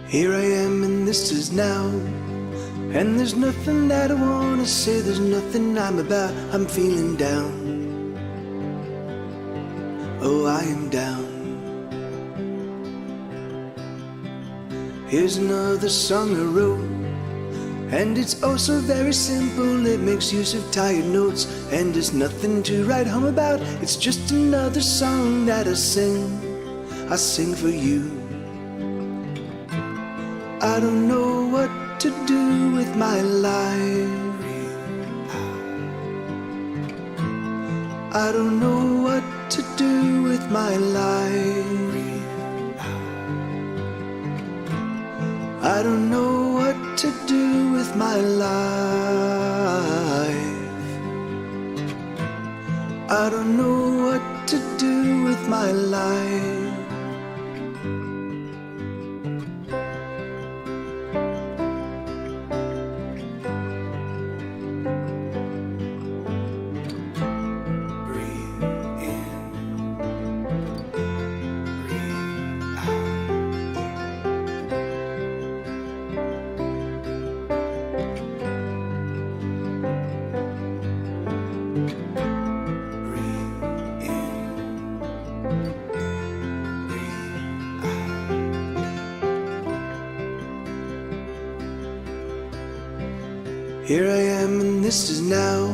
Here I am and this is now. And there's nothing that I wanna say, there's nothing I'm about. I'm feeling down. Oh, I am down. Here's another song I wrote, and it's also very simple. It makes use of tired notes, and it's nothing to write home about. It's just another song that I sing for you. I don't know what to do with my life. I don't know what to do with my life. I don't know what to do with my life. I don't know what to do with my life. Here I am and this is now,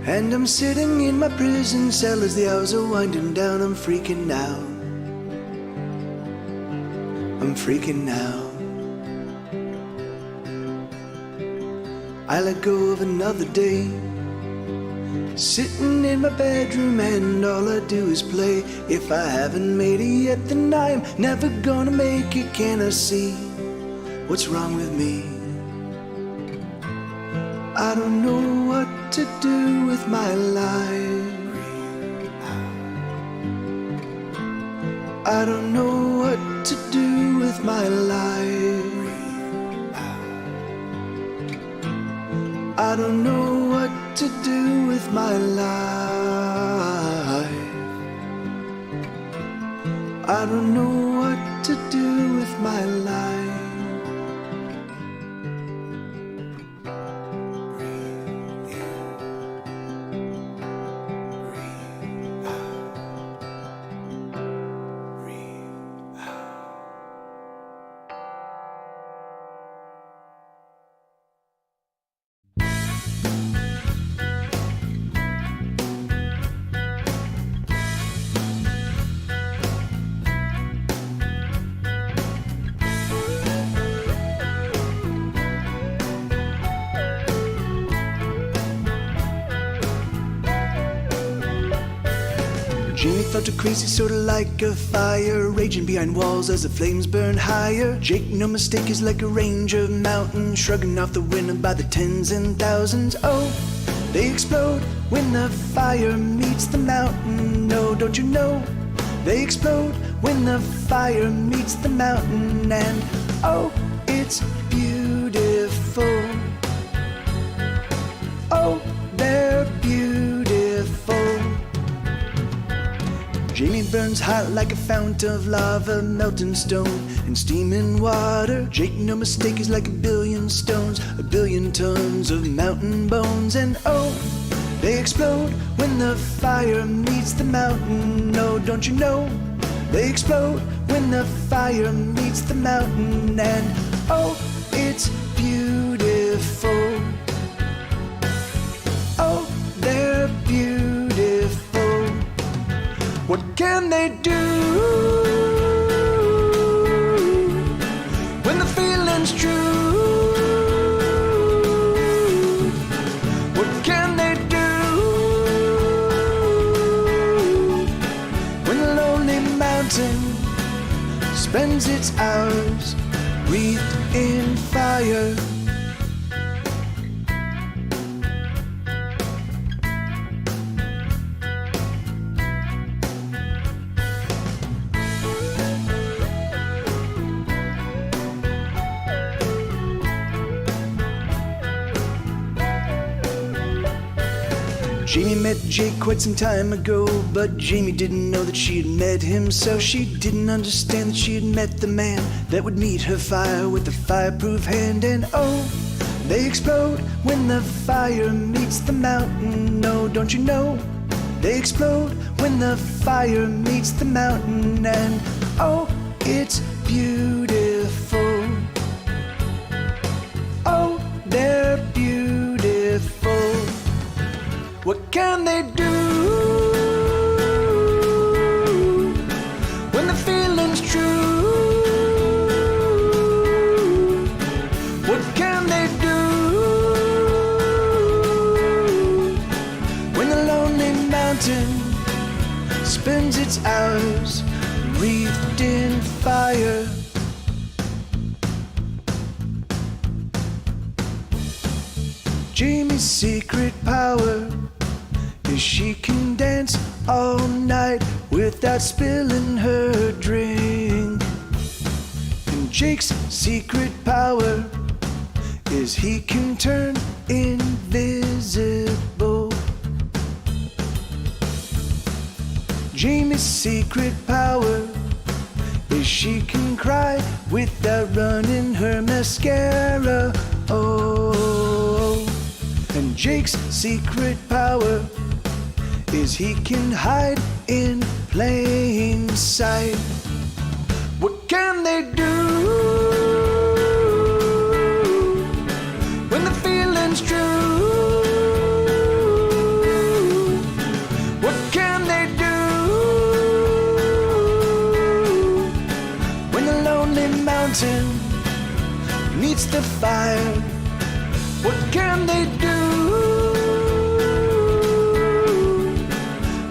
and I'm sitting in my prison cell as the hours are winding down. I'm freaking out. I'm freaking out. I let go of another day, sitting in my bedroom and all I do is play. If I haven't made it yet, then I'm never gonna make it. Can I see what's wrong with me? I don't know what to do with my life. I don't know what to do with my life. I don't know what to do with my life. I don't know what to do with my life. Jimmy felt a crazy sorta like a fire raging behind walls as the flames burn higher. Jake, no mistake, is like a range of mountains shrugging off the wind by the tens and thousands. Oh, they explode when the fire meets the mountain. No, don't you know? They explode when the fire meets the mountain. And oh, it's beautiful. Oh, they're beautiful. Jamie burns hot like a fount of lava, melting stone and steaming water. Jake, no mistake, is like a billion stones, a billion tons of mountain bones. And oh, they explode when the fire meets the mountain. No, don't you know? They explode when the fire meets the mountain. And oh, it's beautiful. Oh, they're beautiful. What can they do when the feeling's true? What can they do when the lonely mountain spends its hours wreathed in fire? Jamie met Jake quite some time ago, but Jamie didn't know that she had met him, so she didn't understand that she had met the man that would meet her fire with a fireproof hand. And oh, they explode when the fire meets the mountain. No, don't you know? They explode when the fire meets the mountain. And oh, it's beautiful. Oh, they're beautiful. What can they do when the feeling's true? What can they do when the lonely mountain spends its hours wreathed in fire? Jamie's secret power is she can dance all night without spilling her drink. And Jake's secret power is he can turn invisible. Jamie's secret power is she can cry without running her mascara. Oh, and Jake's secret power is he can hide in plain sight. What can they do when the feeling's true? What can they do when the lonely mountain meets the fire? What can they do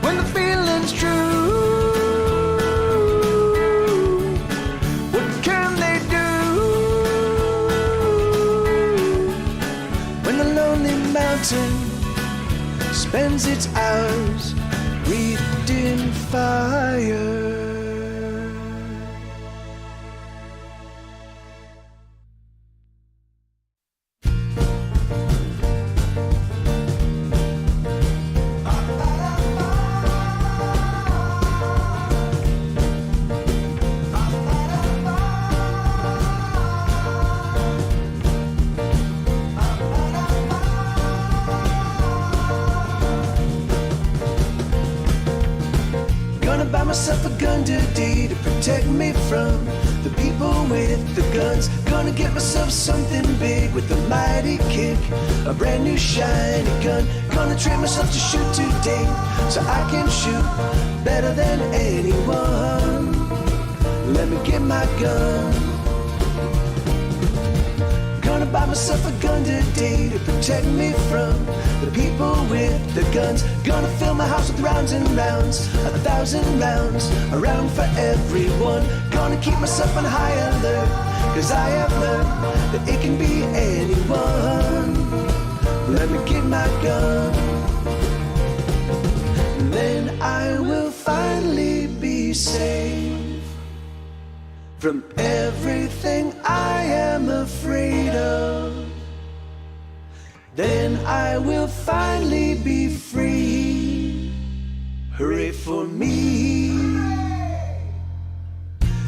when the feeling's true? What can they do when the lonely mountain spends its hours wreathed in fire? Buy myself a gun today to protect me from the people with the guns. Gonna get myself something big with a mighty kick, a brand new shiny gun. Gonna train myself to shoot today so I can shoot better than anyone. Let me get my gun. Gonna buy myself a gun today to protect me from the people with the guns. Gonna fill my house with rounds and rounds, 1,000 rounds, a round for everyone. Gonna keep myself on high alert, cause I have learned that it can be anyone. Let me get my gun, and then I will finally be safe from everything I am afraid of. Then I will finally be free. Hooray for me.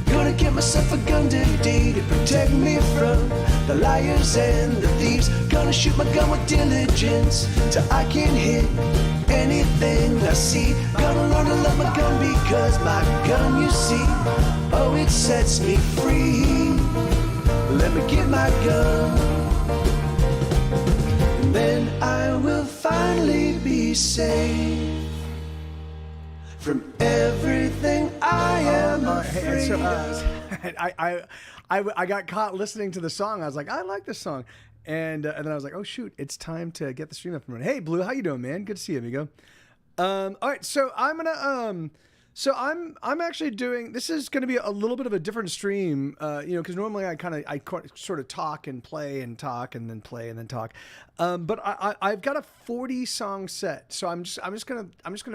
Gonna get myself a gun today to protect me from the liars and the thieves. Gonna shoot my gun with diligence till I can hit anything I see. Gonna learn to love my gun because my gun, you see, oh, it sets me free. Let me get my gun, and then I will finally be safe from everything I am afraid of. I got caught listening to the song. I was like, I like this song. And then I was like, oh shoot, it's time to get the stream up and running. Hey Blue, how you doing, man? Good to see you, amigo. All right, so I'm gonna I'm actually doing, this is gonna be a little bit of a different stream, because normally I sort of talk and play and talk and then play and then talk, but I've got a 40 song set, so I'm just gonna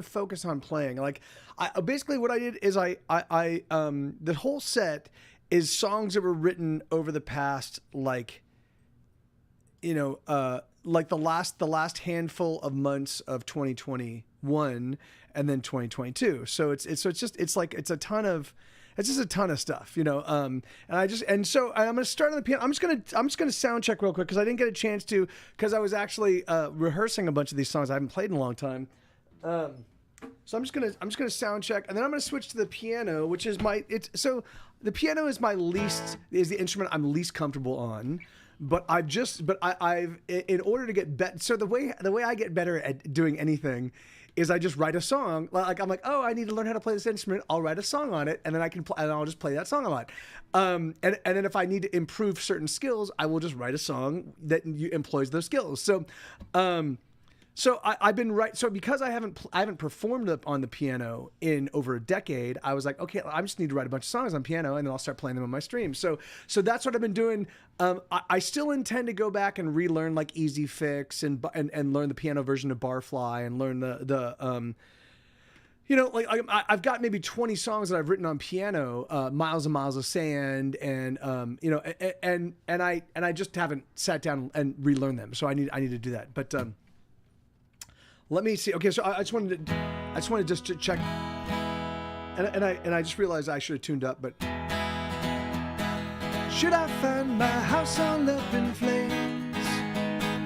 focus on playing. Like, basically what I did is the whole set is songs that were written over the past, like, like the last handful of months of 2021 and then 2022. So it's just a ton of stuff, you know. And so I'm gonna start on the piano. I'm just gonna sound check real quick because I didn't get a chance to, because I was actually rehearsing a bunch of these songs I haven't played in a long time. So I'm just gonna sound check, and then I'm gonna switch to the piano, which is the piano is the instrument I'm least comfortable on. But I've in order to get better. So the way I get better at doing anything is I just write a song. Like I'm like, oh, I need to learn how to play this instrument. I'll write a song on it, and then and I'll just play that song a lot. And then if I need to improve certain skills, I will just write a song that employs those skills. So I've been so because I haven't performed on the piano in over a decade, I was like, okay, I just need to write a bunch of songs on piano, and then I'll start playing them on my stream. So that's what I've been doing. I still intend to go back and relearn like Easy Fix and learn the piano version of Barfly and learn the you know, like I've got maybe 20 songs that I've written on piano, Miles and Miles of Sand, and you know, and I just haven't sat down and relearned them. So I need to do that, but. Let me see. Okay, so I just wanted to check, and I just realized I should have tuned up. But should I find my house all up in flames,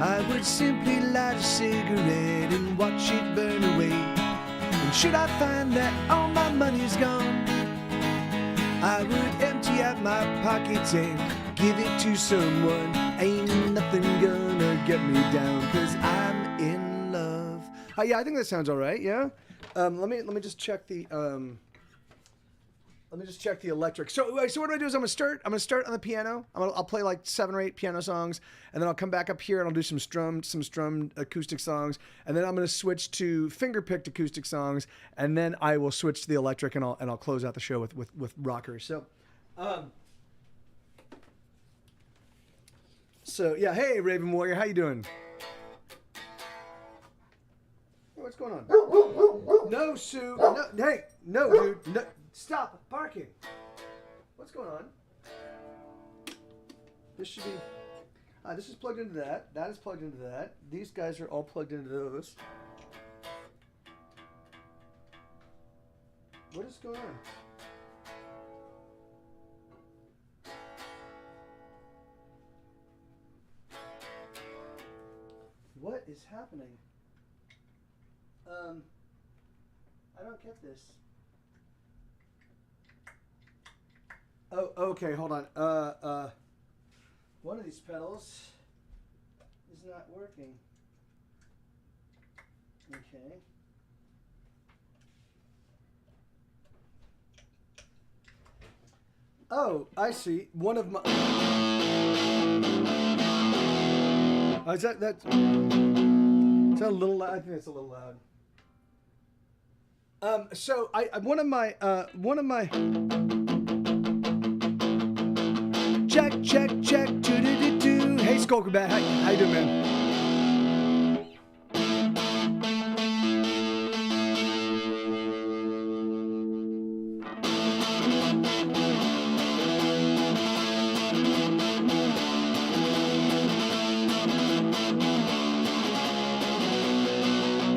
I would simply light a cigarette and watch it burn away. And should I find that all my money's gone, I would empty out my pockets and give it to someone. Ain't nothing gonna get me down, 'cause I'm in love. Yeah, I think that sounds all right. Yeah. Let me just check the electric. So what do I do is I'm gonna start on the piano. I'll play like 7 or 8 piano songs, and then I'll come back up here and I'll do some strummed acoustic songs, and then I'm gonna switch to finger picked acoustic songs, and then I will switch to the electric, and I'll close out the show with rockers. So yeah, hey Raven Warrior, how you doing? What's going on? No, Sue. No, hey, no, dude. No, stop barking. What's going on? This should be. This is plugged into that. That is plugged into that. These guys are all plugged into those. What is going on? What is happening? I don't get this. Oh, okay, hold on. One of these pedals is not working. Okay. Oh, I see. One of my. Is that? Is that a little loud? I think it's a little loud. So one of my check 2 Hey Skulkerbat, how you doing, man?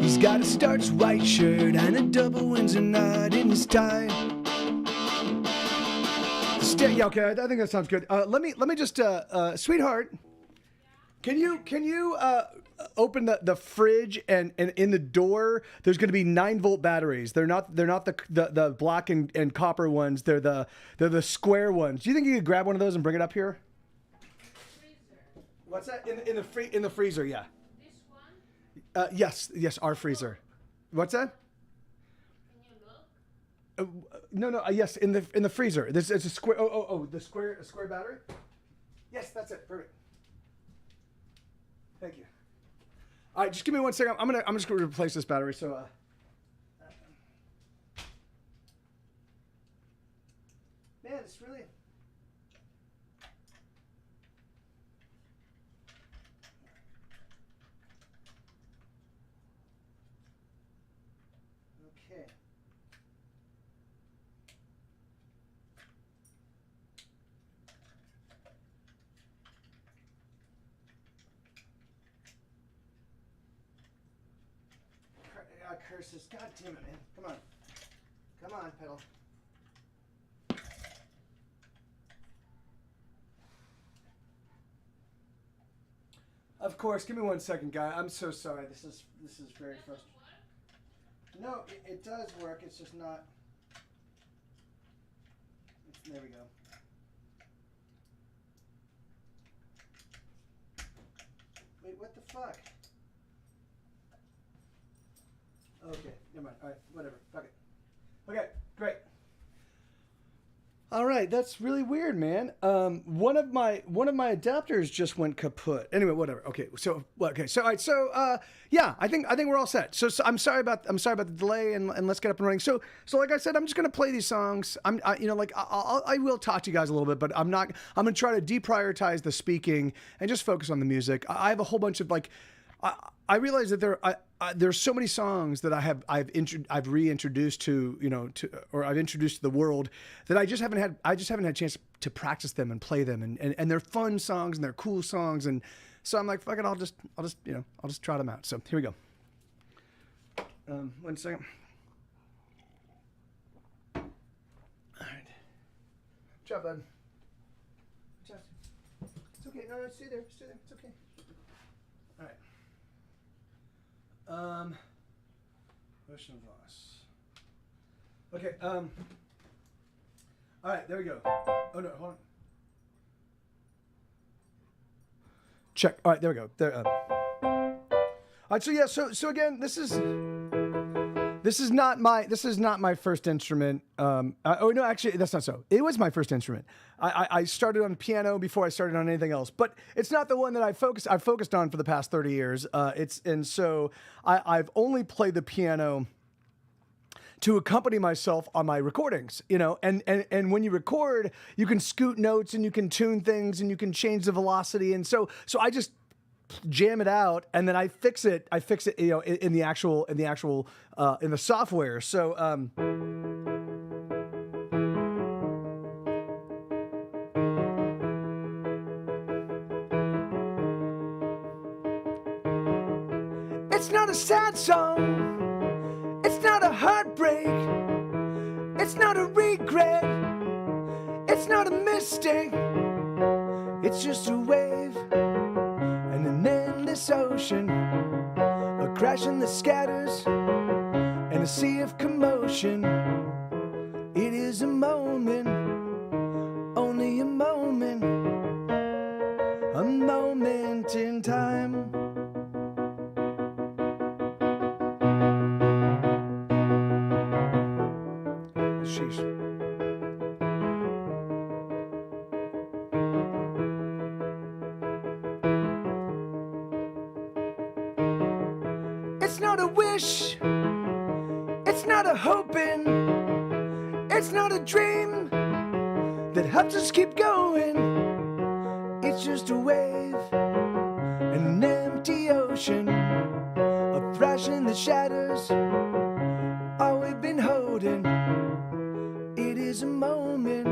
He's got a starched white shirt and a double Windsor knot in his tie. Yeah, okay, I think that sounds good. Let me just, sweetheart, can you open the fridge and in the door? There's going to be 9-volt batteries. They're not the black and copper ones. They're the square ones. Do you think you could grab one of those and bring it up here? Freezer. What's that? In the freezer, yeah. Yes, our freezer. What's that? Can you look? No. Yes, in the freezer. It's a square. The square battery. Yes, that's it. Perfect. Thank you. All right, just give me 1 second. I'm just gonna replace this battery. So. Man, it's really. Okay. curses. God damn it, man. Come on. Come on, pedal. Of course. Give me 1 second, guy. I'm so sorry. This is very frustrating. No, it does work. It's just not. There we go. Wait, what the fuck? Okay, never mind. All right, whatever. Fuck it. Okay, great. All right, that's really weird, man. One of my adapters just went kaput. Anyway, whatever. Okay, so all right, so yeah, I think we're all set. So I'm sorry about the delay, and let's get up and running. So like I said, I'm just gonna play these songs. I will talk to you guys a little bit, but I'm gonna try to deprioritize the speaking and just focus on the music. I have a whole bunch of I realize that there's so many songs that I've reintroduced to or I've introduced to the world that I just haven't had a chance to practice them and play them, and they're fun songs and they're cool songs, and so I'm like, fuck it, I'll just try them out. So here we go. 1 second. All right. Good job, bud. Good job. It's okay. No, stay there. It's okay. All right. Ocean Voss. Okay, all right, there we go. Oh no, hold on. Check. All right, there we go. There. All right, so yeah, so again, this is not my first instrument. Oh no, actually, that's not so. It was my first instrument. I started on piano before I started on anything else, but it's not the one that I've focused on for the past 30 years. So I've only played the piano to accompany myself on my recordings, and when you record, you can scoot notes and you can tune things and you can change the velocity, and so I just jam it out and then I fix it, in the software. So it's not a sad song, it's not a heartbreak, it's not a regret, it's not a mistake, it's just a wave and an endless ocean, a crashing that scatters and a sea of commotion. It is a moment, only a moment in time. Sheesh. It's not a wish, it's not a hoping, it's not a dream that helps us keep going. It's just a wave and an empty ocean, a thrashing that shatters all we've been holding. It is a moment,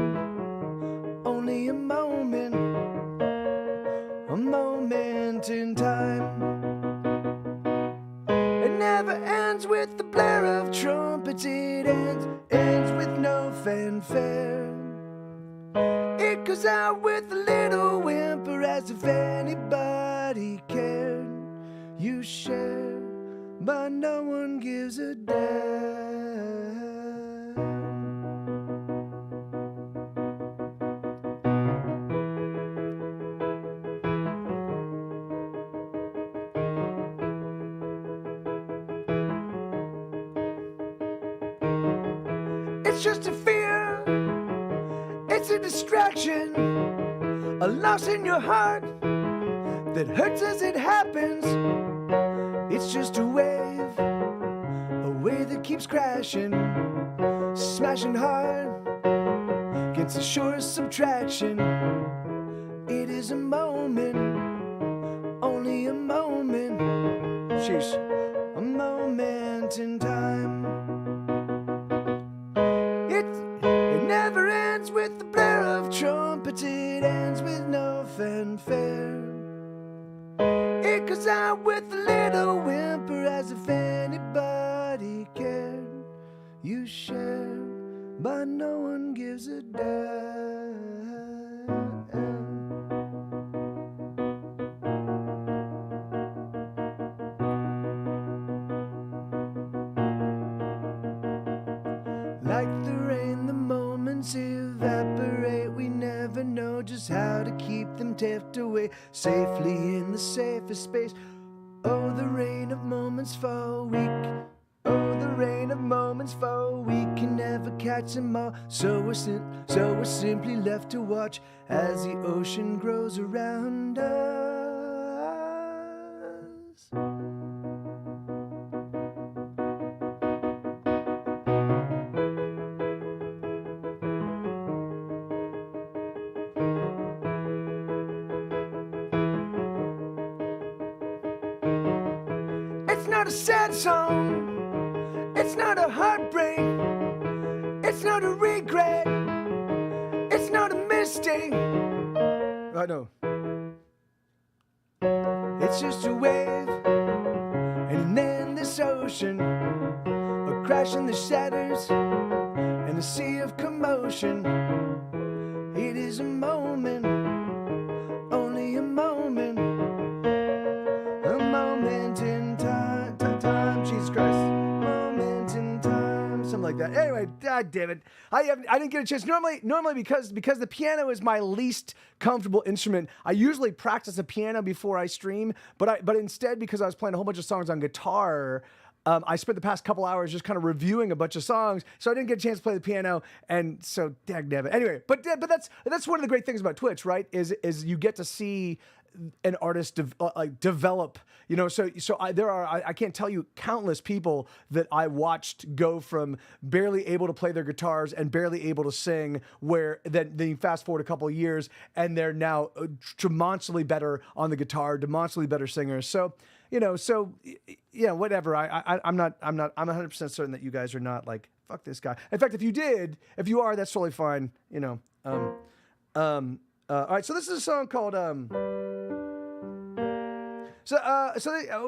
only a moment in time. It never ends with the blare of trumpets, it ends with no fanfare. It goes out with a little whimper as if anybody cared. You share, but no one gives a damn. It's just a fear, it's a distraction, a loss in your heart that hurts as it happens. It's just a wave that keeps crashing, smashing hard against the surest subtraction. It is a moment, only a moment, sheesh, a moment in time. It never ends with the blare of trumpets, it ends with no fanfare. It goes out with a little whimper as if anybody you share, but no one gives a damn. Like the rain, the moments evaporate. We never know just how to keep them tucked away safely in the safest space. Oh, the rain of moments fall weak. Oh, the rain of moments fall. We can never catch them all. So we're simply left to watch as the ocean grows around us. It's not a sad song, it's not a heartbreak, it's not a regret, it's not a mistake. I know. It's just a wave, and then this ocean, a crash in the shatters, and a sea of commotion. It is a moment, only a moment in time, Jesus Christ, moment in time, something like that. Anyway, God damn it, I didn't get a chance. Normally because the piano is my least comfortable instrument, I usually practice the piano before I stream, but instead, because I was playing a whole bunch of songs on guitar, I spent the past couple hours just kind of reviewing a bunch of songs, so I didn't get a chance to play the piano, and so dagnabbit. Anyway, but that's one of the great things about Twitch, right? Is you get to see an artist develop, you know. So I can't tell you countless people that I watched go from barely able to play their guitars and barely able to sing, where then you fast forward a couple of years and they're now demonstrably better on the guitar, demonstrably better singers. So, you know, whatever. I'm 100% certain that you guys are not like, fuck this guy. In fact, if you are, that's totally fine. You know. All right. So this is a song called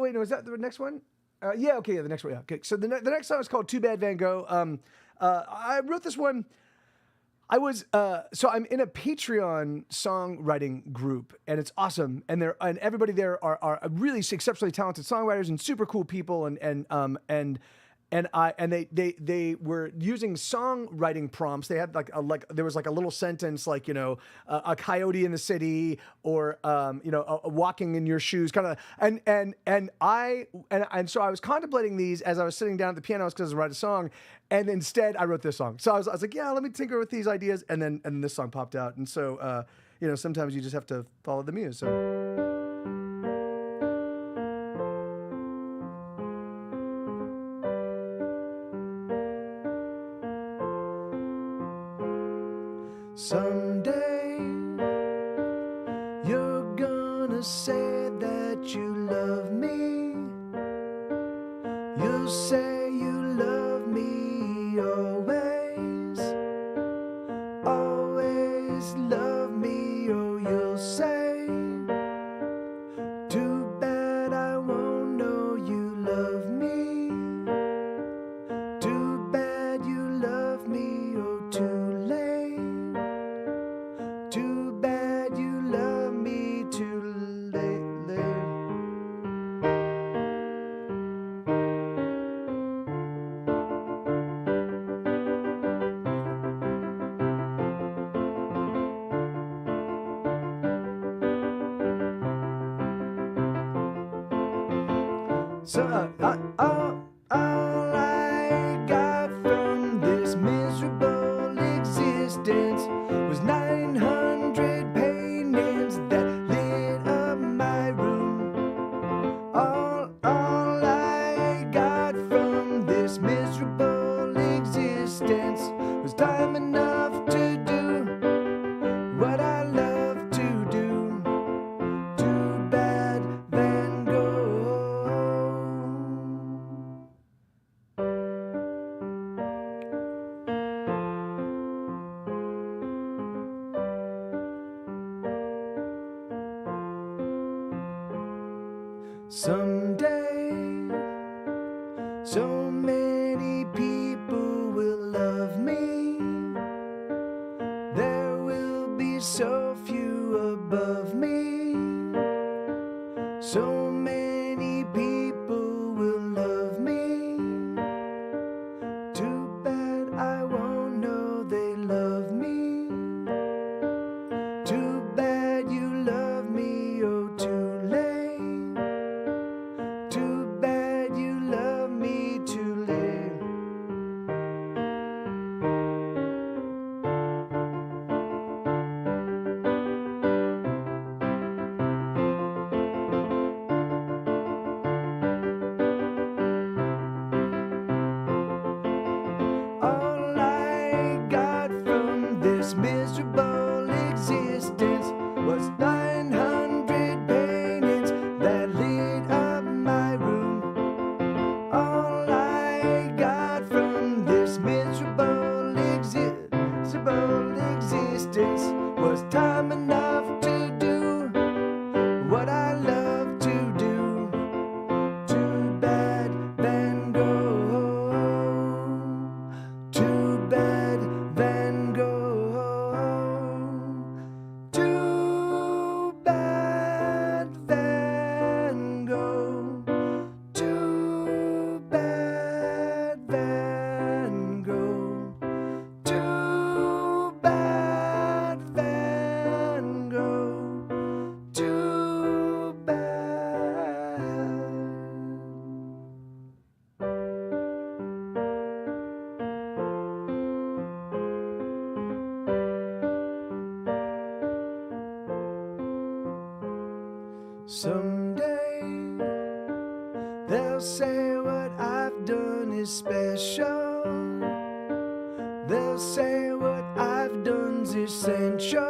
wait, no, is that the next one? Yeah, okay, yeah, the next one. Yeah, okay. So the next song is called "Too Bad Van Gogh." I wrote this one. So I'm in a Patreon songwriting group, and it's awesome. And everybody there are really exceptionally talented songwriters and super cool people, and they were using songwriting prompts. They had there was a little sentence like, you know, a coyote in the city, or you know, walking in your shoes, kind of. And so I was contemplating these as I was sitting down at the piano because I was writing a song, and instead I wrote this song. So I was like, yeah, let me tinker with these ideas, and then this song popped out. And so you know, sometimes you just have to follow the muse. So. Someday you're gonna say that you love me. You'll say you love me always, always love me. Oh, you'll say, too bad I won't know you love me. Too bad you love me, oh, too late. Too bad you love me too late. So all I got from this miserable existence was 900 paintings that lit up my room. All I got from this miserable existence was time enough to do what I love to do. Too bad Van Gogh. Someday, so many people Someday they'll say what I've done is special. They'll say what I've done's essential.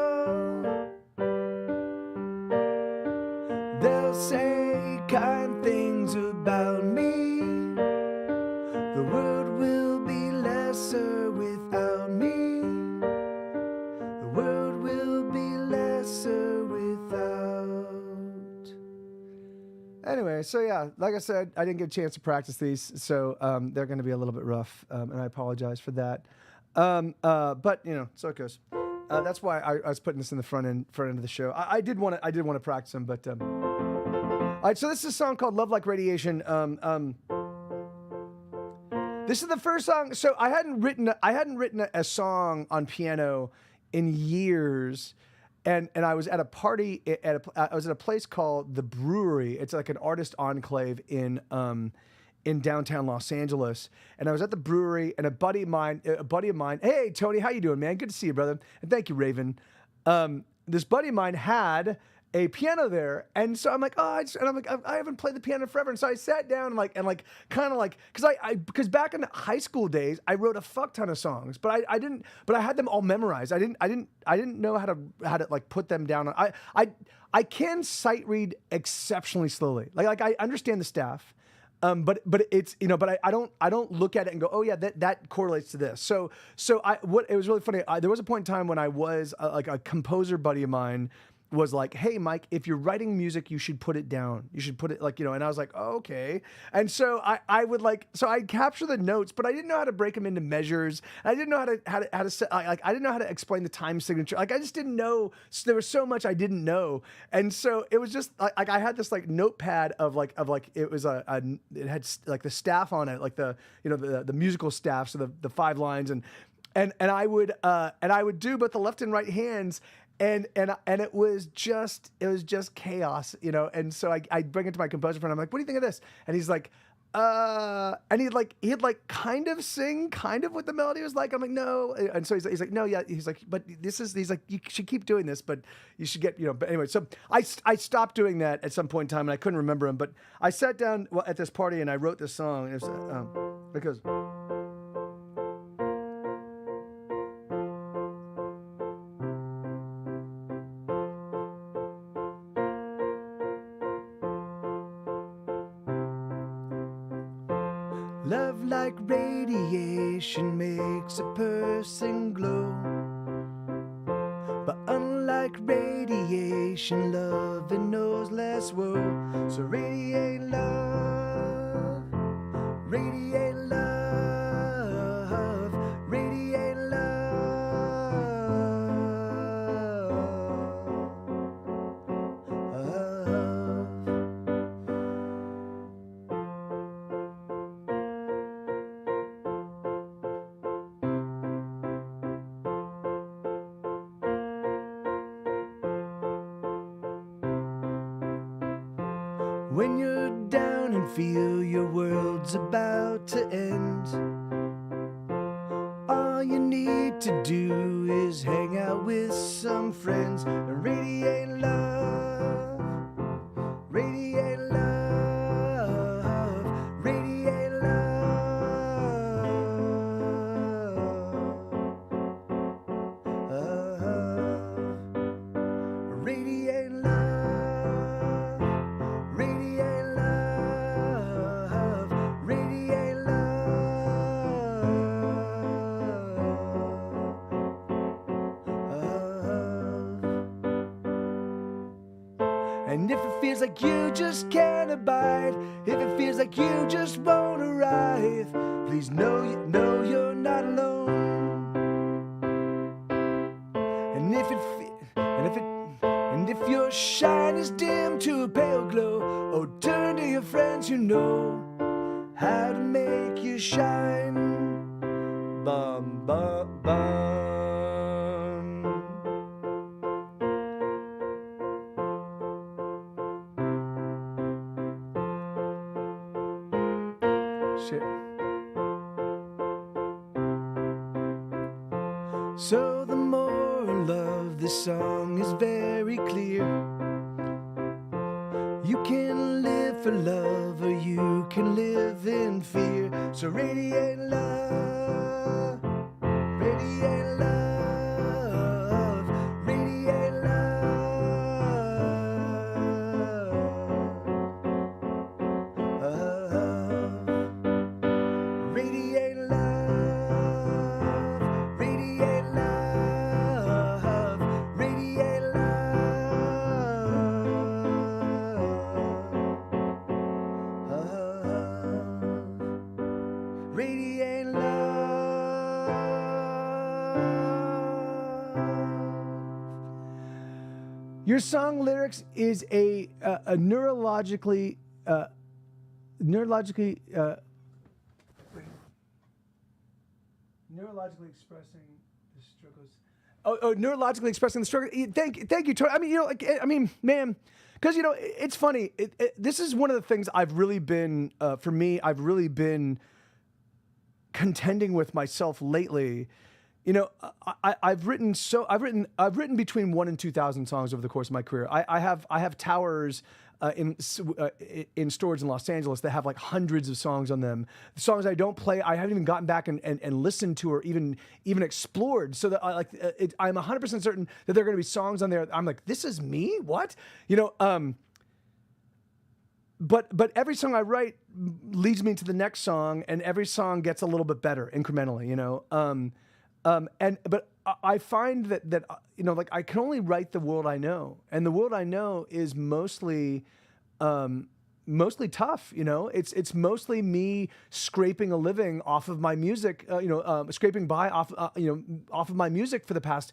They'll say kind things about me. The world will be lesser without me. The world will be lesser without. Anyway, so yeah, like I said, I didn't get a chance to practice these, so they're going to be a little bit rough, and I apologize for that. But you know, so it goes. That's why I was putting this in the front end of the show. I did want to practice them, but all right. So this is a song called "Love Like Radiation." This is the first song. So I hadn't written a song on piano in years. And I was at a party I was at a place called The Brewery. It's like an artist enclave in downtown Los Angeles. And I was at the brewery, and a buddy of mine, hey Tony, how you doing, man? Good to see you, brother. And thank you, Raven. This buddy of mine had a piano there, and so I'm like, I haven't played the piano forever, and so I sat down and because back in the high school days, I wrote a fuck ton of songs, but I had them all memorized. I didn't know how to like put them down. I can sight read exceptionally slowly. Like I understand the staff. But it's, you know, but I don't look at it and go, oh yeah, that correlates to this. So it was really funny. There was a point in time when I was like a composer buddy of mine was like, hey Mike, if you're writing music, you should put it down. You should put it like, you know, and I was like, oh, okay. And so I'd capture the notes, but I didn't know how to break them into measures. I didn't know how to set, like, I didn't know how to explain the time signature. Like, I just didn't know. So there was so much I didn't know. And so it was just like, I had this like notepad of like, it was it had like the staff on it, like the, you know, the musical staff. So the 5 lines and I would do both the left and right hands. And it was just chaos, you know. And so I bring it to my composer friend. I'm like, what do you think of this? And he's like, and he'd kind of sing kind of what the melody was like. I'm like, no. And so he's like, no, yeah. He's like, but he's like, you should keep doing this, but you should get, you know. But anyway, so I stopped doing that at some point in time, and I couldn't remember him. But I sat down at this party and I wrote this song. And it was because. Love like radiation makes a person glow. But unlike radiation, love it knows less woe. So radiate love, radiate love, radiate love. When you're down and feel your world's about to end, all you need to do is hang out with some friends and radiate love, radiate love, radiate love, radiate love. Radiate love, radiate love. And if it feels like you just can't abide, if it feels like you just won't arrive, please know you're not alone. And if your shine is dim to a pale glow, oh, turn to your friends who know how to make you shine. Bum, bum, bum. Shit. So the moral of this song is very clear. You can live for love or you can live in fear. So radiate love, radiate love, radiate love, radiate love, radiate love, radiate love, radiate love. Your song lyrics is a neurologically neurologically expressing the struggles. Neurologically expressing the struggle. Thank you, Tony. I mean, man, because it's funny. This is one of the things I've really been, for me, I've really been contending with myself lately. I've written between 1,000 and 2,000 songs over the course of my career. I have towers in storage in Los Angeles that have like hundreds of songs on them. The songs I don't play, I haven't even gotten back and listened to or even explored. So that I'm 100% certain that there are going to be songs on there. I'm like, this is me? What? But every song I write leads me to the next song, and every song gets a little bit better incrementally. But I find that like I can only write the world I know, and the world I know is mostly tough. It's mostly me scraping a living off of my music. Scraping by off of my music for the past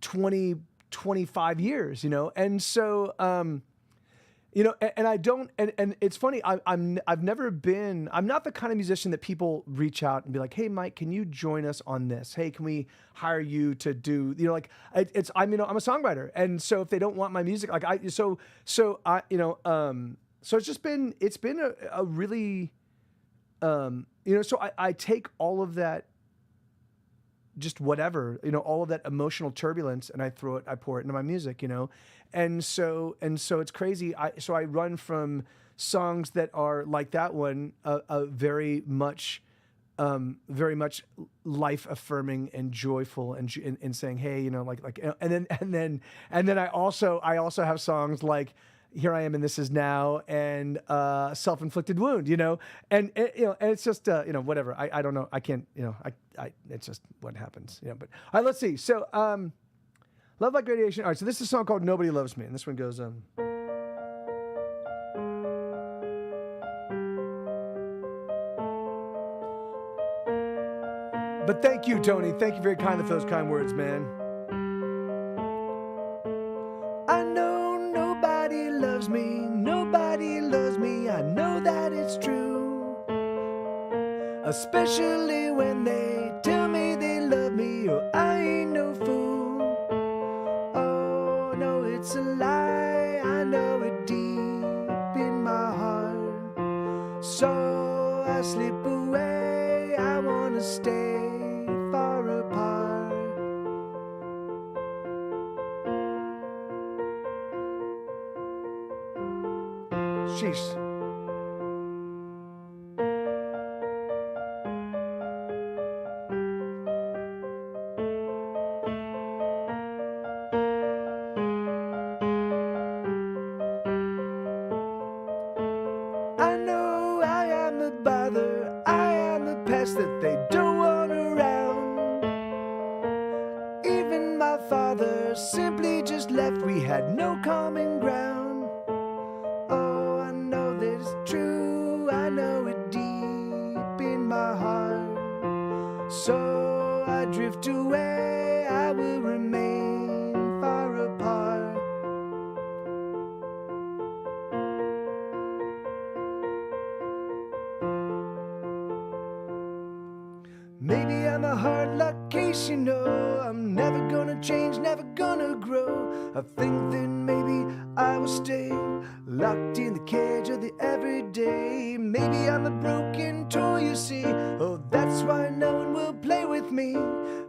25 years. And so. And I don't, and it's funny. I'm not the kind of musician that people reach out and be like, "Hey, Mike, can you join us on this? Hey, can we hire you to do?" I'm a songwriter, and so if they don't want my music, so it's been a really, so I take all of that, just whatever, all of that emotional turbulence, and I pour it into my music, and so it's crazy. I run from songs that are like that one, very much life affirming and joyful, and saying, hey, and then I also have songs like Here I Am and This Is Now, and Self-Inflicted Wound, and it's just whatever. I don't know. I can't, it's just what happens. But all right, let's see. So Love Like Radiation. All right, so this is a song called Nobody Loves Me, and this one goes But thank you, Tony. Thank you very kindly for those kind words, man. I know nobody loves me. Nobody loves me. I know that it's true. Especially when they tell me they love me. Oh, I ain't no fool. Oh, no, it's a lie. I know it deep in my heart. So I slip away. I wanna stay far apart. Sheesh. I know I am a bother. I am a pest that they don't want around. Even my father simply just left. We had no common ground. Oh, I know that it's true. I know it deep in my heart. So I drift away. I will remain far apart. Maybe I'm a hard luck case, I'm never gonna change, never gonna grow. I think that maybe I will stay locked in the cage of the everyday. Maybe I'm a broken toy, you see. Oh, that's why no one will play with me.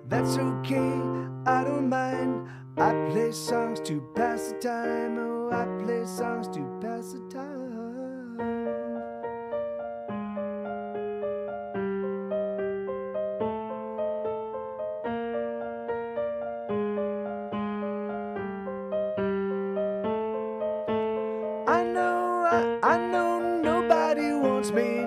That's okay, I don't mind. I play songs to pass the time. Oh, I play songs to pass pass the time. I know nobody wants me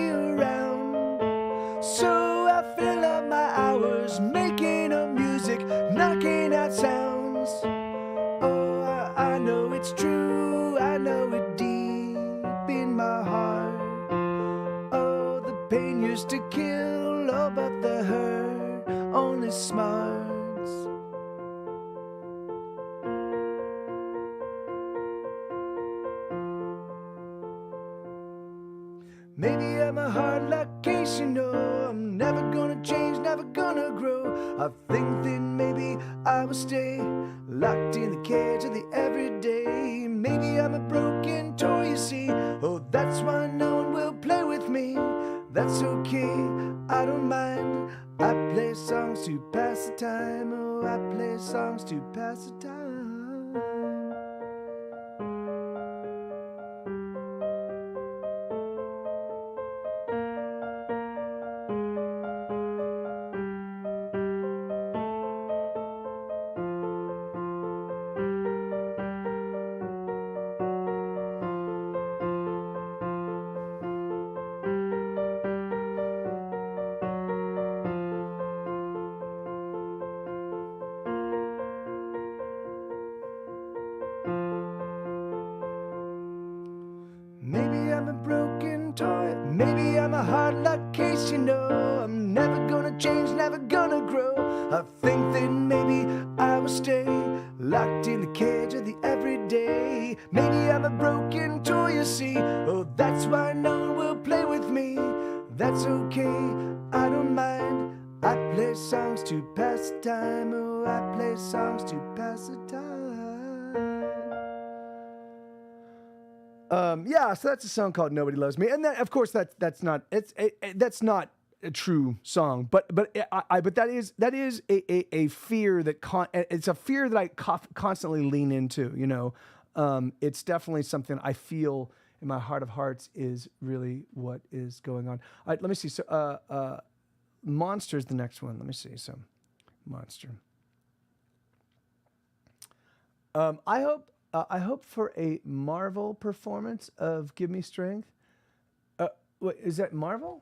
around. So I fill up my hours making up music, knocking out sounds. Oh, I know it's true, I know it deep in my heart. Oh, the pain used to kill, oh, but the hurt only smarts. Maybe I'm a hard luck case, you know. I'm never gonna change, never gonna grow. I think that maybe I will stay locked in the cage of the everyday. Maybe I'm a broken toy, you see. Oh, that's why no one will play with me. That's okay, I don't mind. I play songs to pass the time. Oh, I play songs to pass the time. Maybe I'm a broken toy, maybe I'm a hard luck case, you know. I'm never gonna change, never gonna grow. I think that maybe I will stay locked in the cage of the everyday. Maybe I'm a broken toy, you see. Oh, that's why no one will play with me. That's okay, I don't mind. I play songs to pass the time. Oh, I play songs to pass the time. Yeah, so that's a song called "Nobody Loves Me," and that, of course, that's not a true song, but that is a fear that it's a fear that I constantly lean into. You know, it's definitely something I feel in my heart of hearts is really what is going on. All right, let me see. So, Monster's the next one. Let me see. So, Monster. I hope for a Marvel performance of "Give Me Strength." What is that, Marvel?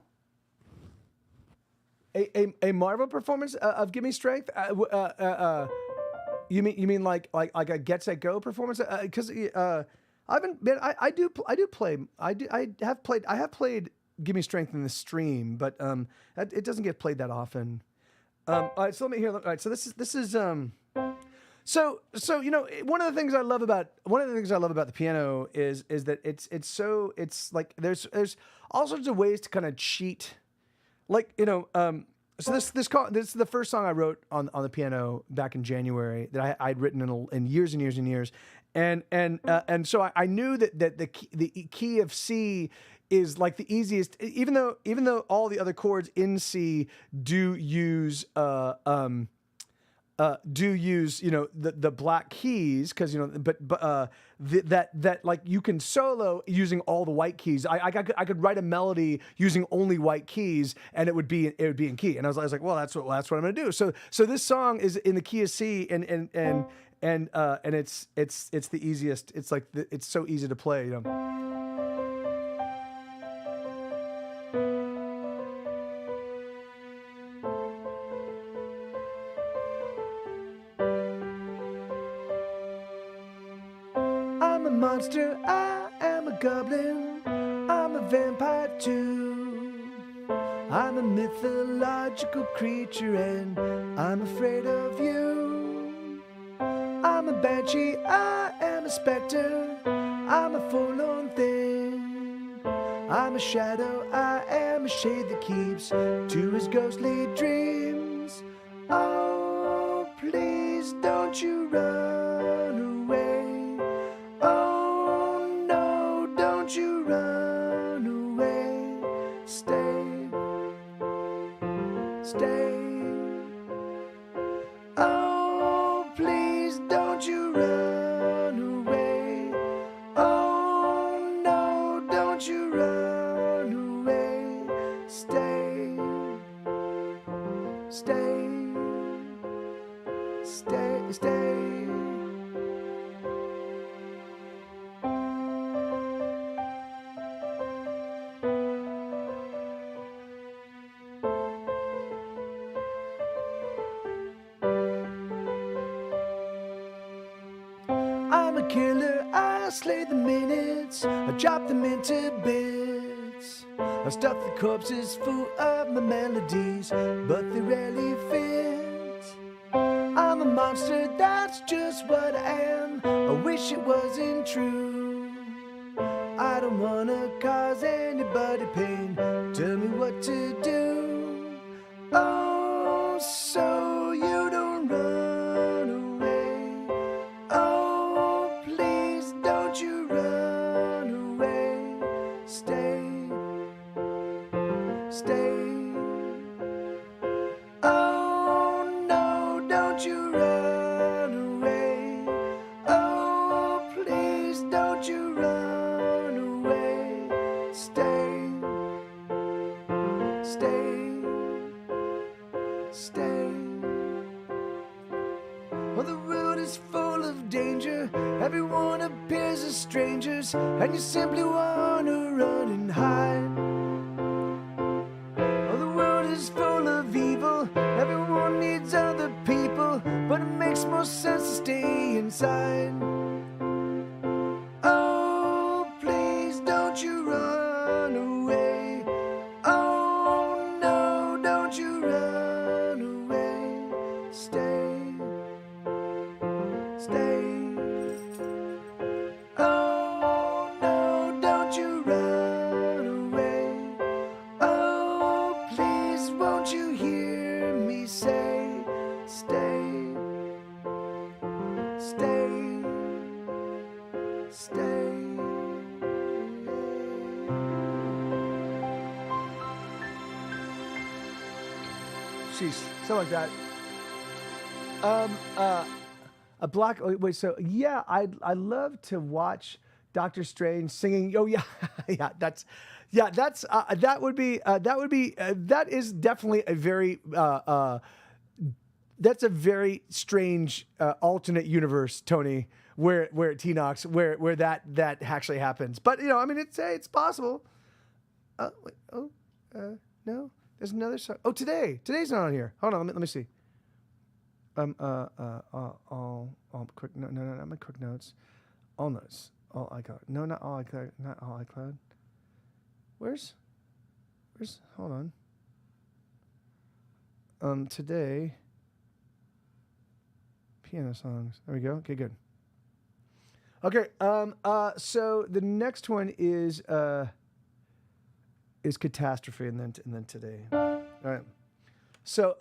A Marvel performance of "Give Me Strength"? You mean like a Get Set Go performance? Because I haven't been. I have played "Give Me Strength" in the stream, but it doesn't get played that often. All right, so let me hear. All right, so this is. So you know, one of the things I love about the piano is that it's like there's all sorts of ways to kind of cheat, like, you know. So this is the first song I wrote on the piano back in January that I'd written in years and years and years, and so I knew that the key of C is like the easiest, even though all the other chords in C do use you know the black keys, because, you know, but that like you can solo using all the white keys. I could write a melody using only white keys and it would be in key, and I was like, well, that's what I'm gonna do. So this song is in the key of C, and it's the easiest. It's like it's so easy to play, you know. I'm a monster, I am a goblin, I'm a vampire too. I'm a mythological creature and I'm afraid of you. I'm a banshee, I am a specter, I'm a forlorn thing. I'm a shadow, I am a shade that keeps to his ghostly dreams. Oh, please don't you run away. Oh no, don't you run away. Stay, stay. Oh, please don't you run away. I'm a killer, I slay the minutes, I chop them into bits. I stuff the corpses full of my melodies, but they rarely fit. I'm a monster, that's just what I am. I wish it wasn't true. I don't wanna cause anybody pain. Tell me what to do. Oh, so you don't run away. Oh, please don't you run away. Stay, stay. Oh no, don't you run away. Oh, please don't you run away. Stay, stay, stay. Well, the world is full of danger. Everyone appears as strangers, and you simply wanna run and hide. Oh, the world is full of evil. Everyone needs other people, but it makes more sense to stay inside. Oh, please don't you run away. Oh no, don't you run away. Stay, stay. Oh no, don't you run away. Oh, please won't you hear me say, stay, stay, stay. Jeez, something like that. A black. Oh, wait. So yeah, I love to watch Doctor Strange singing. Oh yeah, That is definitely a very. That's a very strange alternate universe, Tony, where T-Nox, where that actually happens. But I mean, it's possible. No, there's another song. Oh, today's not on here. Hold on, let me see. All quick. No, not my quick notes. All notes. All iCloud. No, not all iCloud. Not all iCloud. Where's? Hold on. Today. Piano songs. There we go. Okay, good. Okay. So the next one is Catastrophe, and then today. All right. So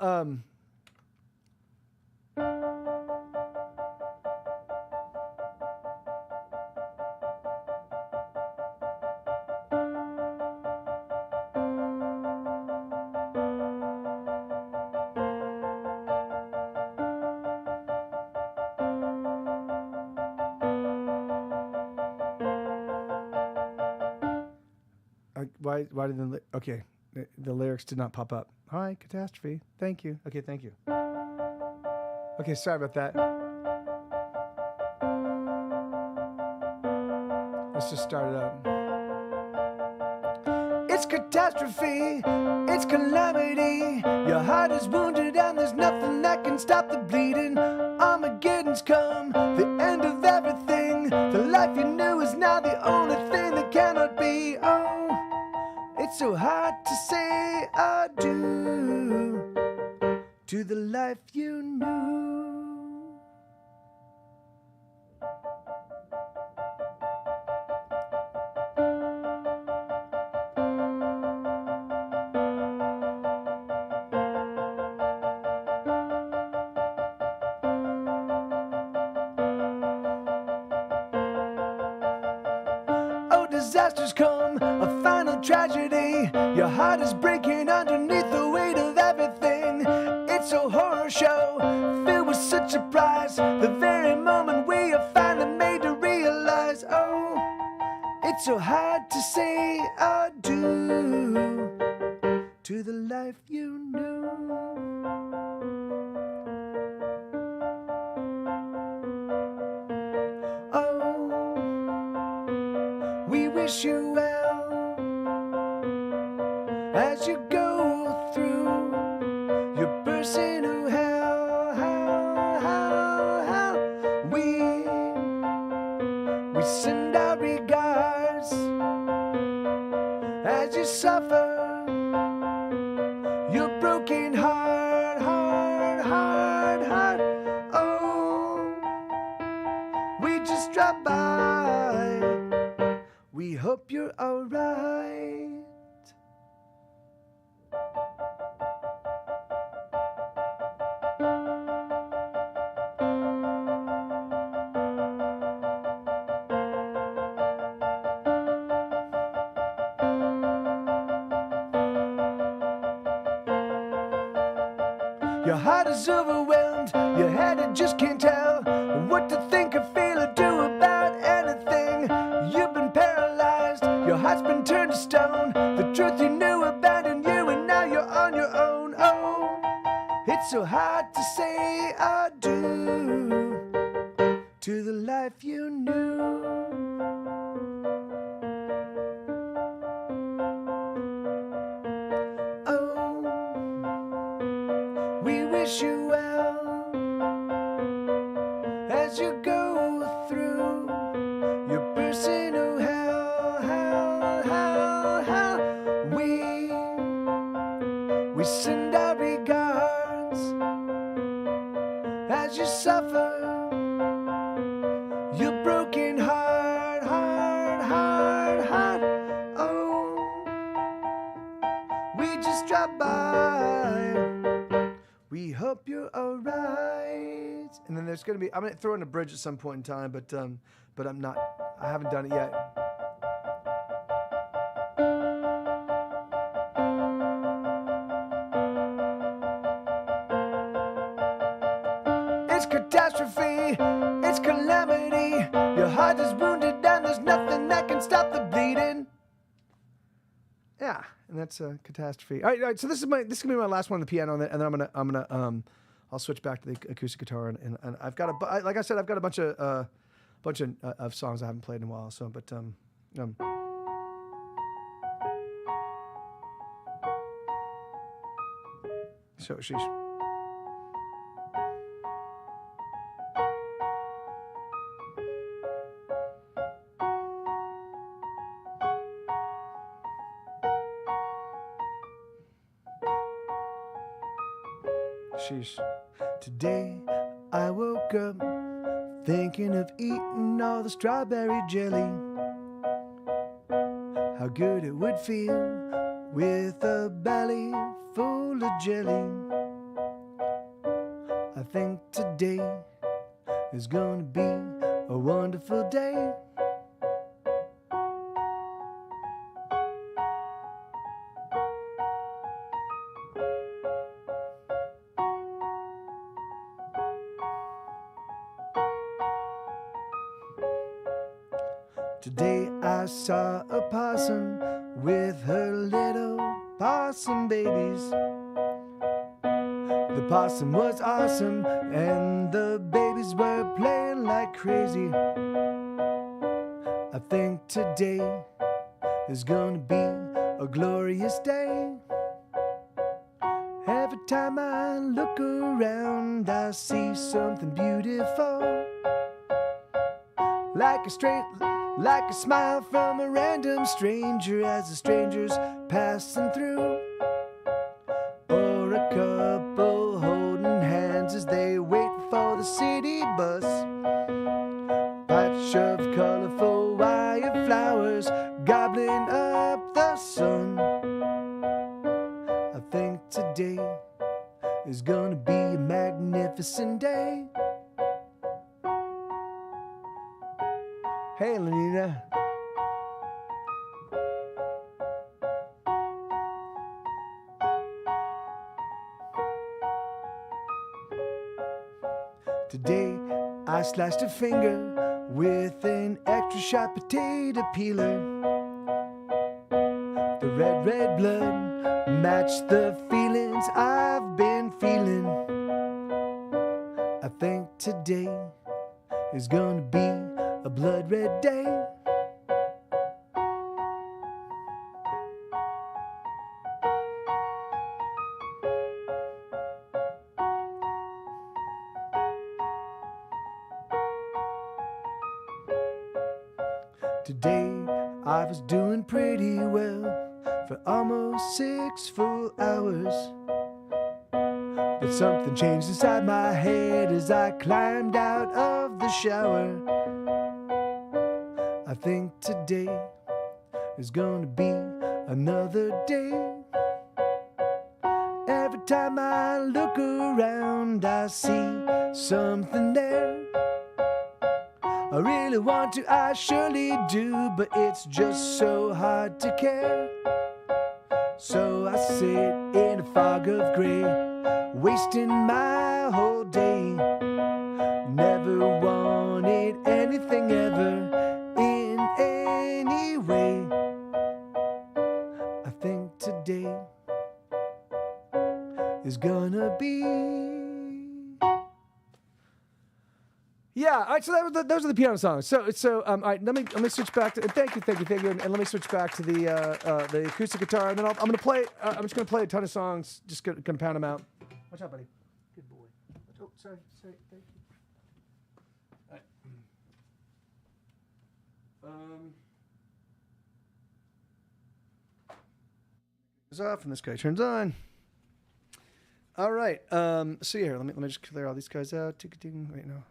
why did the lyrics did not pop up? Hi, Catastrophe. Thank you. Okay, thank you. Okay, sorry about that. Let's just start it up. It's catastrophe, it's calamity. Your heart is wounded and there's nothing that can stop the bleeding. Armageddon's come, the end of everything. The life you knew is now the only thing that cannot be. Oh, it's so hard to say adieu to the life you knew. Oh, disasters come, a final tragedy. Your heart is breaking underneath the weight of everything. It's a horror show, filled with such surprise. The very moment we are finally made to realize, oh, it's so hard to say adieu to the life you knew. Oh, we wish you well as you go through your personal hell. We We send our regards as you suffer your broken heart, heart, heart, heart. Oh, we just dropped by. We hope you're alright. Your heart is overwhelmed, your head it just can't tell what to think or feel or do about anything. You've been paralyzed, your heart's been turned to stone. The truth you knew abandoned you and now you're on your own. Oh, it's so hard to say adieu to the life you knew. We wish you well as you go through your personal hell. We send our regards as you suffer your broken heart, heart, heart, heart. Oh, we just dropped by. We hope you're alright. And then there's gonna be, I'm gonna throw in a bridge at some point in time, but I'm not, I haven't done it yet. It's catastrophe, it's calamity. Your heart is wounded and there's nothing that can stop the bleeding. Yeah, and that's a catastrophe. All right. So this is gonna be my last one on the piano, and then I'm gonna I'll switch back to the acoustic guitar, and I've got like I said, I've got a bunch of songs I haven't played in a while. So, so she's. Today I woke up thinking of eating all the strawberry jelly. How good it would feel with a belly full of jelly. I think today is gonna be a wonderful day. Today I saw a possum with her little possum babies. The possum was awesome and the babies were playing like crazy. I think today is gonna be a glorious day. Every time I look around I see something beautiful. Like a smile from a random stranger as the stranger's passing through. Or a couple holding hands as they wait for the city bus. Patch of colorful wire flowers gobbling up the sun. I think today is gonna be a magnificent day. Hey, Lenina. Today I slashed a finger with an extra sharp potato peeler. The red blood matched the feelings I've been feeling. I think today is gonna be a blood red day. Today I was doing pretty well for almost 6 full hours. But something changed inside my head as I climbed out of the shower. I think today is gonna be another day. Every time I look around, I see something there. I really want to, I surely do, but it's just so hard to care. So I sit in a fog of gray, wasting my whole day. Never wanted anything ever in any way. I think today is gonna be... Yeah, all right, so those are the piano songs. So all right, let me switch back to, thank you, and let me switch back to the acoustic guitar, and then I'm gonna play. I'm just gonna play a ton of songs, just gonna pound them out. Watch out, buddy. Good boy. Oh, sorry, thank you. All right. Goes off, and this guy turns on. All right. So here, let me just clear all these guys out. Wait, no.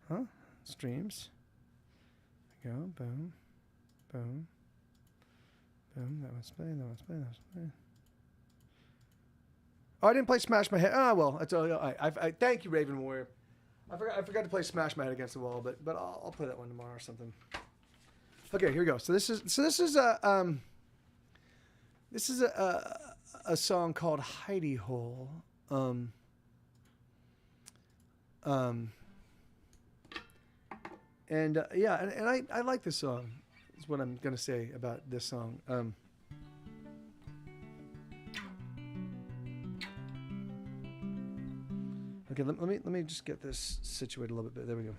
Huh? Streams. There we go. Boom. Boom. Boom. That one's playing. Oh, I didn't play Smash My Head. Oh well. That's all. I thank you, Raven Warrior. I forgot to play Smash My Head Against the Wall, but I'll play that one tomorrow or something. Okay, here we go. So this is a song called Hidey Hole. And I like this song, is what I'm going to say about this song. Okay, let me just get this situated a little bit. There we go.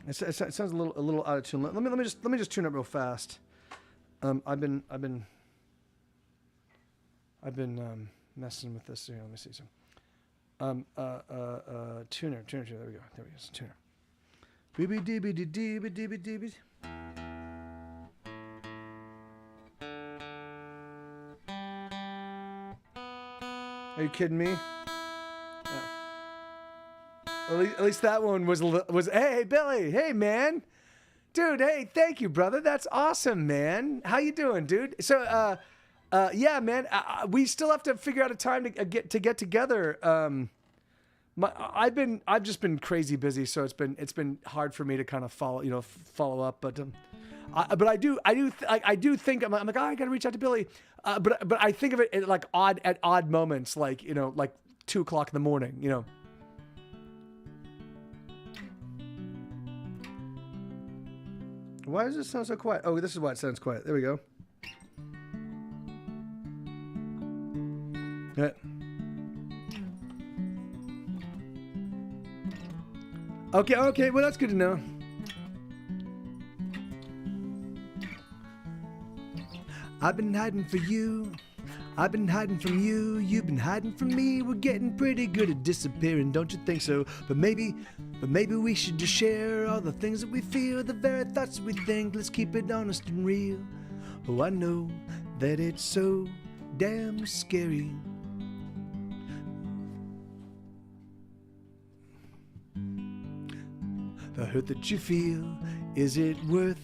It sounds a little out of tune. Let me just tune up real fast. I've been messing with this. Here, let me see some. Tuner. There we go. There we go. Tuner. Beebe deebe deebe deebe deebe. Are you kidding me? At least that one was hey Billy, hey man, dude, hey, thank you brother, that's awesome man. How you doing, dude? So yeah man, we still have to figure out a time to get together. I've just been crazy busy, so it's been hard for me to kind of follow up, but I do think I'm like, oh, I gotta reach out to Billy, but I think of it at odd moments, like 2 o'clock in the morning, Why does it sound so quiet? Oh, this is why it sounds quiet. There we go. Yeah. Okay, well, that's good to know. I've been hiding for you. I've been hiding from you. You've been hiding from me. We're getting pretty good at disappearing, don't you think so? But maybe we should just share all the things that we feel, the very thoughts that we think. Let's keep it honest and real. Oh, I know that it's so damn scary. The hurt that you feel, is it worth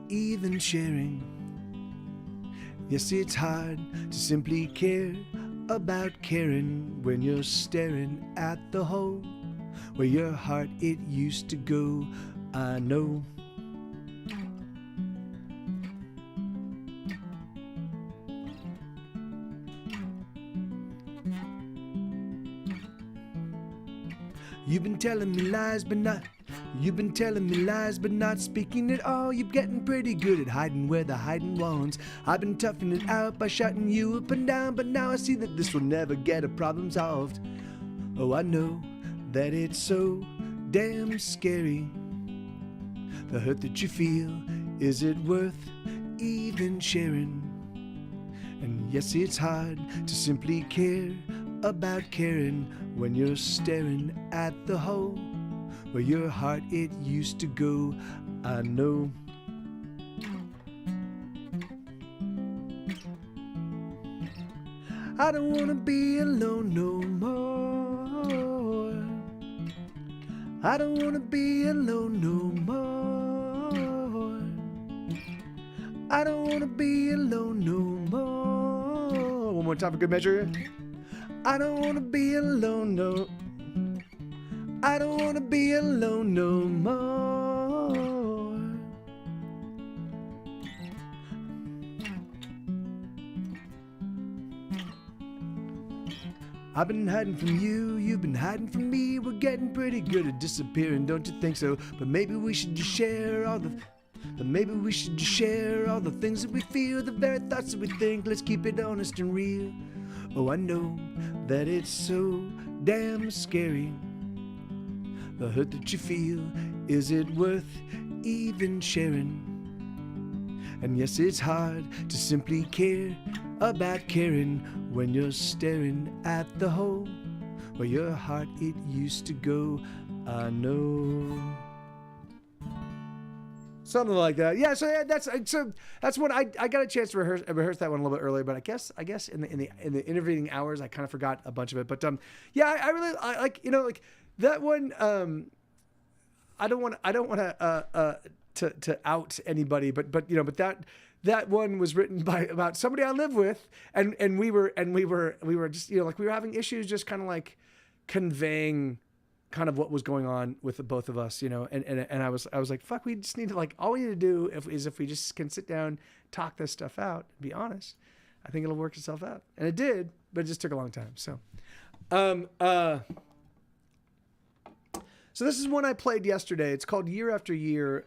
even sharing? Yes, it's hard to simply care about caring when you're staring at the hole where your heart it used to go. I know. You've been telling me lies, but not speaking at all. You're getting pretty good at hiding where the hiding wants. I've been toughing it out by shutting you up and down, but now I see that this will never get a problem solved. Oh, I know that it's so damn scary. The hurt that you feel, is it worth even sharing? And yes, it's hard to simply care about caring when you're staring at the hole where your heart it used to go. I know. I don't wanna be alone no more. I don't wanna be alone no more. I don't wanna be alone no more. One more time for good measure. I don't wanna be alone no. I don't wanna be alone no more. I've been hiding from you, you've been hiding from me. We're getting pretty good at disappearing, don't you think so? But maybe we should just share all the things that we feel, the very thoughts that we think. Let's keep it honest and real. Oh, I know that it's so damn scary. The hurt that you feel, is it worth even sharing? And yes, it's hard to simply care about caring when you're staring at the hole where your heart it used to go. I know. Something like that. Yeah, so that's what I got a chance to rehearse that one a little bit earlier, but I guess in the intervening hours I kind of forgot a bunch of it. But yeah, I really like, you know, like that one. I don't want to out anybody, but you know, but that one was written about somebody I live with, and we were just, you know, like we were having issues just kind of like conveying kind of what was going on with the both of us, you know, and I was like, fuck, we just need to, like, all we need to do is if we just can sit down, talk this stuff out, be honest, I think it'll work itself out. And it did, but it just took a long time. So so this is one I played yesterday. It's called Year After Year.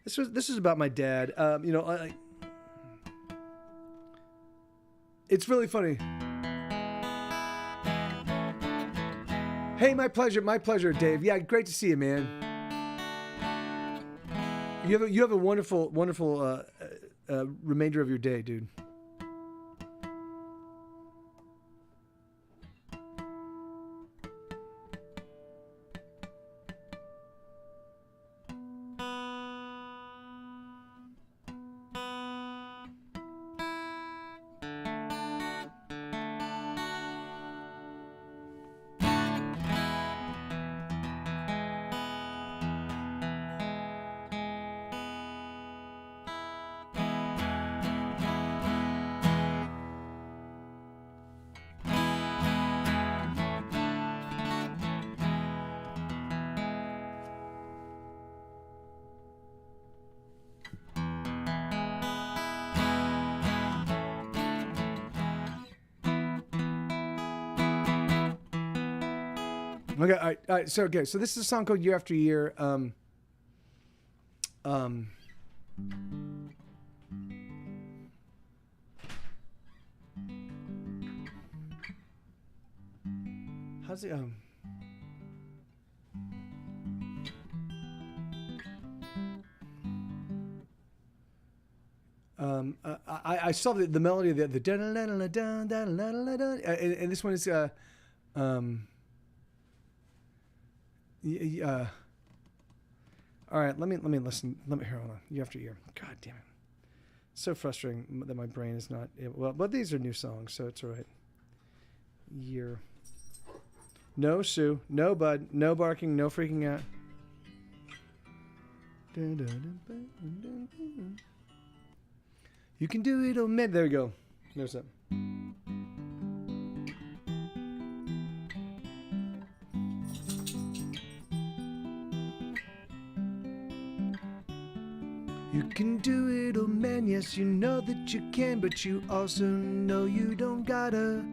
This is about my dad. You know, it's really funny. Hey, my pleasure, Dave. Yeah, great to see you, man. You have a wonderful remainder of your day, dude. Okay, all right. So this is a song called Year After Year. How's it? I saw the melody of the and this one is all right, let me listen. Let me hear. Hold on. Year After Year. God damn it. So frustrating that my brain is not able, well, but these are new songs, so it's all right. Year. No Sue, no Bud, no barking, no freaking out. You can do it, oh man. There we go. There's that. You can do it, oh man, yes, you know that you can, but you also know you don't gotta.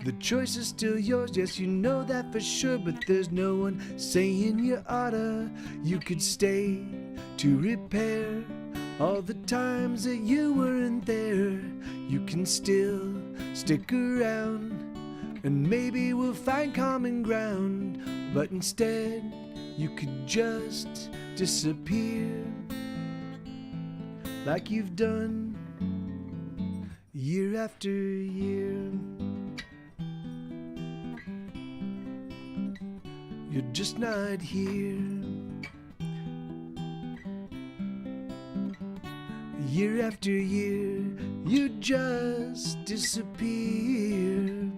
The choice is still yours, yes, you know that for sure, but there's no one saying you oughta. You could stay to repair all the times that you weren't there. You can still stick around, and maybe we'll find common ground, but instead, you could just disappear. Like you've done year after year. You're just not here. Year after year, you just disappear.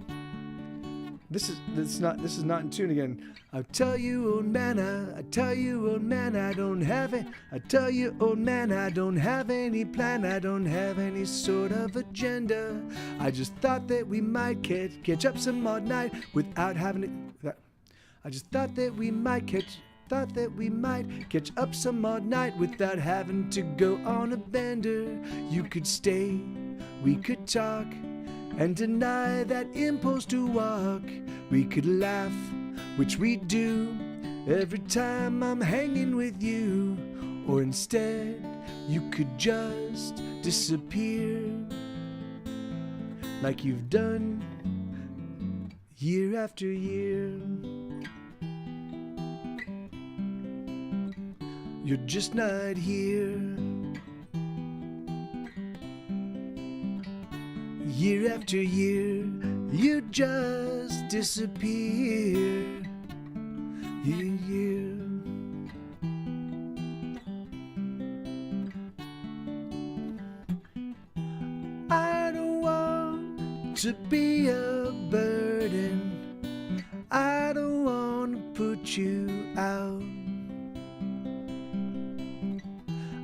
This is not in tune again. I tell you, old man, I tell you, old man, I don't have it. I tell you, old man, I don't have any plan. I don't have any sort of agenda. I just thought that we might catch up some odd night without having it. I just thought that we might catch up some odd night without having to go on a bender. You could stay, we could talk, and deny that impulse to walk. We could laugh, which we do every time I'm hanging with you. Or instead, you could just disappear like you've done year after year. You're just not here. Year after year, you just disappear. Yeah. I don't want to be a burden. I don't want to put you out.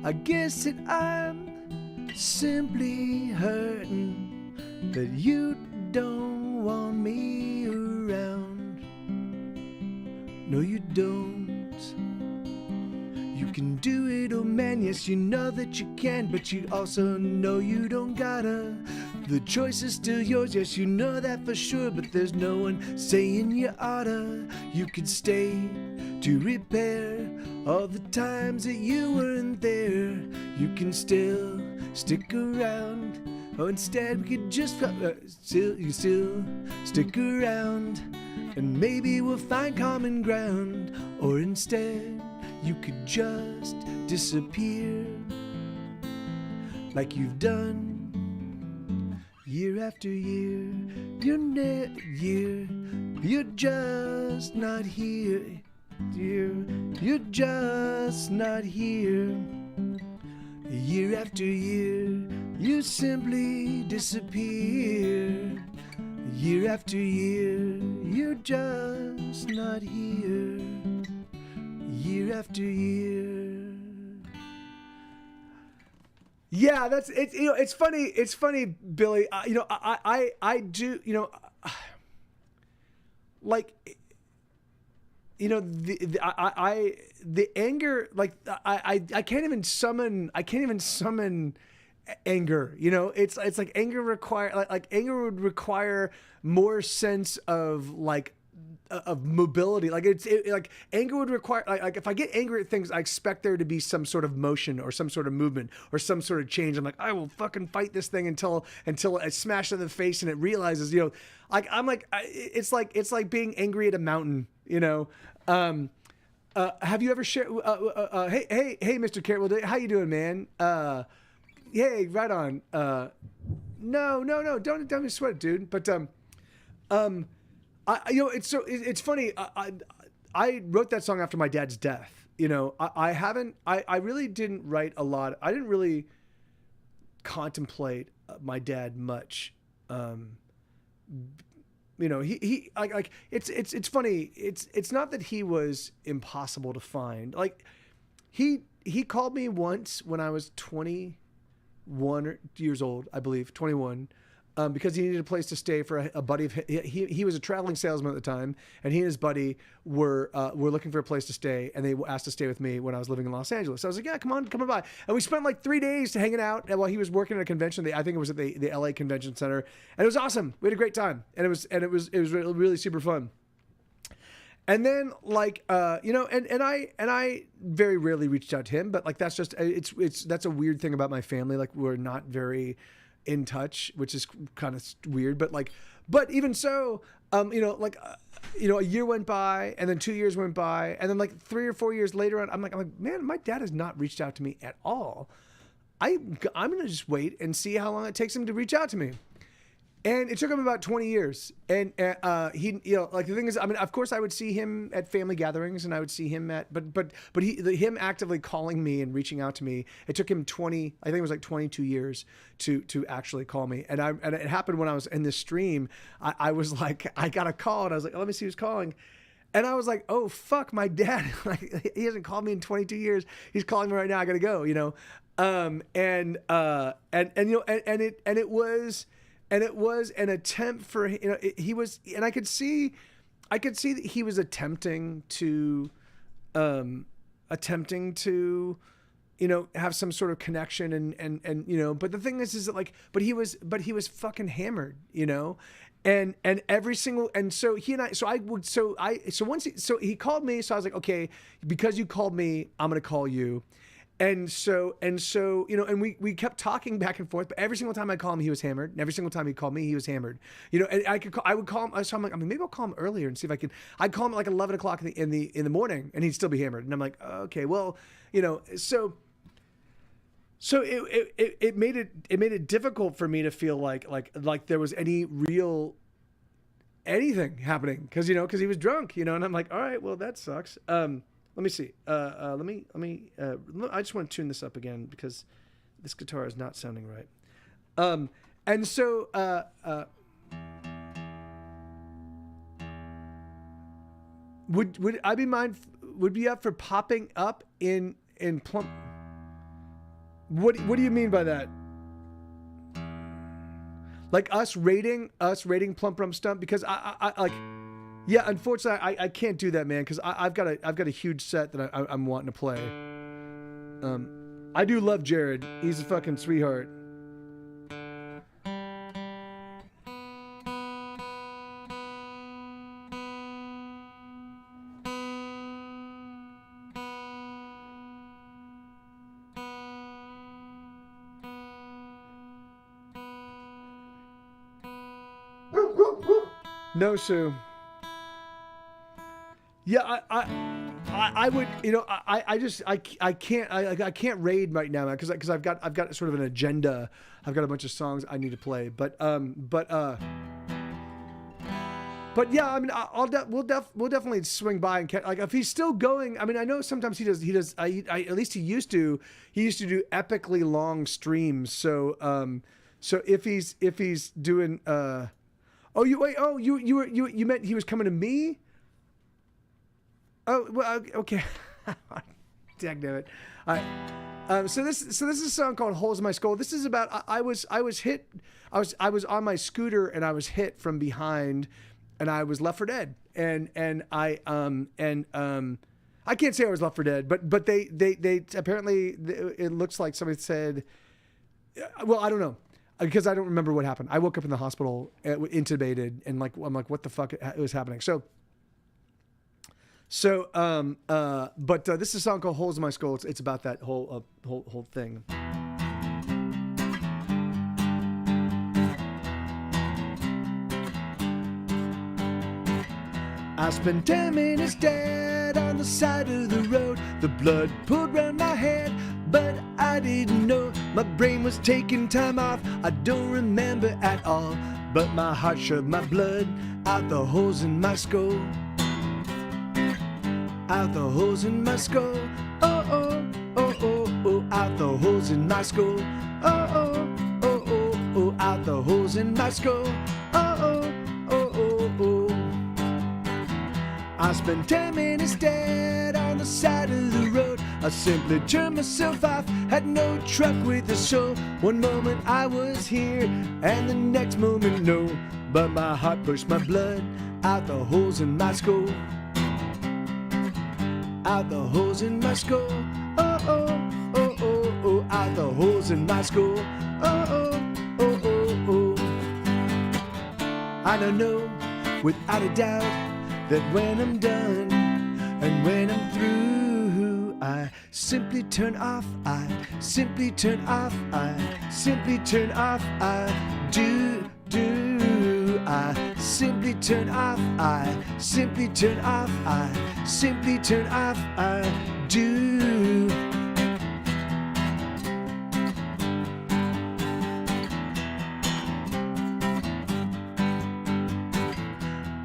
I guess that I'm simply hurting that you don't want me around. No, you don't. You can do it, oh man, yes, you know that you can, but you also know you don't gotta. The choice is still yours, yes, you know that for sure, but there's no one saying you oughta. You could stay to repair all the times that you weren't there. You can still stick around. Oh, instead we could just still stick around, and maybe we'll find common ground. Or instead you could just disappear like you've done year after year. You're just not here, dear. You're just not here. Year after year, you simply disappear. Year after year, you're just not here. Year after year. Yeah, that's it. You know, it's funny. It's funny, Billy. I do. You know, like, you know, the anger. Like, I can't even summon. I can't even summon anger. You know, it's like anger like anger would require more sense of like of mobility. Like like anger would require like if I get angry at things, I expect there to be some sort of motion or some sort of movement or some sort of change. I'm like, I will fucking fight this thing until I smash it in the face and it realizes, you know, like I'm like it's like being angry at a mountain, you know. Have you ever shared hey Mr. Carroll, how you doing, man? Hey, right on. No, don't be sweat, dude. But you know, it's funny. I wrote that song after my dad's death. You know, I really didn't write a lot. I didn't really contemplate my dad much. You know, he like it's funny. It's not that he was impossible to find. Like he called me once when I was 21 years old, I believe, 21. Because he needed a place to stay for a buddy of his. He was a traveling salesman at the time, and he and his buddy were looking for a place to stay, and they asked to stay with me when I was living in Los Angeles. So I was like, yeah, come on by. And we spent like 3 days hanging out while he was working at a convention. I think it was at the LA Convention Center, and it was awesome. We had a great time, and it was really super fun. And then like you know, and I very rarely reached out to him, but like that's just that's a weird thing about my family. Like we're not very in touch, which is kind of weird, but even so, you know, like, you know, a year went by, and then 2 years went by, and then like 3 or 4 years later on, I'm like, man, my dad has not reached out to me at all. I'm going to just wait and see how long it takes him to reach out to me. And it took him about 20 years. And he, like the thing is, I mean, of course I would see him at family gatherings and I would see him at, but him actively calling me and reaching out to me, it took him I think it was like 22 years to actually call me. And it happened when I was in this stream. I was like, I got a call and I was like, let me see who's calling. And I was like, oh fuck, my dad, like he hasn't called me in 22 years. He's calling me right now. I got to go, And it was an attempt for, he was, and I could see that he was attempting to, have some sort of connection and but the thing is that like, but he was fucking hammered, and every single, and so he called me. So I was like, okay, because you called me, I'm going to call you. And so, and we kept talking back and forth, but every single time I call him, he was hammered. And every single time he called me, he was hammered. And I would call him. So I'm like, I mean, maybe I'll call him earlier and see if I can. I'd call him at like 11 o'clock in the morning, and he'd still be hammered. And I'm like, okay, well, so it made it difficult for me to feel like there was any real anything happening because he was drunk, and I'm like, all right, well, that sucks. Let me see. Let me. I just want to tune this up again because this guitar is not sounding right. And so, would I be would be up for popping up in Plump? What do you mean by that? Like us rating Plump Rum Stump because I like. Yeah, unfortunately, I can't do that, man, because I've got a huge set that I'm wanting to play. I do love Jared. He's a fucking sweetheart. No, Sue. Yeah, I would, I can't raid right now because I've got sort of an agenda. I've got a bunch of songs I need to play, but yeah, I mean, we'll definitely swing by and like if he's still going. I mean, I know sometimes he does. At least he used to do epically long streams. So if he's doing you meant he was coming to me? Oh, well, okay. Damn it. All right. So this is a song called "Holes in My Skull." This is about I was on my scooter and I was hit from behind, and I was left for dead. And I can't say I was left for dead, but they apparently it looks like somebody said, well, I don't know. Because I don't remember what happened. I woke up in the hospital, intubated, and I'm like, what the fuck was happening? But this is a song called "Holes in My Skull." It's about that whole thing. I spent 10 minutes dead on the side of the road. The blood poured round my head, but I didn't know my brain was taking time off. I don't remember at all, but my heart shoved my blood out the holes in my skull. Out the holes in my skull. Oh, oh, oh, oh, oh, out the holes in my skull. Oh, oh, oh, oh, oh, out the holes in my skull. Oh, oh, oh, oh, oh. I spent 10 minutes dead on the side of the road. I simply turned myself off, had no truck with a soul. One moment I was here, and the next moment no. But my heart pushed my blood out the holes in my skull. Out the holes in my skull. Oh, oh, oh, oh, oh, out the holes in my skull. Oh, oh, oh, oh, oh. I don't know, without a doubt, that when I'm done and when I'm through, I simply turn off, I simply turn off, I simply turn off, I do. I simply turn off, I simply turn off, I simply turn off, I do.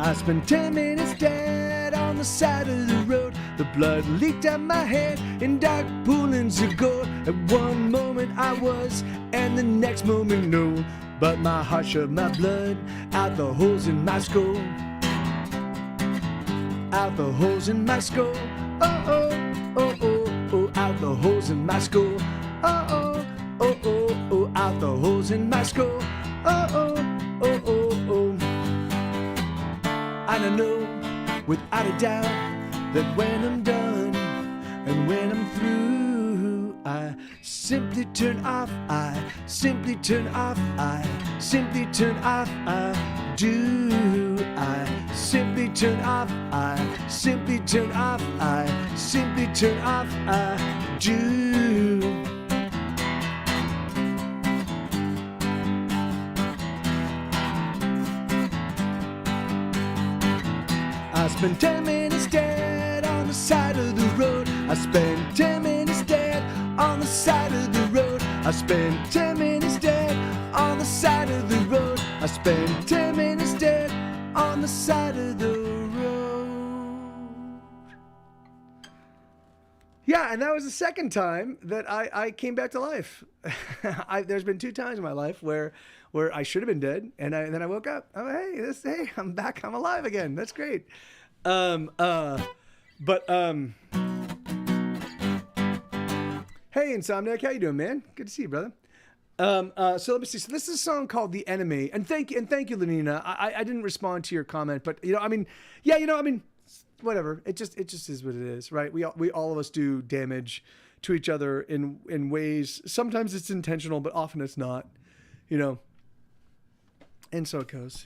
I spent 10 minutes dead on the side of the road. The blood leaked out my head in dark poolings of gold. At one moment I was, and the next moment no. But my heart shoved my blood out the holes in my skull. Out the holes in my skull. Oh, oh, oh, oh, oh, out the holes in my skull. Oh, oh, oh, oh, oh, out the holes in my skull. Oh, oh, oh, oh, oh. And I know, without a doubt, that when I'm done and when I'm through, I simply turn off, I simply turn off, I simply turn off, I do. I simply turn off, I simply turn off, I simply turn off, I do. I spent 10 minutes dead on the side of the road. I spent 10 minutes dead on the side of the road. I spent 10 minutes dead on the side of the road. I spent 10 minutes dead on the side of the road. Yeah, and that was the second time that I came back to life. There's been 2 times in my life where I should have been dead, and then I woke up. Oh, hey, I'm back. I'm alive again. That's great. Hey, Insomniac, how you doing, man? Good to see you, brother. So let me see. So this is a song called "The Enemy," and thank you, Lenina. I didn't respond to your comment, but whatever. It just is what it is, right? We all of us do damage to each other in ways. Sometimes it's intentional, but often it's not. And so it goes.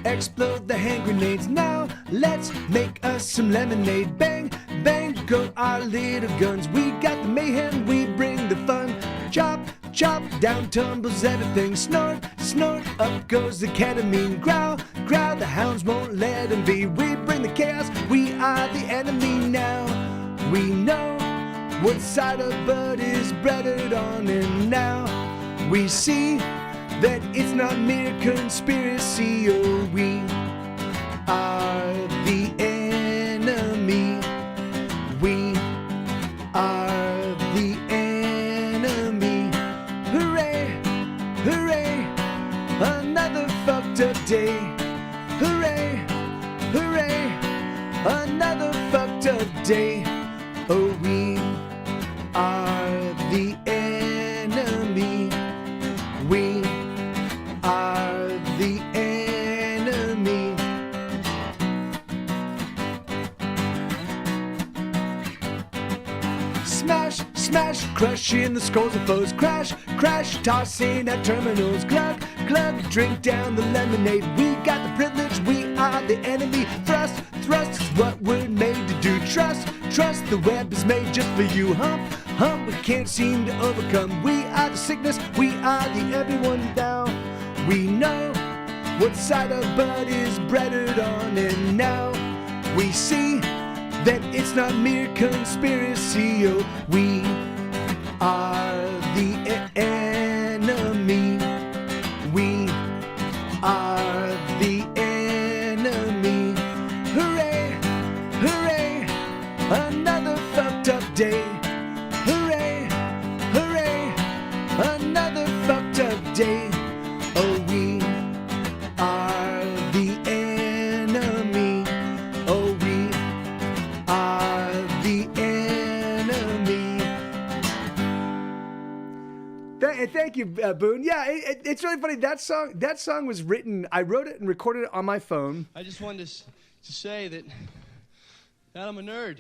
Explode the hand grenades now. Let's make us some lemonade. Bang, bang, go our little guns. We got the mayhem, we bring the fun. Chop, chop, down tumbles everything. Snort, snort, up goes the ketamine. Growl, growl, the hounds won't let them be. We bring the chaos, we are the enemy now. We know what side of bud is breaded on, and now we see that it's not mere conspiracy. Oh, we are the enemy. We are the enemy. Hooray, hooray, another fucked up day. Hooray, hooray, another fucked up day. Oh, we are the enemy. We are the enemy. Smash, smash, crushing the skulls of foes. Crash, crash, tossing at terminals. Glug, glug, drink down the lemonade. We got the privilege, we are the enemy. Thrust, thrust is what we're made to do. Trust, trust, the web is made just for you. Hump, hump, we can't seem to overcome. We are the sickness, we are the everyone down. We know what side of bud is breaded on, and now we see that it's not mere conspiracy. Oh, we are the enemy. We are the enemy. Hooray, hooray, another fucked up day. Hooray, hooray, another fucked up day. Oh, we are the enemy. Oh, we are the enemy. Thank you, Boone. Yeah, it's really funny. That song was written. I wrote it and recorded it on my phone. I just wanted to say that I'm a nerd,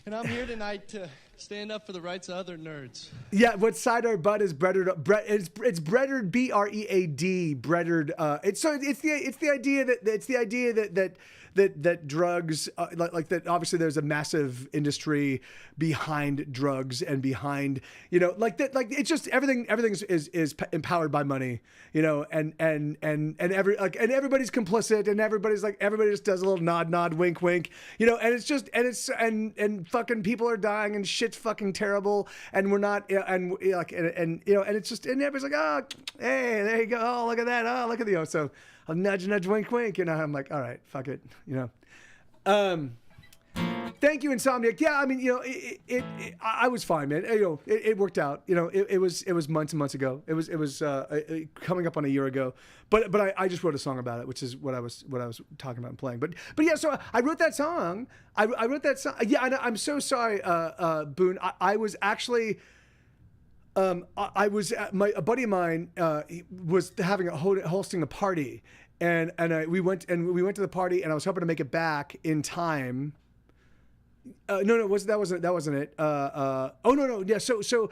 and I'm here tonight to Stand up for the rights of other nerds. Yeah, what side our butt is breaded up. It's breaded, BREAD, breaded. It's the idea that drugs like that. Obviously, there's a massive industry behind drugs and behind like that. Like it's just everything is empowered by money. And everybody's complicit, and everybody just does a little nod, wink, and it's just and fucking people are dying and shit's fucking terrible, and we're not and it's just, and everybody's like, oh, hey, there you go, oh, look at that, oh, look at the so I'll nudge, wink, I'm like, all right, fuck it, Thank you, Insomniac. Yeah, I mean, I was fine, man. It worked out. It was months and months ago. It was coming up on a year ago. But I just wrote a song about it, which is what I was talking about and playing. But yeah, so I wrote that song. I wrote that song. Yeah, I'm so sorry, Boone. I was actually. A buddy of mine was hosting a party, and we went to the party, and I was hoping to make it back in time. No, that wasn't it. Oh no, yeah. So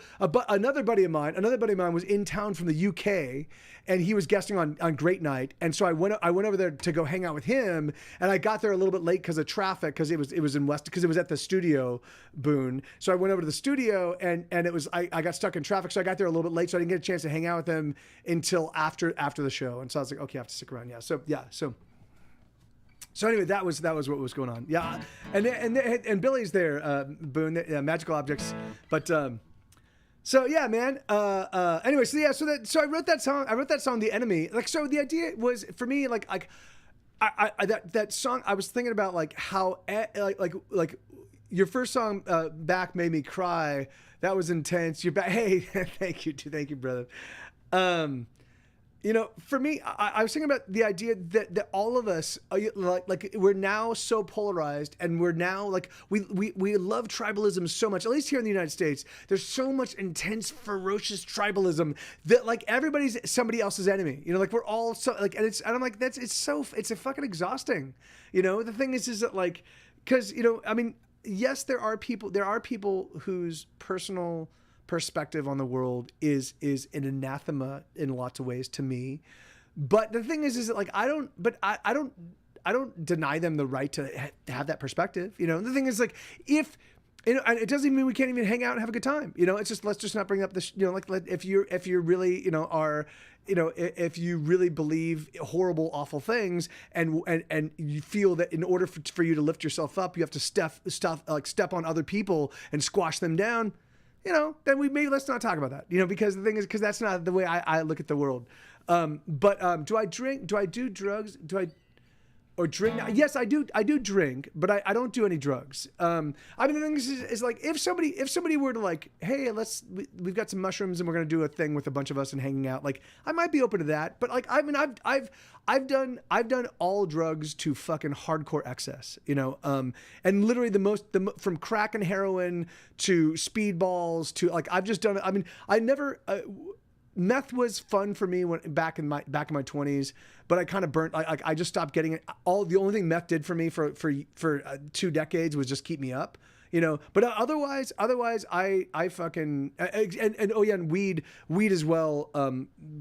another buddy of mine was in town from the UK, and he was guesting on Great Night, and so I went over there to go hang out with him, and I got there a little bit late because of traffic, because it was in West, because it was at the studio, Boone. So I went over to the studio, and it was I got stuck in traffic, so I got there a little bit late, so I didn't get a chance to hang out with him until after the show, and so I was like, okay, I have to stick around. So anyway, that was what was going on. Yeah, and Billy's there, Boone, Magical Objects, but so yeah, man. Anyway, so I wrote that song, The Enemy. Like, so the idea was for me, like that song. I was thinking about like how like your first song, Back, made me cry. That was intense. You're back. Hey, thank you, brother. For me, I was thinking about the idea that all of us are like we're now so polarized, and we're now like we love tribalism so much. At least here in the United States, there's so much intense, ferocious tribalism that like everybody's somebody else's enemy. Like we're all so like, and I'm like, it's a fucking exhausting. The thing is that like, because I mean, yes, there are people whose personal perspective on the world is an anathema in lots of ways to me, but the thing is that like I don't deny them the right to have that perspective. The thing is like, if and it doesn't even mean we can't even hang out and have a good time. It's just, let's just not bring up this. Like if you're really are. If you really believe horrible, awful things, and you feel that in order for you to lift yourself up, you have to step on other people and squash them down, then let's not talk about that, because the thing is, because that's not the way I look at the world. But do I drink? Do I do drugs? Or drink? Yes, I do drink, but I don't do any drugs. I mean, the thing is like, if somebody were to like, hey, we've got some mushrooms and we're going to do a thing with a bunch of us and hanging out, like I might be open to that. But like, I mean, I've done all drugs to fucking hardcore excess, and literally from crack and heroin to speedballs to like, I've just done it. I mean, I never, meth was fun for me back in my 20s, but I kind of burnt. I just stopped getting it. The only thing meth did for me for 2 decades was just keep me up, But otherwise, I fucking and oh yeah, and weed as well.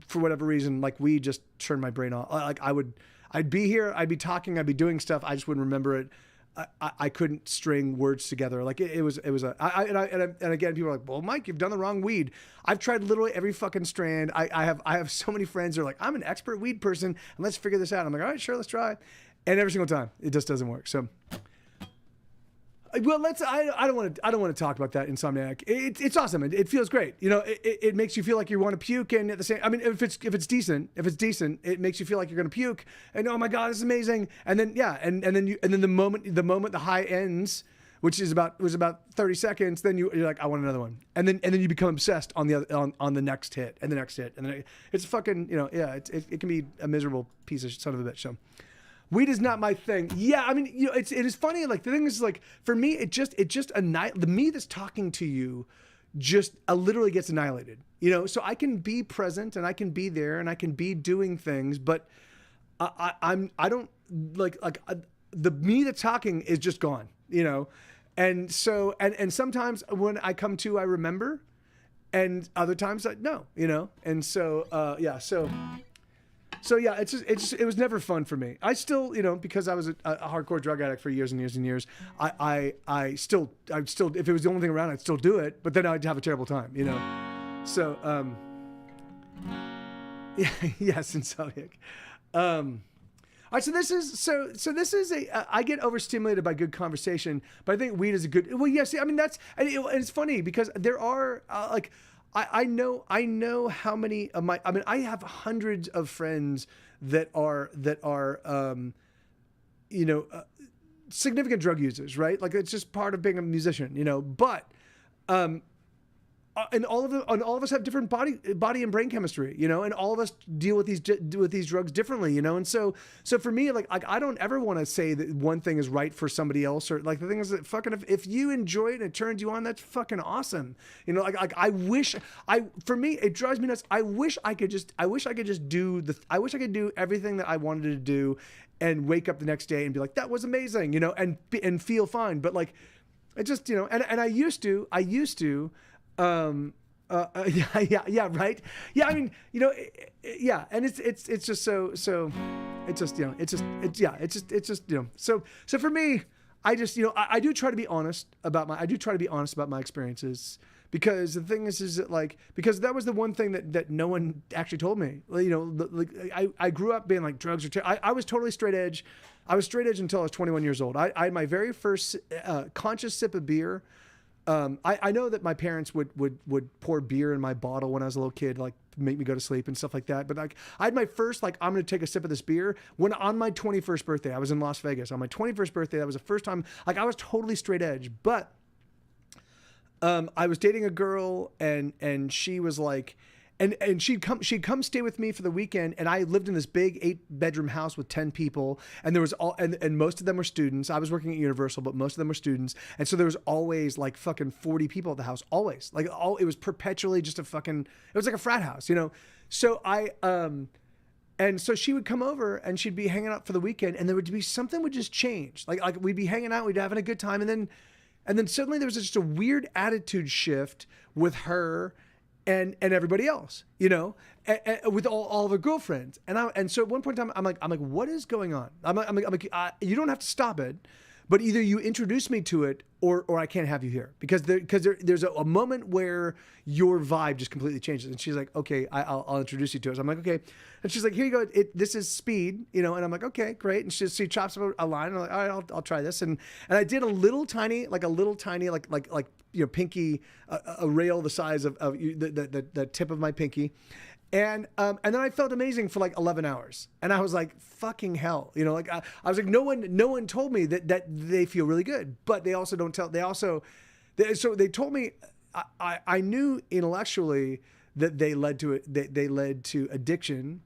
For whatever reason, like weed just turned my brain off. Like I'd be here, I'd be talking, I'd be doing stuff, I just wouldn't remember it. I couldn't string words together. Like it was and again, people are like, well, Mike, you've done the wrong weed. I've tried literally every fucking strand. I have so many friends that are like, I'm an expert weed person, and let's figure this out. I'm like, all right, sure, let's try. And every single time it just doesn't work. So, well, I don't want to talk about that, Insomniac. It's awesome. It feels great. It makes you feel like you want to puke, and at the same, I mean, if it's decent, it makes you feel like you're going to puke, and oh my god, this is amazing. And then and then the moment the high ends, which was about 30 seconds, then you're like, I want another one, and then you become obsessed on the next hit and the next hit, and then it's fucking it can be a miserable piece of son of a bitch. So. Weed is not my thing. Yeah, I mean, it is funny. Like the thing is, like for me, the me that's talking to you, just literally gets annihilated. So I can be present and I can be there and I can be doing things, but I don't the me that's talking is just gone. And so, and sometimes when I come to, I remember, and other times I no, you know. And so, yeah, so yeah, it was never fun for me. I still, you know, because I was a hardcore drug addict for years and years and years. I'd still, if it was the only thing around, I'd still do it. But then I'd have a terrible time, you know. So, yeah, yes, insomniac. All right, so this is I get overstimulated by good conversation, but I think weed is a good. Well, yes, I mean and it's funny because there are like I know how many of my. I mean, I have hundreds of friends that are you know, significant drug users, right? Like it's just part of being a musician, you know. But and all of us have different body and brain chemistry, you know, and all of us deal with these drugs differently, you know. And so for me, like I don't ever want to say that one thing is right for somebody else, or like the thing is that fucking if you enjoy it and it turns you on, that's fucking awesome, you know. Like for me it drives me nuts. I wish I could do everything that I wanted to do, and wake up the next day and be like, that was amazing, you know, and feel fine. But like it just, you know, and I used to. Yeah, right. Yeah, I mean, you know, yeah, and it's just so it's just, you know, it's just, you know, so for me, I just, you know, I do try to be honest about my experiences, because the thing is that like, because that was the one thing that no one actually told me, you know. Like I grew up being like drugs are I was totally straight edge. I was straight edge until I was 21 years old. I had my very first conscious sip of beer. I know that my parents would pour beer in my bottle when I was a little kid, like make me go to sleep and stuff like that. But like I had my first, like, I'm going to take a sip of this beer when on my 21st birthday. I was in Las Vegas on my 21st birthday. That was the first time, like, I was totally straight edge. But I was dating a girl, and she was like, and she'd come stay with me for the weekend, and I lived in this big 8-bedroom house with 10 people, and there was and most of them were students. I was working at Universal, but most of them were students, and so there was always like fucking 40 people at the house, always. Like it was perpetually just it was like a frat house, you know. So and so she would come over and she'd be hanging out for the weekend, and there would be something would just change. Like we'd be hanging out, we'd be having a good time, and then suddenly there was just a weird attitude shift with her and everybody else, you know, and with all of her girlfriends. And so at one point in time, I'm like, what is going on? I'm like, you don't have to stop it, but either you introduce me to it or I can't have you here, because there's a moment where your vibe just completely changes. And she's like, okay, I'll introduce you to it. So I'm like, okay. And she's like, here you go. This is speed, you know. And I'm like, okay, great. And she chops up a line. And I'm like, all right, I'll try this. And I did a little tiny, like you know, pinky, a rail the size of the tip of my pinky. And then I felt amazing for like 11 hours. And I was like, fucking hell. You know, like I was like, no one told me that they feel really good, but they also don't tell, so they told me, I knew intellectually that they led to addiction,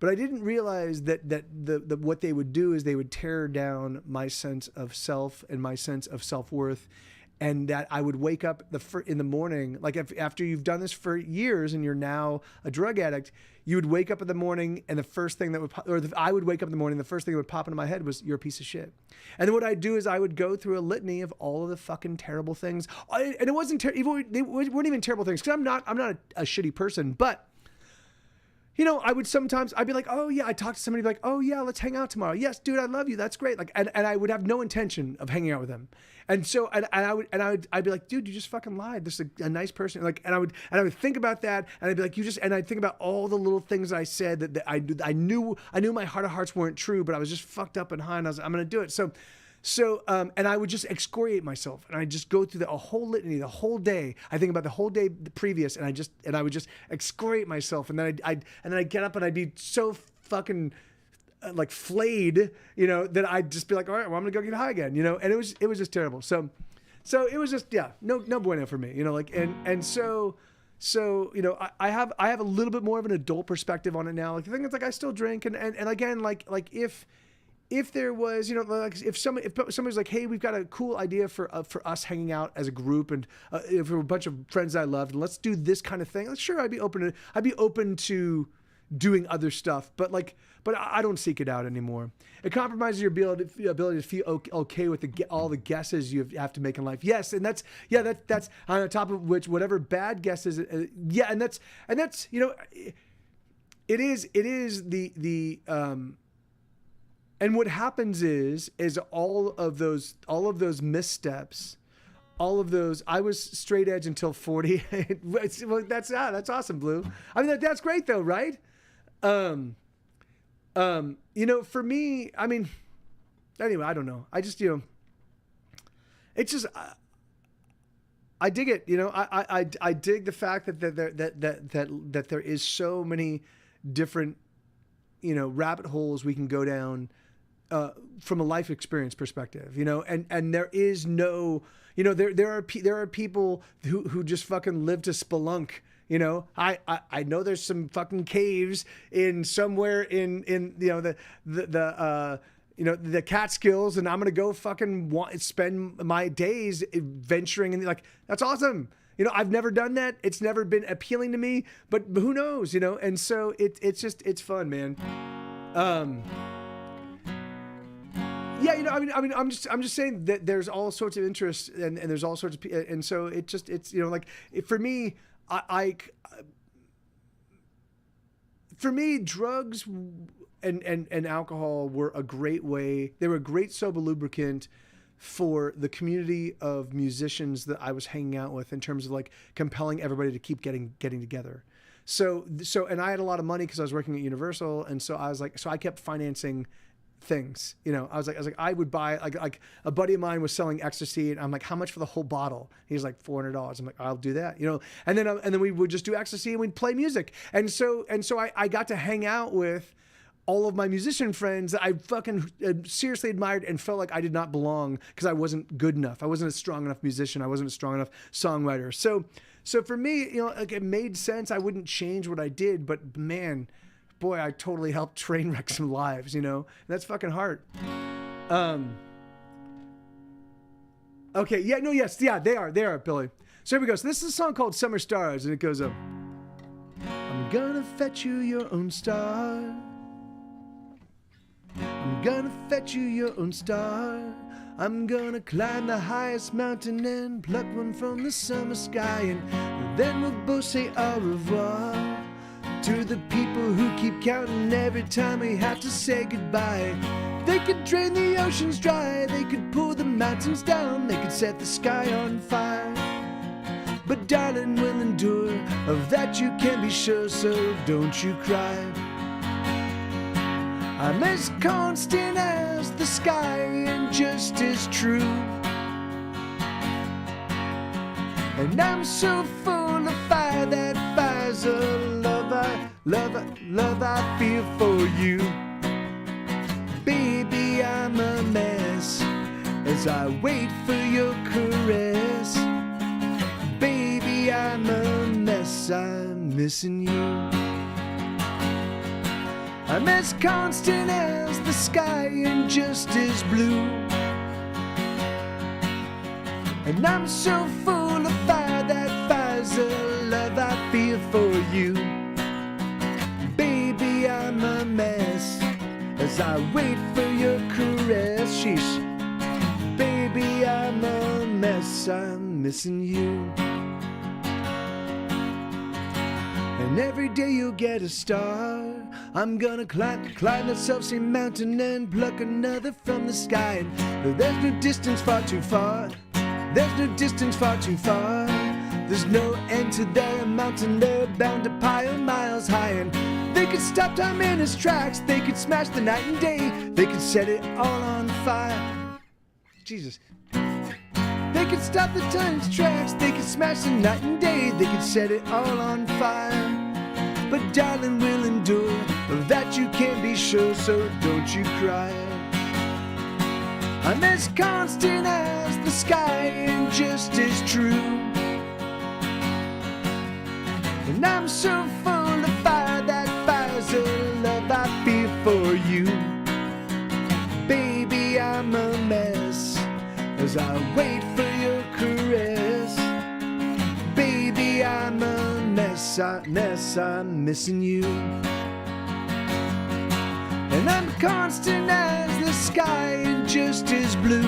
but I didn't realize that the what they would do is they would tear down my sense of self and my sense of self-worth. And that I would wake up in the morning, like after you've done this for years and you're now a drug addict, you would wake up in the morning, and the first thing that would, I would wake up in the morning, the first thing that would pop into my head was, you're a piece of shit. And then what I'd do is I would go through a litany of all of the fucking terrible things. And it wasn't they weren't even terrible things, because I'm not a shitty person, but you know, I'd be like, oh yeah, I talked to somebody like, oh yeah, let's hang out tomorrow. Yes, dude, I love you. That's great. Like, and I would have no intention of hanging out with them. And so, I'd be like, dude, you just fucking lied. This is a nice person. Like, and I would think about that, and I'd be like, and I'd think about all the little things I said that I knew my heart of hearts weren't true, but I was just fucked up and high, and I was like, I'm going to do it. So, and I would just excoriate myself, and I'd just go through a whole litany, the whole day. I think about the whole day previous, and I would just excoriate myself, and then I'd get up and I'd be so fucking like flayed, you know, that I'd just be like, all right, well, I'm gonna go get high again, you know. And it was just terrible. So it was just, yeah, no bueno for me, you know, like, and so, you know, I have a little bit more of an adult perspective on it now. Like, the thing is, like, I still drink, and again, like if there was, you know, like if somebody's like, hey, we've got a cool idea for us hanging out as a group, and if we're a bunch of friends I loved, and let's do this kind of thing, like, sure, I'd be open to doing other stuff. But I don't seek it out anymore. It compromises your ability to feel okay with all the guesses you have to make in life. Yes, and that's on top of which whatever bad guesses. And that's it is the and what happens is all of those missteps. All of those, I was straight edge until 40. Well, that's awesome, Blue. I mean, that's great though, right? For me, I mean, anyway, I don't know. I just, it's just, I dig it. I dig the fact that there is so many different, rabbit holes we can go down, from a life experience perspective, and there is no, there are people who just fucking live to spelunk. I know there's some fucking caves in somewhere in the Catskills, and I'm gonna go fucking spend my days venturing, and that's awesome. I've never done that. It's never been appealing to me, but who knows, and so it's fun, man. Yeah, I'm just saying that there's all sorts of interests and there's all sorts of, and so for me, for me, drugs and alcohol were a great way. They were a great sober lubricant for the community of musicians that I was hanging out with, in terms of compelling everybody to keep getting together. So, and I had a lot of money because I was working at Universal, and so I kept financing things. I was like, I would buy, like a buddy of mine was selling ecstasy, and I'm like, how much for the whole bottle? He's like, $400. I'm like, I'll do that. And then we would just do ecstasy and we'd play music. And so I got to hang out with all of my musician friends that I fucking seriously admired, and felt like I did not belong because I wasn't good enough. I wasn't a strong enough musician. I wasn't a strong enough songwriter. So for me, it made sense. I wouldn't change what I did, but man, boy, I totally helped train wreck some lives, and that's fucking hard. Okay, yeah, no, yes, yeah, they are, Billy. So here we go. So this is a song called Summer Stars, and it goes up. I'm gonna fetch you your own star. I'm gonna fetch you your own star. I'm gonna climb the highest mountain and pluck one from the summer sky, and then we'll both say au revoir to the people who keep counting every time we have to say goodbye. They could drain the oceans dry, they could pull the mountains down, they could set the sky on fire. But darling, we'll endure, of that you can be sure, so don't you cry. I'm as constant as the sky and just as true, and I'm so full of fire, that fire's a love I feel for you. Baby, I'm a mess as I wait for your caress. Baby, I'm a mess, I'm missing you. I'm as constant as the sky and just as blue, and I'm so full of fire, that fire's a love I feel for you. Baby, I'm a mess as I wait for your caress. Sheesh. Baby, I'm a mess, I'm missing you. And every day you'll get a star. I'm gonna climb that self-same mountain and pluck another from the sky. And there's no distance far too far. There's no distance far too far. There's no end to their mountain. They're bound to pile miles high. And they could stop time in its tracks. They could smash the night and day. They could set it all on fire. Jesus. They could stop the time's tracks. They could smash the night and day. They could set it all on fire. But darling, we'll endure, of that you can be sure, so don't you cry. I'm as constant as the sky and just as true, and I'm so full of fire, that fire's a love I feel for you. Baby, I'm a mess as I wait for your caress. Baby, I'm a mess, I'm missing you. And I'm constant as the sky and just as blue.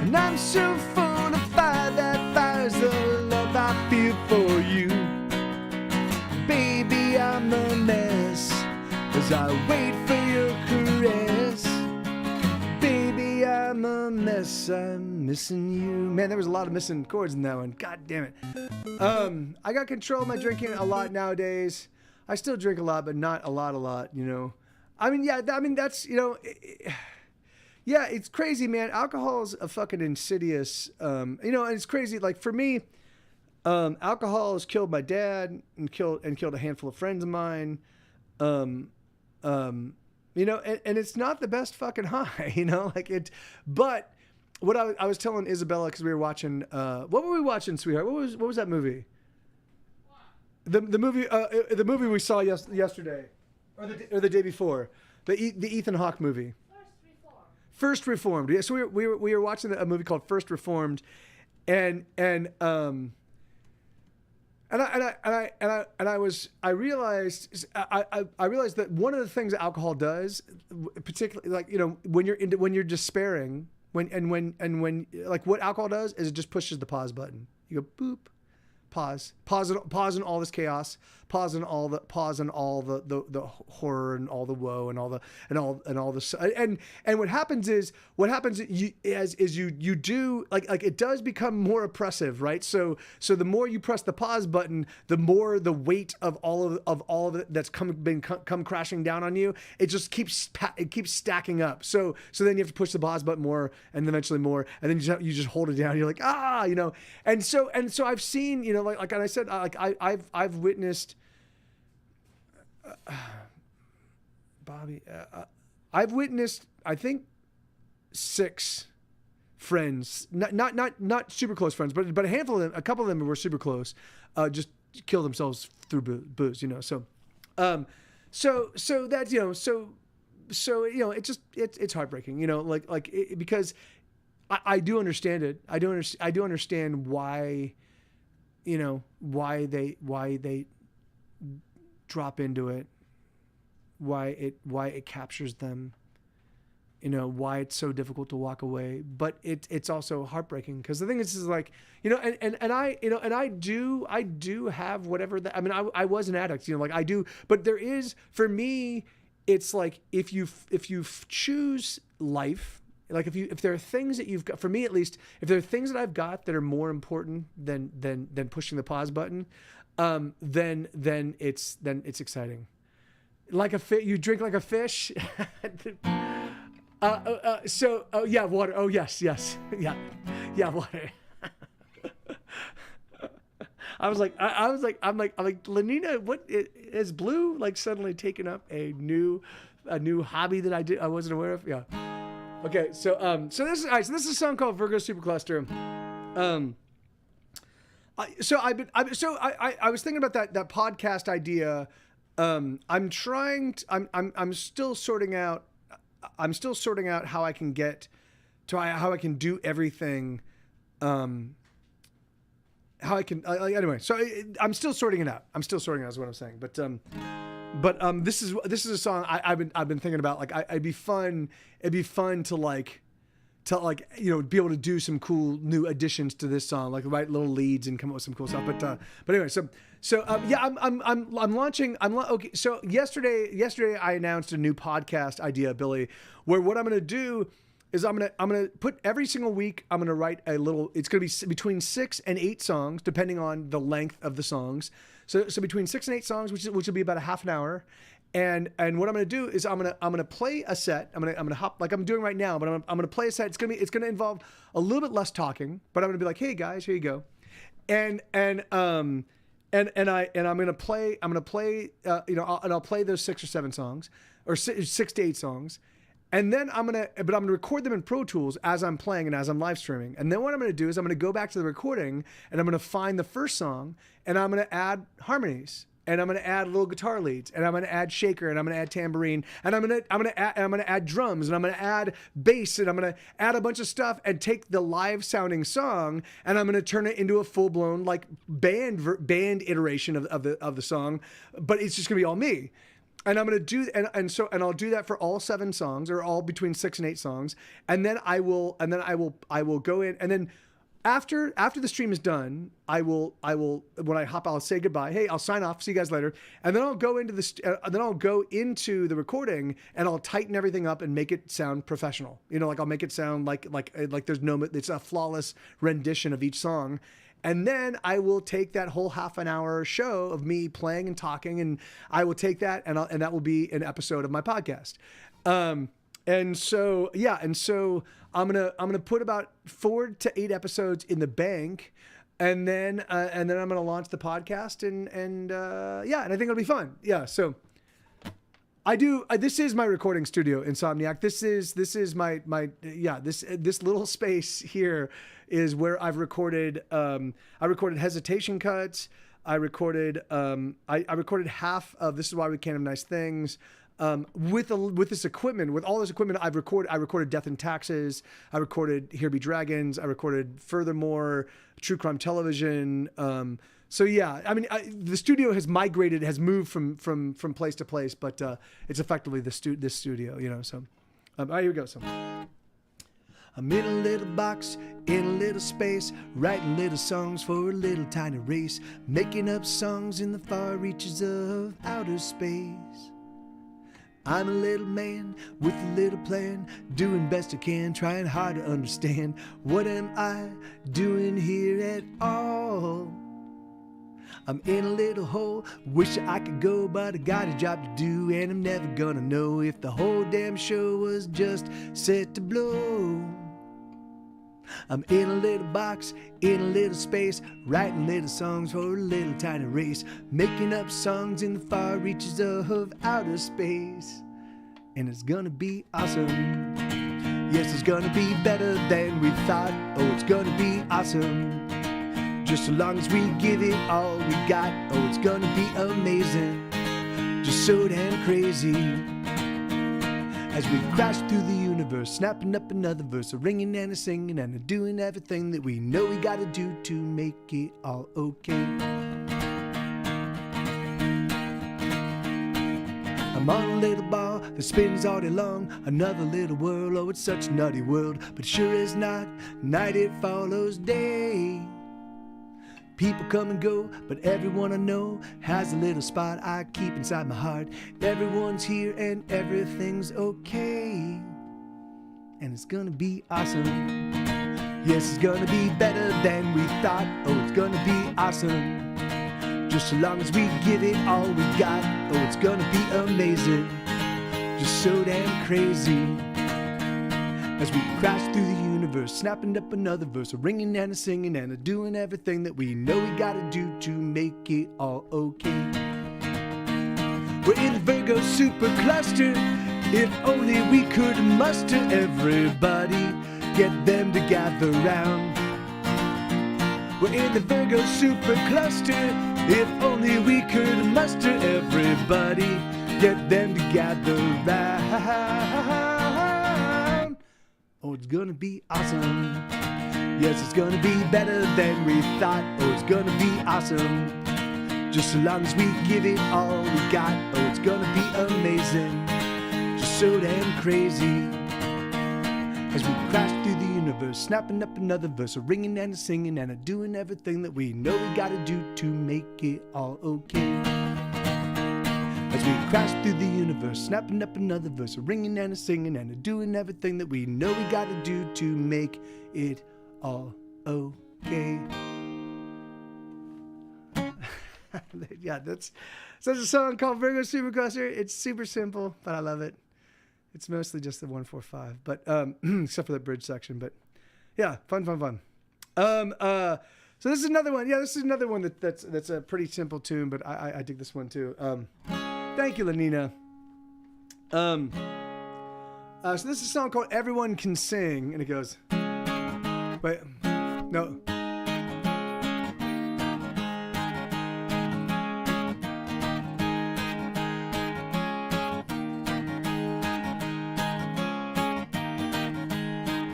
And I'm so full of fire that fire's the love I feel for you. Baby, I'm a mess as I wait for your caress. Baby, I'm a mess, I'm missing you. Man, there was a lot of missing chords in that one. God damn it. I got control of my drinking a lot nowadays. I still drink a lot, but not a lot, you know. I mean, yeah, that's, you know, yeah, it's crazy, man. Alcohol's a fucking insidious, you know, and it's crazy. Like for me, alcohol has killed my dad and killed a handful of friends of mine. You know, and it's not the best fucking high, you know, like it, but what I was telling Isabella, because we were watching, what were we watching, sweetheart? What was that movie? The movie we saw yesterday, or the day before, the Ethan Hawke movie. First Reformed. Yeah, so we were watching a movie called First Reformed, and I realized that one of the things that alcohol does, particularly like, you know, when you're despairing, when like what alcohol does is it just pushes the pause button. You go boop, pause in all this chaos, pause in all the horror and all the woe and all the and what happens is you do like it does become more oppressive, right? So the more you press the pause button, the more the weight of all of it that's come crashing down on you, it just keeps stacking up. So then you have to push the pause button more, and eventually more, and then you just hold it down. You're like, you know, and so I've seen, you know, like and I said, like I've witnessed. Bobby, I've witnessed, I think, 6 friends, not super close friends, but a handful of them, a couple of them were super close, just kill themselves through booze, you know. So that's, you know, so you know, it's heartbreaking, you know, because I do understand it. I do understand why, you know, why they drop into it, why it captures them, you know, why it's so difficult to walk away. But it's also heartbreaking, because the thing is like, you know, and I, you know, and I do have whatever that, I mean, I was an addict, you know, like I do, but there is, for me, it's like, if you choose life, like if there are things that you've got, for me at least, if there are things that I've got that are more important than pushing the pause button, then it's exciting. Like you drink like a fish. Yeah, water. Oh yes, yeah, water. I'm like, Lenina, what is Blue like suddenly taken up a new hobby that I wasn't aware of? Yeah. Okay, so this is all right. So this is a song called Virgo Supercluster. I was thinking about that podcast idea. I'm still sorting out how I can get to how I can do everything. Anyway, so I'm still sorting it out. Is what I'm saying. But this is a song I've been thinking about. Like it'd be fun to like, you know, be able to do some cool new additions to this song, like write little leads and come up with some cool stuff. But anyway, yeah, I'm launching. Okay. So yesterday I announced a new podcast idea, Billy, where what I'm going to do is I'm gonna put every single week, I'm gonna write a little. It's gonna be between 6 and 8 songs, depending on the length of the songs. So between 6 and 8 songs, which will be about a half an hour. And what I'm gonna do is I'm gonna play a set. I'm gonna hop like I'm doing right now, but I'm gonna play a set. It's gonna involve a little bit less talking, but I'm gonna be like, hey guys, here you go, and I'm gonna play. You know, I'll play those 6 or 7 songs, or 6 to 8 songs. And then I'm gonna record them in Pro Tools as I'm playing and as I'm live streaming. And then what I'm gonna do is I'm gonna go back to the recording and I'm gonna find the first song and I'm gonna add harmonies and I'm gonna add little guitar leads and I'm gonna add shaker and I'm gonna add tambourine and I'm gonna add drums and I'm gonna add bass and I'm gonna add a bunch of stuff and take the live sounding song and I'm gonna turn it into a full blown like band iteration of the song, but it's just gonna be all me. And I'm gonna do and I'll do that for all 7 songs, or all between 6 and 8 songs, and then I will go in, and then after the stream is done, I will when I hop, I'll say goodbye. Hey, I'll sign off. See you guys later, and then I'll go into the recording, and I'll tighten everything up and make it sound professional. You know, like I'll make it sound like there's no, it's a flawless rendition of each song. And then I will take that whole half an hour show of me playing and talking, and I will take that, and that will be an episode of my podcast. And so I'm gonna put about 4 to 8 episodes in the bank, and then I'm gonna launch the podcast, and I think it'll be fun. Yeah, so. This is my recording studio, Insomniac. This is my this little space here is where I've recorded. I recorded Hesitation Cuts. I recorded half of This Is Why We Can't Have Nice Things. With this equipment, with all this equipment, I recorded Death and Taxes. I recorded Here Be Dragons. I recorded Furthermore, True Crime Television. So yeah, I mean, the studio has moved from place to place, but it's effectively this studio, you know. So, all right, here we go. So, I'm in a little box, in a little space, writing little songs for a little tiny race, making up songs in the far reaches of outer space. I'm a little man with a little plan, doing best I can, trying hard to understand. What am I doing here at all? I'm in a little hole, wish I could go, but I got a job to do, and I'm never gonna know if the whole damn show was just set to blow. I'm in a little box, in a little space, writing little songs for a little tiny race, making up songs in the far reaches of outer space. And it's gonna be awesome. Yes, it's gonna be better than we thought. Oh, it's gonna be awesome. Just so long as we give it all we got. Oh, it's gonna be amazing. Just so damn crazy. As we crash through the universe, snapping up another verse, a ringing and a singing and a doing everything that we know we gotta do to make it all okay. I'm on a little ball that spins all day long, another little whirl. Oh, it's such a nutty world, but sure as not, night it follows day. People come and go, but everyone I know has a little spot I keep inside my heart. Everyone's here and everything's okay. And it's gonna be awesome. Yes, it's gonna be better than we thought. Oh, it's gonna be awesome. Just so long as we give it all we got. Oh, it's gonna be amazing. Just so damn crazy. As we crash through the universe, snapping up another verse, a ringing and a singing and a doing everything that we know we gotta do to make it all okay. We're in the Virgo supercluster. If only we could muster everybody, get them to gather round. We're in the Virgo supercluster. If only we could muster everybody, get them to gather round. Oh, it's gonna be awesome. Yes, it's gonna be better than we thought. Oh, it's gonna be awesome. Just so long as we give it all we got. Oh, it's gonna be amazing. Just so damn crazy. As we crash through the universe, snapping up another verse, a ringing and a singing and a doing everything that we know we gotta do to make it all okay. As we crash through the universe, snapping up another verse, a ringing and a singing and a doing everything that we know we gotta do to make it all okay. Yeah, that's such a song called Virgo Supercluster. It's super simple, but I love it. It's mostly just the 1-4-5, but except for the bridge section. But yeah, fun. So this is another one. Yeah, this is another one that's a pretty simple tune, but I dig this one too. Thank you, Lenina. So this is a song called Everyone Can Sing, and it goes, wait, no.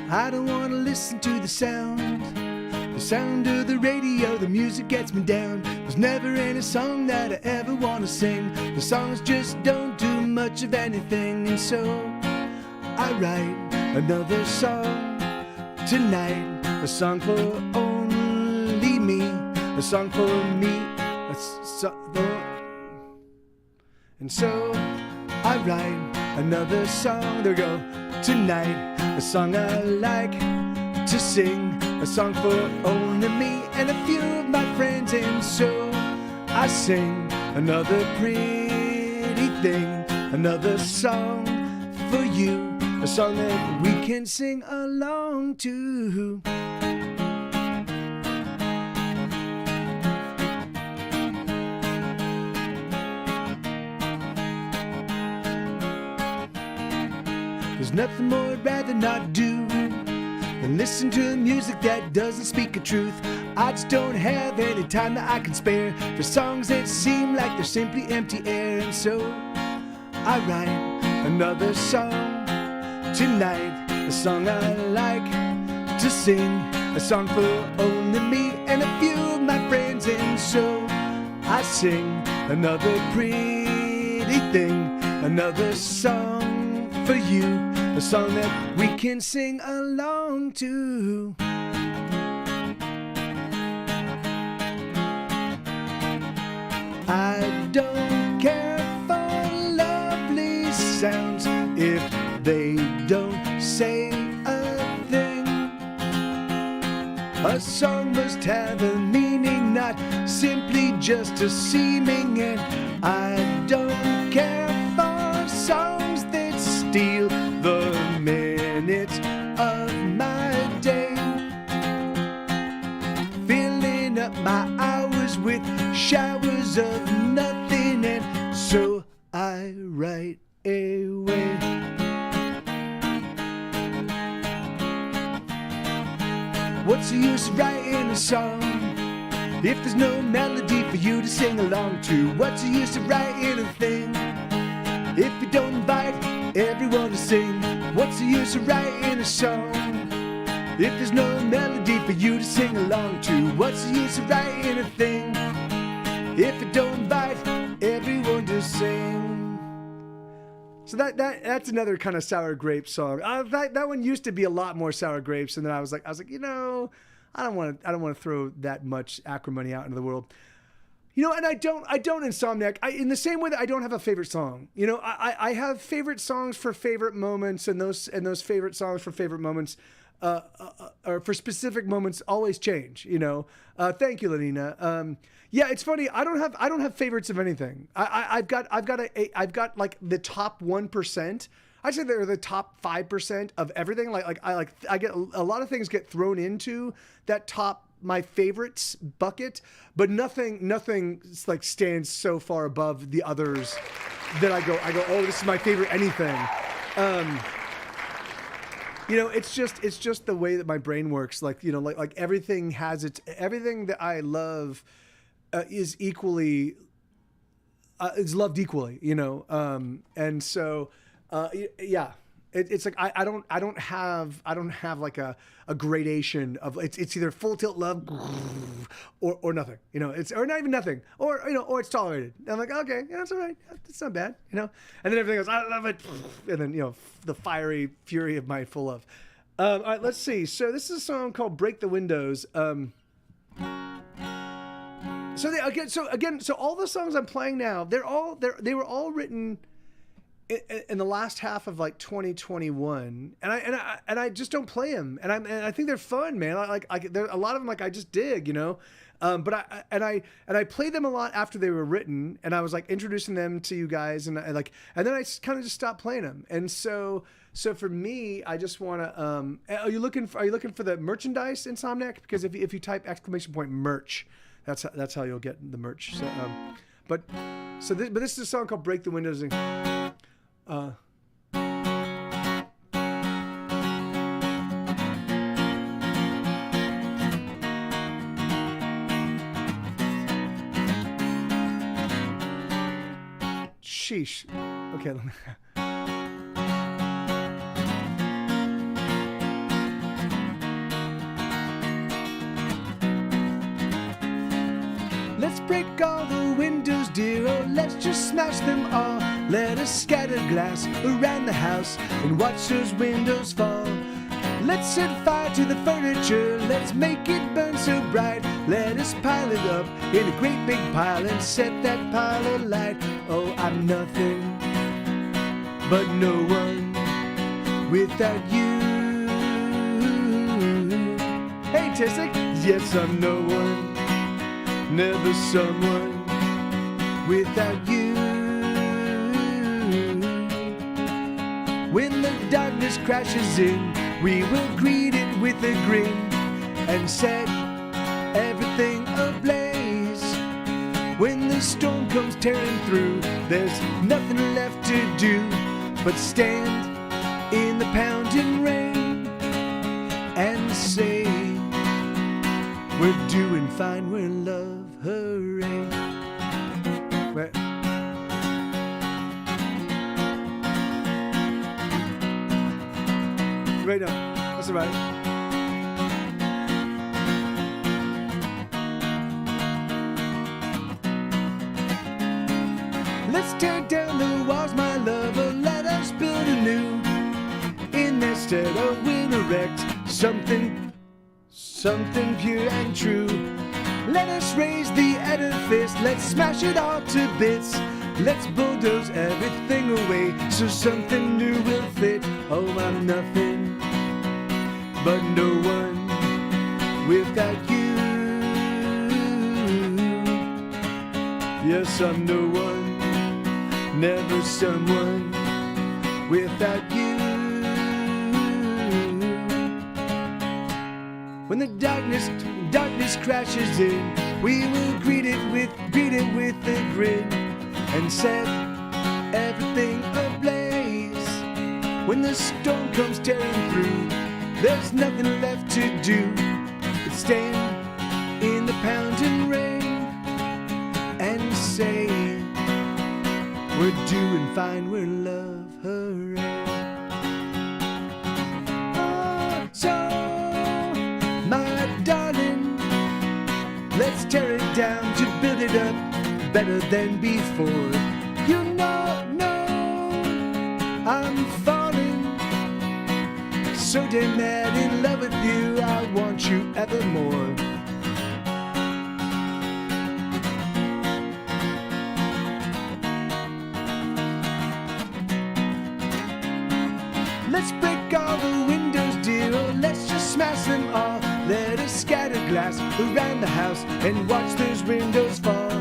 I don't want to listen to the sound The sound of the radio, the music gets me down. There's never any song that I ever want to sing. The songs just don't do much of anything. And so I write another song tonight. A song for only me. A song for me. And so I write another song. There we go. Tonight. A song I like to sing. A song for only me and a few of my friends. And so I sing another pretty thing. Another song for you. A song that we can sing along to. There's nothing more I'd rather not do than listen to music that doesn't speak the truth. I just don't have any time that I can spare for songs that seem like they're simply empty air. And so I write another song tonight. A song I like to sing. A song for only me and a few of my friends. And so I sing another pretty thing. Another song for you. A song that we can sing along to. I don't care for lovely sounds if they don't say a thing. A song must have a meaning, not simply just a seeming. And I don't care for songs that steal the minutes of my day, filling up my hours with showers of nothing. And so I write away. What's the use of writing a song if there's no melody for you to sing along to? What's the use of writing a thing if you don't invite everyone to sing? What's the use of writing a song if there's no melody for you to sing along to? What's the use of writing a thing if you don't invite everyone to sing? So that's another kind of sour grape song. That one used to be a lot more sour grapes, and then I was like, you know, I don't want to throw that much acrimony out into the world. You know, and I don't Insomniac. In the same way that I don't have a favorite song. You know, I have favorite songs for favorite moments, and those favorite songs for favorite moments, or for specific moments, always change. You know, thank you, Lenina. Yeah, it's funny. I don't have favorites of anything. I've got like the top 1%. I'd say they're the top 5% of everything. I get a lot of things get thrown into that top my favorites bucket, but nothing like stands so far above the others that I go, oh, this is my favorite anything. You know, it's just the way that my brain works. Like, you know, like everything that I love is equally is loved equally, you know. And so yeah, it's like I don't have like a gradation of it's either full tilt love or nothing, you know. It's or not even nothing, or you know, or it's tolerated. And I'm like, okay, yeah, that's all right, it's not bad, you know. And then everything goes, I love it, and then, you know, the fiery fury of my full love. All right, let's see. So this is a song called "Break the Windows." So all the songs I'm playing now, they were all written in the last half of like 2021, and I just don't play them, and I think they're fun, man. There a lot of them like I just dig, you know. But I played them a lot after they were written, and I was like introducing them to you guys, and then I kind of just stopped playing them. And so for me, I just want to. Are you looking for the merchandise, Insomniac? Because if you type !merch, that's how you'll get the merch. So, but this is a song called "Break the Windows." Sheesh. Okay. Let me. Let's break all the windows, dear, oh, let's just smash them all. Let us scatter glass around the house and watch those windows fall. Let's set fire to the furniture, let's make it burn so bright. Let us pile it up in a great big pile and set that pile alight. Oh, I'm nothing but no one without you. Hey, Tistic. Yes, I'm no one, never someone without you. When the darkness crashes in, we will greet it with a grin and set everything ablaze. When the storm comes tearing through, there's nothing left to do but stand in the pounding rain and say, we're doing fine, we're in love, hooray. Right on, that's all right. Let's tear down the walls, my lover, let us build anew. In their stead, oh, we'll erect something pure and true. Let us raise the edifice, let's smash it all to bits. Let's bulldoze everything away so something new will fit. Oh, I'm nothing but no one without you. Yes, I'm no one, never someone without you. When the darkness crashes in, we will greet it with a grin and set everything ablaze. When the storm comes tearing through, there's nothing left to do but stand in the pounding rain and say, we're doing fine, we're in love, hooray. Oh, so, my darling, let's tear it down to build it up better than before. You know, no, I'm falling so damn mad in love with you, I want you evermore. Let's break all the windows, dear, oh, let's just smash them all. Let us scatter glass around the house and watch those windows fall.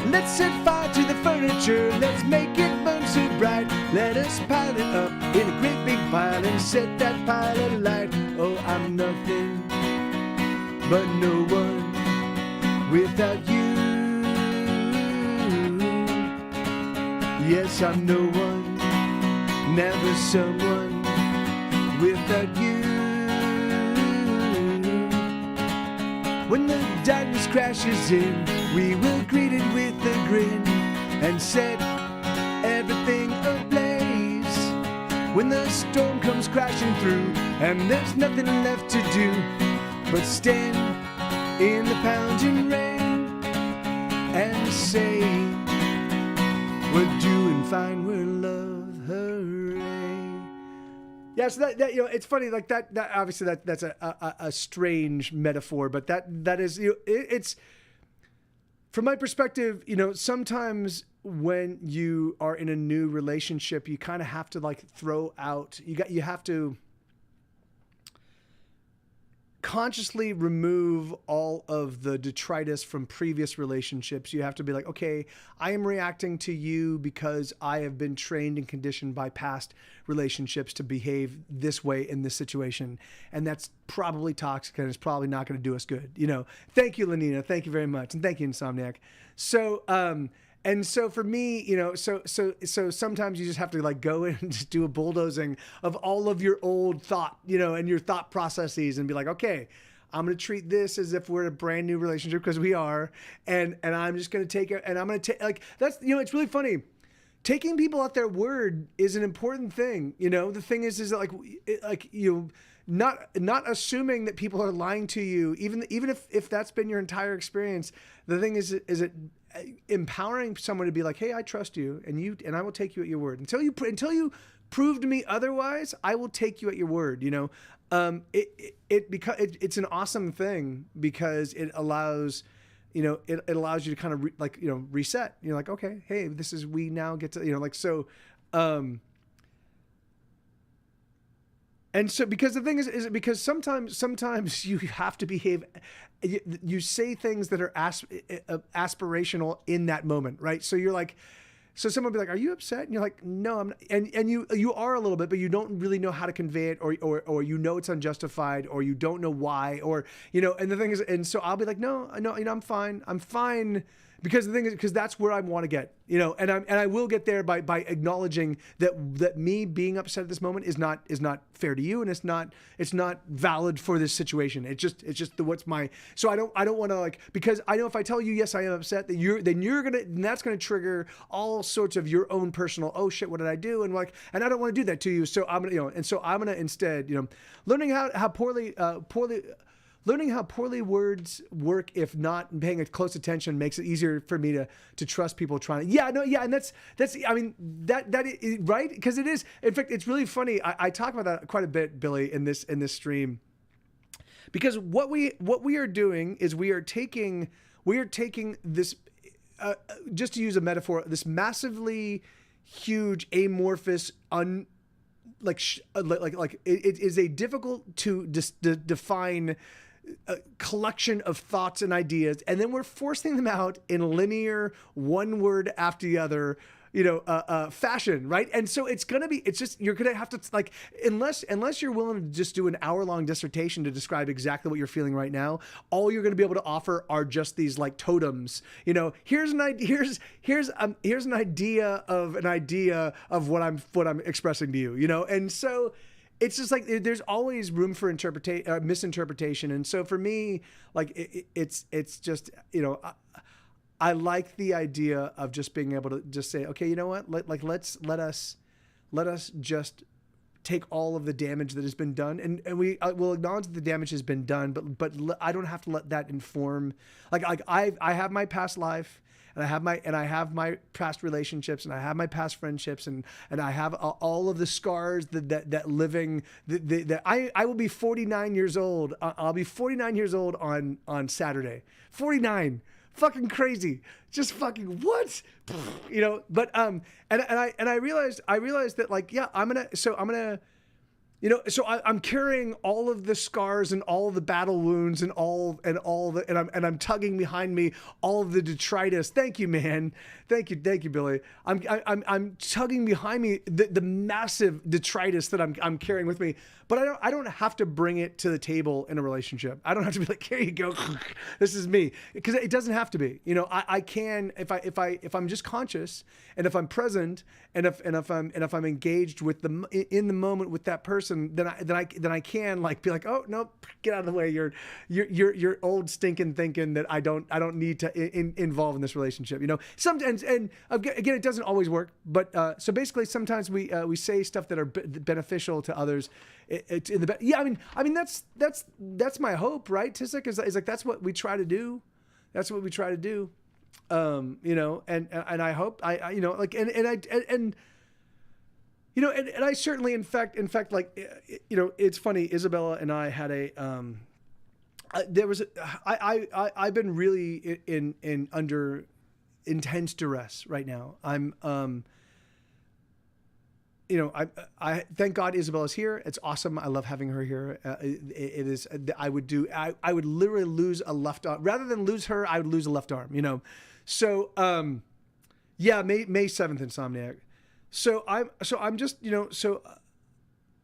Let's set fire to the furniture, let's make it burn so bright. Let us pile it up in a great big pile and set that pile alight. Oh, I'm nothing but no one without you. Yes, I'm no one, never someone without you. When the darkness crashes in, we will greet it with a grin and set everything ablaze. When the storm comes crashing through and there's nothing left to do but stand in the pounding rain and say, we're doing fine, we're in love, hooray. Yeah, so that you know, it's funny, like that obviously that's a strange metaphor, but that is, you know, it's from my perspective, you know, sometimes when you are in a new relationship, you kind of have to like throw out, you have to consciously remove all of the detritus from previous relationships. You have to be like, okay, I am reacting to you because I have been trained and conditioned by past relationships to behave this way in this situation. And that's probably toxic and it's probably not going to do us good. You know, thank you, Lenina. Thank you very much. And thank you, Insomniac. So, and so for me, you know, so sometimes you just have to like go in and just do a bulldozing of all of your old thought, you know, and your thought processes and be like, okay, I'm going to treat this as if we're in a brand new relationship because we are. And I'm just going to take it and I'm going to take, like, that's, you know, it's really funny. taking people at their word is an important thing. You know, the thing is that not assuming that people are lying to you, even if that's been your entire experience. The thing is it empowering someone to be like, hey, I trust you, and I will take you at your word until you prove to me otherwise. I will take you at your word. You know, it's an awesome thing because it allows. You know, it allows you to kind of reset. You're like, okay, hey, we now get to, you know, like, so, and so, because the thing is because sometimes you have to behave, you say things that are aspirational in that moment, right? So you're like, so someone will be like, are you upset? And you're like, no, I'm not. And you are a little bit, but you don't really know how to convey it, or you know it's unjustified, or you don't know why, or, you know, and the thing is, and so I'll be like, no, you know, I'm fine. Because the thing is, because that's where I want to get, you know, and I will get there by acknowledging that me being upset at this moment is not fair to you, and it's not valid for this situation. It's just so I don't want to, like, because I know if I tell you yes I am upset, that that's gonna trigger all sorts of your own personal, oh shit, what did I do, and like, and I don't want to do that to you. So I'm gonna, you know, and so I'm gonna instead, you know, learning how poorly words work, if not paying a close attention, makes it easier for me to trust people trying to, and that's, I mean, that is, right? Because it is, in fact, it's really funny. I talk about that quite a bit, Billy, in this stream, because what we are doing is we are taking this, just to use a metaphor, this massively huge, amorphous, it is a difficult to define a collection of thoughts and ideas, and then we're forcing them out in linear, one word after the other, you know, fashion, right? And so it's just, you're gonna have to, like, unless you're willing to just do an hour-long dissertation to describe exactly what you're feeling right now, all you're gonna be able to offer are just these, like, totems. You know, here's an idea of what I'm expressing to you, you know, and so. It's just like there's always room for misinterpretation, and so for me, like it's just, you know, I like the idea of just being able to just say, okay, you know what, let us just take all of the damage that has been done, and we will acknowledge that the damage has been done, but I don't have to let that inform. Like I have my past life. And I have my past relationships, and I have my past friendships, and I have all of the scars that living that I will be 49 years old. I'll be 49 years old on Saturday. 49, fucking crazy, just fucking what, you know. But and I realized that, like, yeah, I'm gonna. You know, so I'm carrying all of the scars and all of the battle wounds and I'm tugging behind me all of the detritus. Thank you, man. Thank you, Billy. I'm tugging behind me the massive detritus that I'm carrying with me. But I don't have to bring it to the table in a relationship. I don't have to be like, here you go, this is me, because it doesn't have to be. You know, I can, if I'm just conscious, and if I'm present, and if I'm engaged with in the moment with that person, then I can, like, be like, oh no, get out of the way. You're old stinking thinking that I don't need to involve in this relationship. You know, sometimes, and again, it doesn't always work. But so basically, sometimes we say stuff that are beneficial to others. It's in the yeah. I mean that's my hope, right? Tisik is like, that's what we try to do. That's what we try to do. You know, and I hope I you know, like, and you know, and I certainly, in fact, like, you know, it's funny. Isabella and I had I've been really in under intense duress right now. I'm you know, I thank God Isabella's here. It's awesome. I love having her here. It is. I would literally lose a left arm rather than lose her. I would lose a left arm. You know, so yeah, May 7th, Insomniac. So I'm just, you know, so.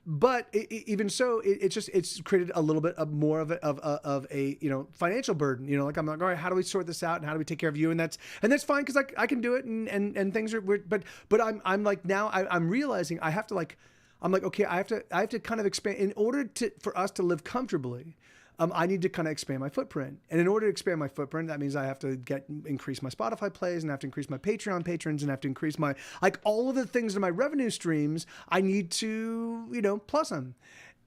But even so, it's created a little bit of more of a you know, financial burden. You know, like, I'm like, all right, how do we sort this out, and how do we take care of you? And that's fine, because I can do it, and things are weird. But I'm like, now I'm realizing I have to, like, I'm like, okay, I have to kind of expand in order for us to live comfortably. I need to kind of expand my footprint. And in order to expand my footprint, that means I have to increase my Spotify plays, and I have to increase my Patreon patrons, and I have to increase my, like, all of the things in my revenue streams, I need to, you know, plus them.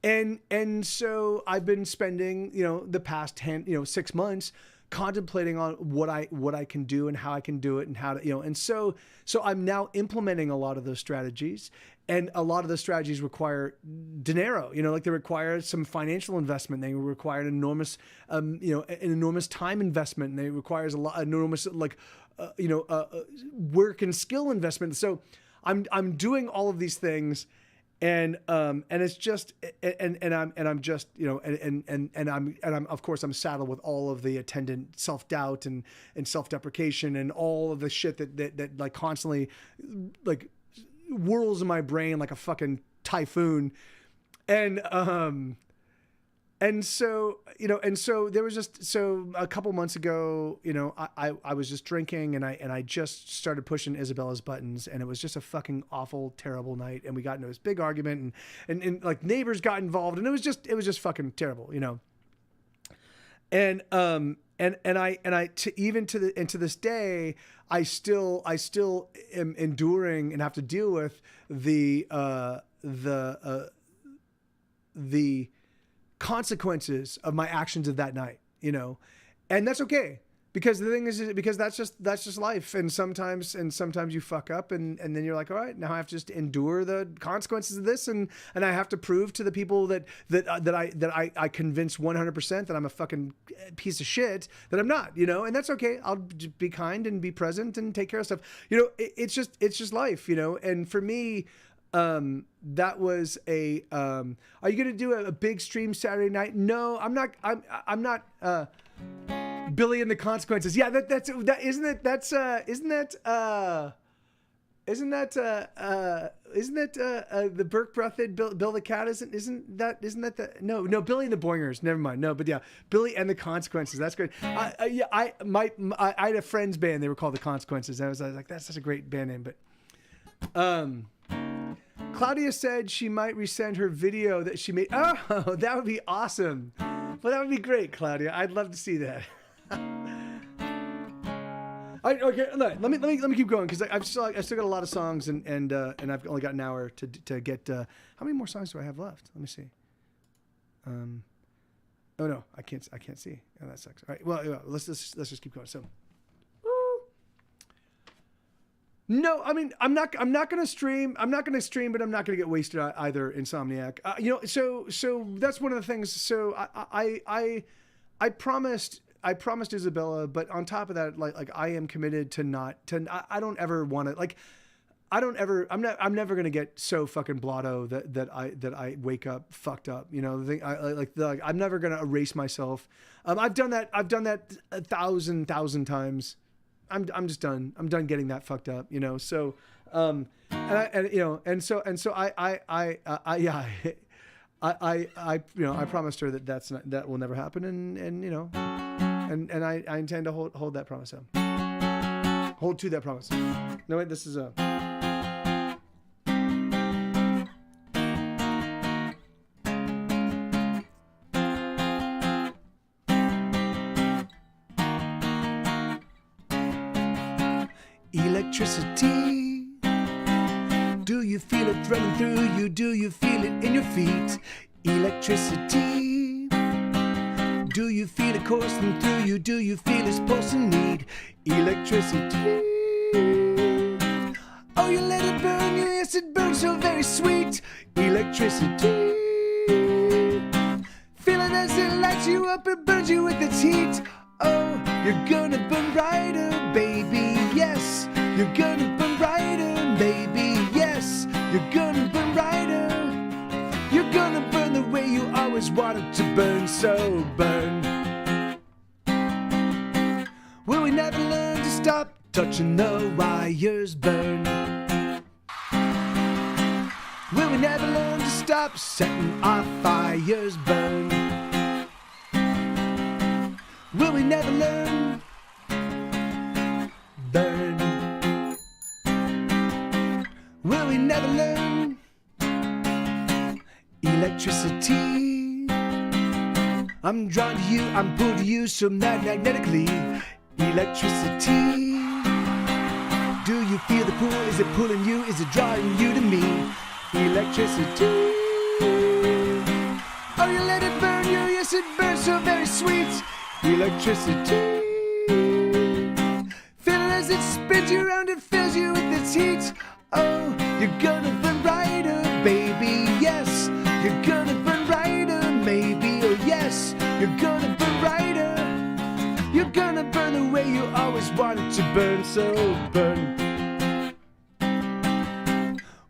And so I've been spending, you know, the past 6 months contemplating on what I can do and how I can do it and how to, you know, and so I'm now implementing a lot of those strategies, and a lot of those strategies require dinero, you know, like they require some financial investment. They require an enormous, an enormous time investment. And they requires enormous, like, work and skill investment. So I'm doing all of these things. And it's just, and I'm just, you know, and I'm, of course, I'm saddled with all of the attendant self-doubt and self-deprecation and all of the shit that like constantly like whirls in my brain like a fucking typhoon. And so, you know, and so there was just, so a couple months ago, you know, I was just drinking, and I just started pushing Isabella's buttons, and it was just a fucking awful, terrible night. And we got into this big argument, and like neighbors got involved, and it was just fucking terrible, you know? And I to this day, I still am enduring and have to deal with the consequences of my actions of that night, you know, and that's okay, because the thing is because that's just life, and sometimes you fuck up, and then you're like, all right, now I have to just endure the consequences of this, and I have to prove to the people that I convince 100% that I'm a fucking piece of shit, that I'm not, you know, and that's okay. I'll be kind and be present and take care of stuff, you know. It's just life, you know. And for me, that was are you going to do a big stream Saturday night? No, I'm not. I'm not, Billy and the Consequences. Yeah, isn't that the Burke Breathed Bill the Cat? Isn't that the no Billy and the Boingers? Never mind. No, but yeah, Billy and the Consequences. That's great. I had a friend's band. They were called the Consequences. I was like, that's such a great band name. But Claudia said she might resend her video that she made. Oh, that would be awesome. Well, that would be great, Claudia. I'd love to see that. Okay, let me keep going, because I've still got a lot of songs, and I've only got an hour to get. How many more songs do I have left? Let me see. Oh no, I can't see. Oh, that sucks. All right, well, let's just keep going. So. No, I mean, I'm not going to stream. I'm not going to stream, but I'm not going to get wasted either, Insomniac. You know, so that's one of the things. So I promised Isabella, but on top of that, like I am committed to I don't ever want to, like, I'm never going to get so fucking blotto that I wake up fucked up. You know, the thing, I'm never going to erase myself. I've done that 1,000 times. I'm just done. I'm done getting that fucked up, you know? So, so I promised her that will never happen. And, you know, and I intend to hold that promise up. Hold to that promise. No, wait, this is electricity. Do you feel it threading through you? Do you feel it in your feet? Electricity. Do you feel it coursing through you? Do you feel its pulsing need? Electricity. Oh, you let it burn you, yes, it burns so very sweet. Electricity. Feel it as it lights you up, it burns you with its heat. Oh, you're gonna burn brighter, baby, yes. You're gonna burn brighter, baby, yes. You're gonna burn brighter. You're gonna burn the way you always wanted to burn, so burn. Will we never learn to stop touching the wires, burn? Will we never learn to stop setting our fires, burn? Will we never learn? Burn. Will we never learn? Electricity. I'm drawn to you, I'm pulled to you so magnetically. Electricity. Do you feel the pull? Is it pulling you? Is it drawing you to me? Electricity. Oh, you let it burn you, yes it burns so very sweet. Electricity. Feel it as it spins you around, it fills you with its heat. Oh, you're gonna burn brighter, baby, yes. You're gonna burn brighter, maybe, oh yes. You're gonna burn brighter. You're gonna burn the way you always wanted to burn, so burn.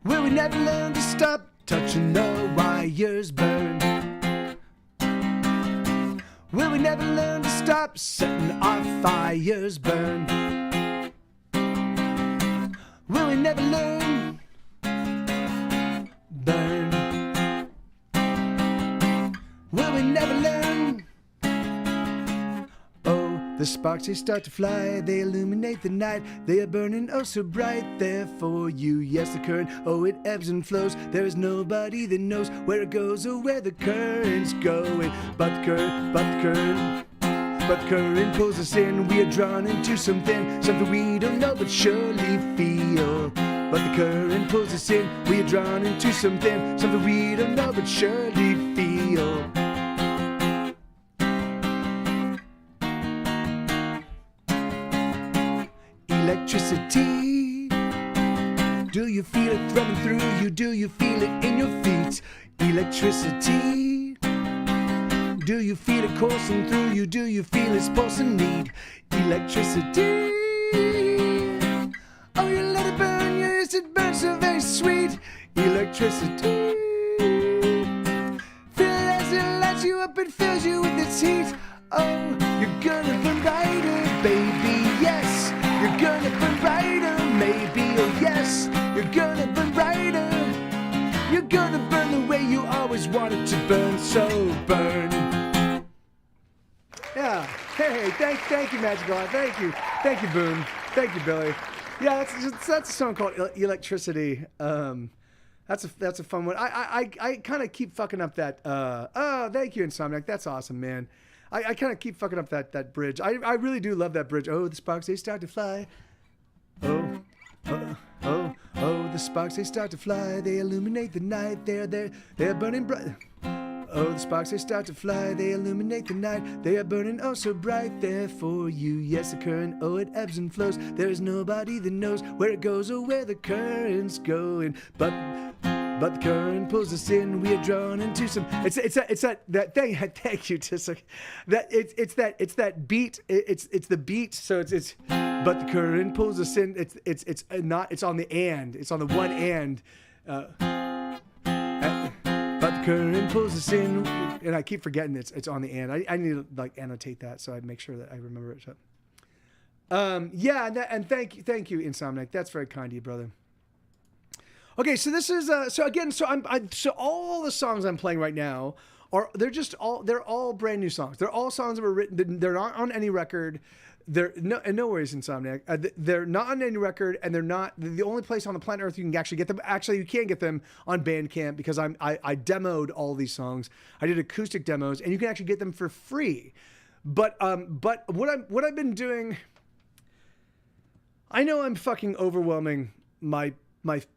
Will we never learn to stop touching the wires, burn? Will we never learn to stop setting our fires, burn? Will we never learn? Burn. Will we never learn? Oh, the sparks they start to fly, they illuminate the night. They are burning oh so bright there for you. Yes, the current, oh it ebbs and flows. There is nobody that knows where it goes or where the current's going. But the current, but the current. But the current pulls us in, we are drawn into something we don't know but surely feel. But the current pulls us in, we are drawn into something we don't know but surely feel. Electricity. Do you feel it threading through you? Do you feel it in your feet? Electricity. Do you feel it coursing through you? Do you feel its pulse and need? Electricity. Oh, you let it burn, yes, it burns so very sweet. Electricity. Feel it as it lights you up and fills you with its heat. Oh, you're gonna burn brighter, baby, yes. You're gonna burn brighter, maybe, oh yes. You're gonna burn brighter. You're gonna burn the way you always wanted to burn, so burn. Yeah. Hey, thank you, Magical Eye. Thank you, Boone. Thank you, Billy. Yeah, that's a song called Electricity. That's a fun one. I kind of keep fucking up that. Oh, thank you, Insomniac. That's awesome, man. I kind of keep fucking up that bridge. I really do love that bridge. Oh, the sparks they start to fly. Oh, the sparks they start to fly. They illuminate the night. They're burning bright. Oh, the sparks they start to fly. They illuminate the night. They are burning oh so bright there for you. Yes, the current, oh it ebbs and flows. There is nobody that knows where it goes or where the current's going. But the current pulls us in. We are drawn into some. It's that thing. Thank you, Tissa. It's that beat. It's the beat. So it's. But the current pulls us in. It's not. It's on the and. It's on the one and. But the current pulls us in, and I keep forgetting it's on the and. I need to like annotate that so I make sure that I remember it. So. Yeah, and thank you, Insomniac. That's very kind of you, brother. Okay, so this is so all the songs I'm playing right now they're all brand new songs. They're all songs that were written. They're not on any record. No worries, Insomniac. They're not on any record, and they're not the only place on the planet Earth you can actually get them. Actually, you can get them on Bandcamp because I demoed all these songs. I did acoustic demos, and you can actually get them for free. But what I've been doing, I know I'm fucking overwhelming my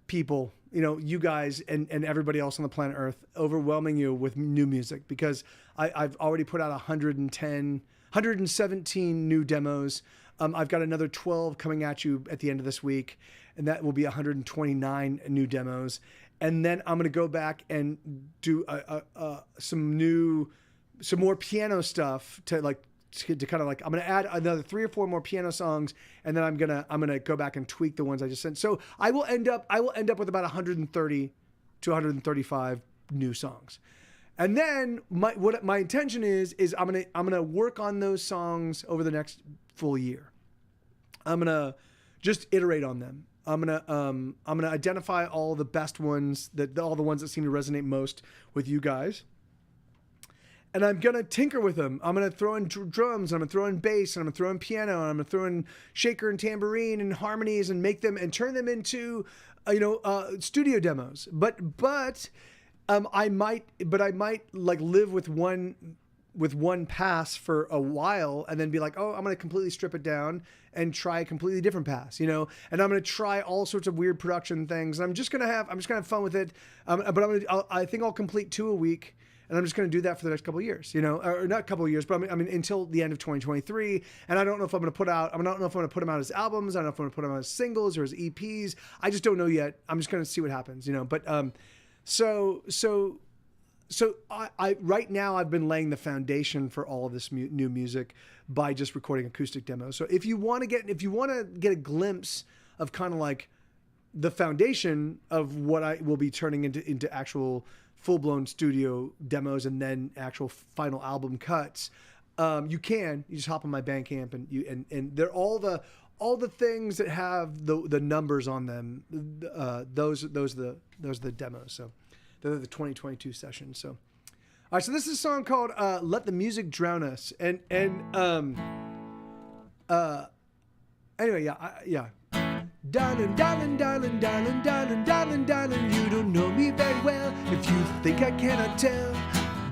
people, you guys and everybody else on the planet Earth, overwhelming you with new music because I've already put out 117 new demos. I've got another 12 coming at you at the end of this week, and that will be 129 new demos. And then I'm going to go back and do some more piano stuff to kind of like, I'm going to add another 3 or 4 more piano songs, and then I'm going to go back and tweak the ones I just sent. So I will end up with about 130 to 135 new songs. And then my intention is I'm going to work on those songs over the next full year. I'm going to just iterate on them. I'm going to identify all the best ones, all the ones that seem to resonate most with you guys. And I'm going to tinker with them. I'm going to throw in drums, and I'm going to throw in bass, and I'm going to throw in piano, and I'm going to throw in shaker and tambourine and harmonies and make them and turn them into, studio demos. But I might like live with one one pass for a while and then be like, oh, I'm going to completely strip it down and try a completely different pass, you know, and I'm going to try all sorts of weird production things. And I'm just going to have fun with it. But I think I'll complete 2 a week. And I'm just going to do that for the next couple of years, you know, or not a couple of years, but I mean, until the end of 2023. And I don't know if I'm going to put out, I don't know if I'm going to put them out as albums. I don't know if I'm going to put them out as singles or as EPs. I just don't know yet. I'm just going to see what happens, you know. But so I right now I've been laying the foundation for all of this new music by just recording acoustic demos. So if you want to get a glimpse of kind of like the foundation of what I will be turning into actual full-blown studio demos and then actual final album cuts, you just hop on my Bandcamp and they're all the things that have the numbers on them. Those are the demos. So they're the 2022 sessions. So all right, so this is a song called "Let the Music Drown Us," and anyway, yeah. Darling, darling, darling, darling, darling, darling, darling, you don't know me very well if you think I cannot tell.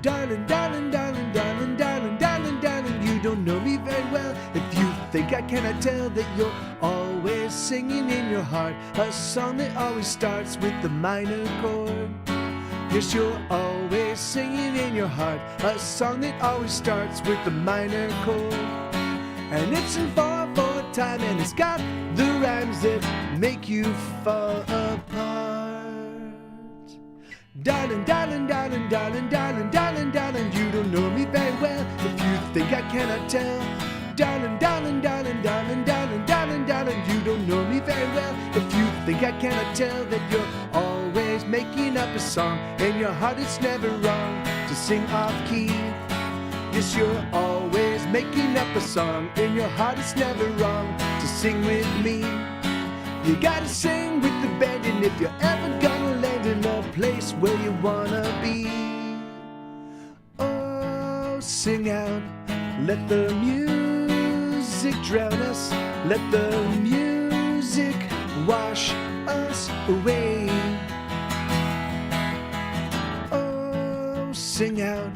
Darling, darling, darling, darling, darling, darling, darling, you don't know me very well if you think I cannot tell that you're always singing in your heart a song that always starts with the minor chord. Yes, you're always singing in your heart a song that always starts with the minor chord. And it's in 4/4 time and it's got the rhymes that make you fall apart. Darling, darling, darling, darling, darling, darling, darling, you don't know me very well if you think I cannot tell. Darling, darling, darling, darling, darling, darling, darling, you don't know me very well if you think I cannot tell that you're always making up a song in your heart. It's never wrong to sing off key. Yes, you're always making up a song in your heart. It's never wrong to sing with me. You gotta sing with the band, and if you're ever gonna land in a place where you wanna be, oh, sing out, let the music drown us, let the music wash us away. Oh, sing out,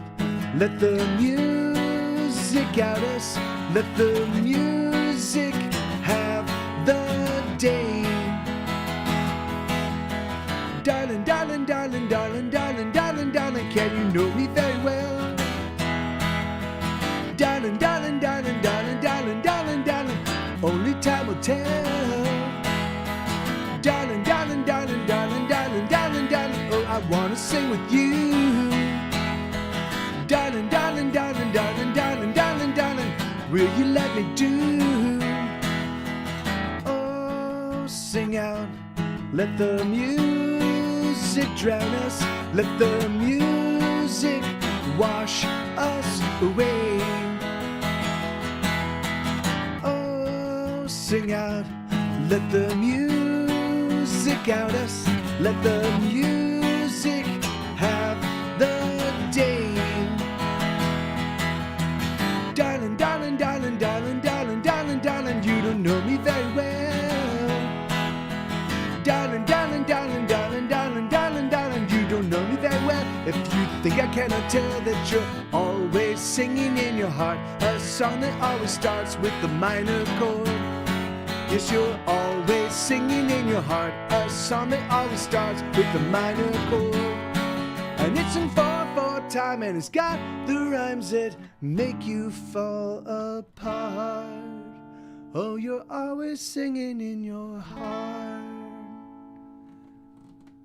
let the music out us, let the music have the day. Darling, darling, darling, darling, darling, darling, darling, can you know me very well? Darling, darling, darling, darling, darling, darling, darling, only time will tell. Darling, darling, darling, darling, darling, darling, darling, oh, I wanna sing with you. Darling, darling, darling, darling, darling, darling, darling, will you let me do? Oh, sing out, let the music drown us, let the music wash us away. Oh, sing out, let the music out us, let the music have the day. Darling, darling, darling, darling, darling, darling, darling, you don't know me very well. Darling, darling, darling, darling, darling, darling, darling, you don't know me very well if you think I cannot tell that you're always singing in your heart a song that always starts with the minor chord. Yes, you're always singing in your heart a song that always starts with the minor chord. And it's in 4/4 time and it's got the rhymes that make you fall apart. Oh, you're always singing in your heart.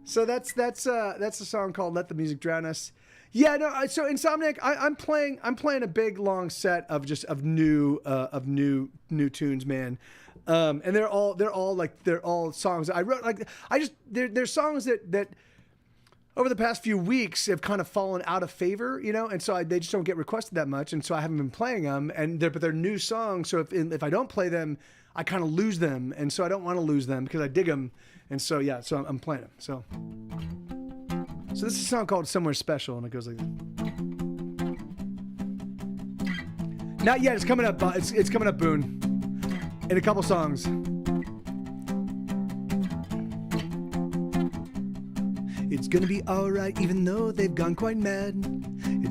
So that's a song called "Let the Music Drown Us." Yeah, no. So Insomniac, I'm playing a big long set of new tunes, man. And they're all songs I wrote. Like they're songs that over the past few weeks have kind of fallen out of favor, you know, and so they just don't get requested that much, and so I haven't been playing them. But they're new songs, so if I don't play them, I kind of lose them, and so I don't want to lose them because I dig them, and so yeah, so I'm playing them. So this is a song called "Somewhere Special," and it goes like this. Not yet. It's coming up. It's coming up, Boone. In a couple songs. It's gonna be alright even though they've gone quite mad.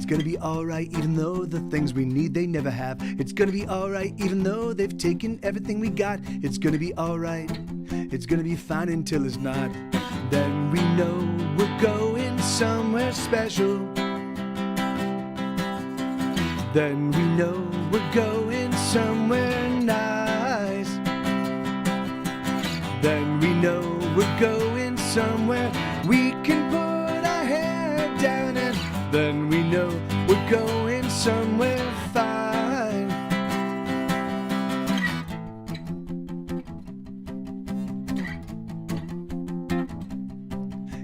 It's gonna be alright even though the things we need they never have. It's gonna be alright even though they've taken everything we got. It's gonna be alright. It's gonna be fine until it's not. Then we know we're going somewhere special. Then we know we're going somewhere nice. Then we know we're going somewhere we can put our head down, and then we know we're going somewhere fine.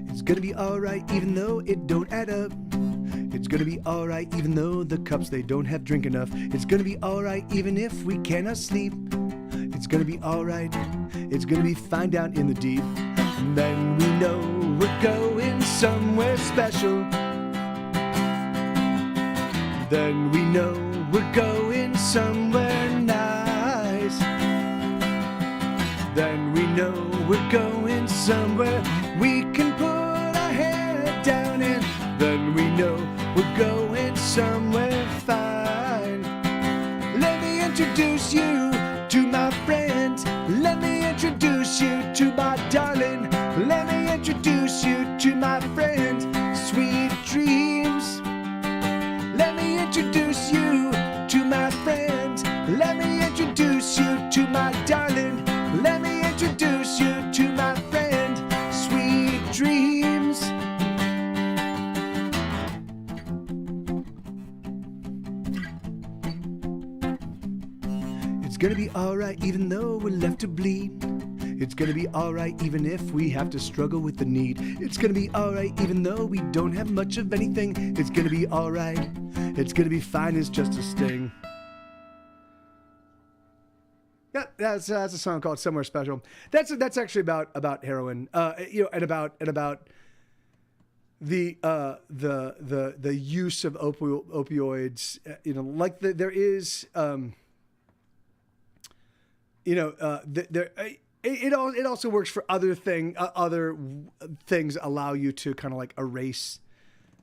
It's gonna be alright even though it don't add up. It's gonna be alright even though the cups they don't have drink enough. It's gonna be alright even if we cannot sleep. It's gonna be alright. It's gonna be fine down in the deep. And then we know we're going somewhere special. Then we know we're going somewhere nice. Then we know we're going somewhere we can put our head down, and then we know we're going somewhere fine. Let me introduce you to my friends. Let me introduce you to my darling. Let me introduce you to my friend, Sweet Dreams. Let me introduce you to my friends. Let me introduce you to my darling. Let me introduce you to my friend, Sweet Dreams. It's gonna be alright even though we're left to bleed. It's gonna be alright even if we have to struggle with the need. It's gonna be alright even though we don't have much of anything. It's gonna be alright. It's gonna be fine, it's just a sting. Yeah, that's a song called "Somewhere Special." That's actually about heroin, and about the use of opioids. Like there is, it also works for other things allow you to kind of like erase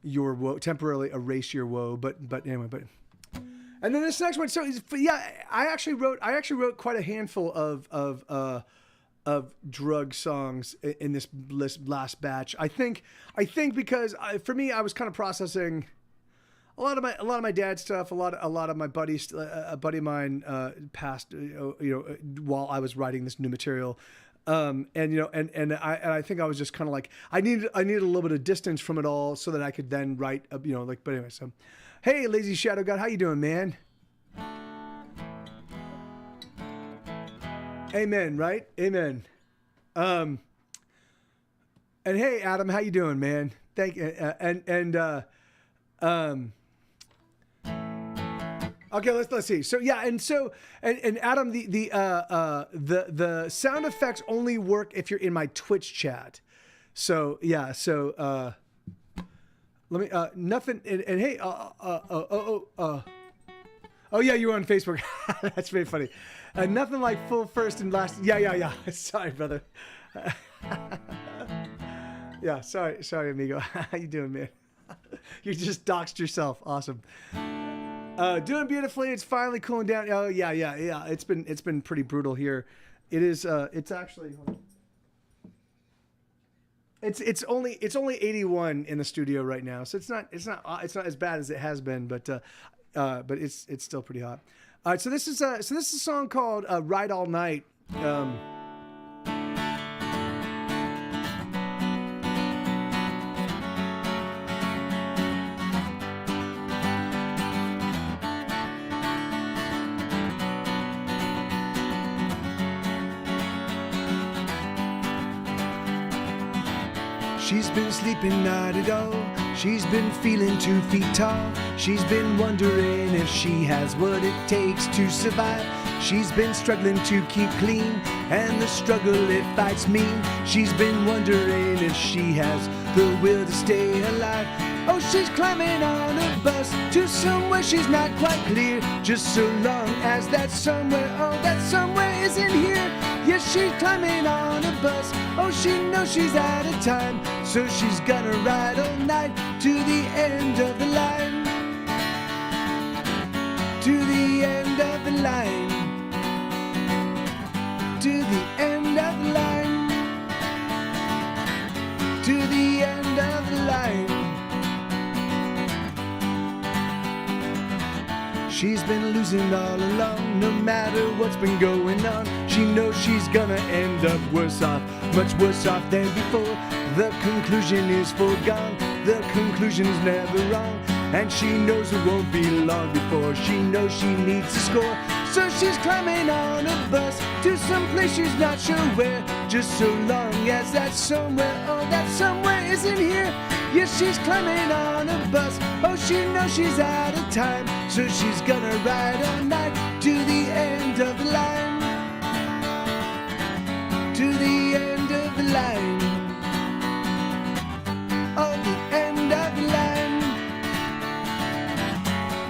your woe, temporarily erase your woe. But anyway. And then this next one, so yeah, I actually wrote quite a handful of drug songs in this last batch. I think because for me, I was kind of processing a lot of my dad's stuff, a lot of my buddies. A buddy of mine passed, while I was writing this new material. And I think I was just kind of like I needed a little bit of distance from it all so that I could then write, but anyway, so. Hey, Lazy Shadow God, how you doing, man? Amen, right? Amen. And hey, Adam, how you doing, man? Thank you. Okay, let's see. So yeah, and Adam, the sound effects only work if you're in my Twitch chat. So yeah, let me nothing and hey oh yeah, you were on Facebook. That's very funny. Nothing like full first and last. Yeah. Sorry, brother. Yeah, sorry, amigo. How you doing, man? You just doxed yourself. Awesome. Doing beautifully. It's finally cooling down. Oh yeah. It's been pretty brutal here. It is. It's actually. It's only 81 in the studio right now, so it's not as bad as it has been, but it's still pretty hot. All right, so this is a song called "Ride All Night." She's been sleeping not at all. She's been feeling 2 feet tall. She's been wondering if she has what it takes to survive. She's been struggling to keep clean, and the struggle it fights mean. She's been wondering if she has the will to stay alive. Oh, she's climbing on a bus to somewhere she's not quite clear. Just so long as that somewhere, isn't here. Yes, she's climbing on a bus. Oh, she knows she's out of time, so she's gonna ride all night to the end of the line. She's been losing all along, no matter what's been going on. She knows she's gonna end up worse off, much worse off than before. The conclusion is foregone, the conclusion is never wrong. And she knows it won't be long before she knows she needs to score. So she's climbing on a bus to some place she's not sure where. Just so long as that somewhere, oh that somewhere isn't here. Yes, she's climbing on a bus, oh she knows she's out of time. So she's gonna ride all night to the end of the line. To the end of the line. Oh, the end of the line.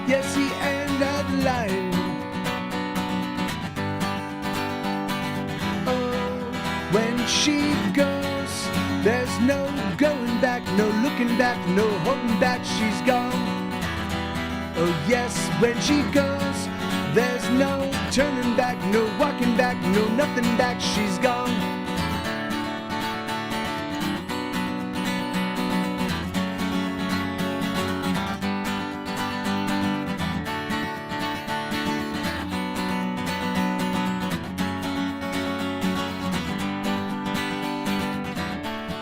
Yes, the end of the line. Oh, when she goes, there's no going back, no looking back, no holding back, she's gone. Oh yes, when she goes, there's no turning back, no walking back, no nothing back, she's gone.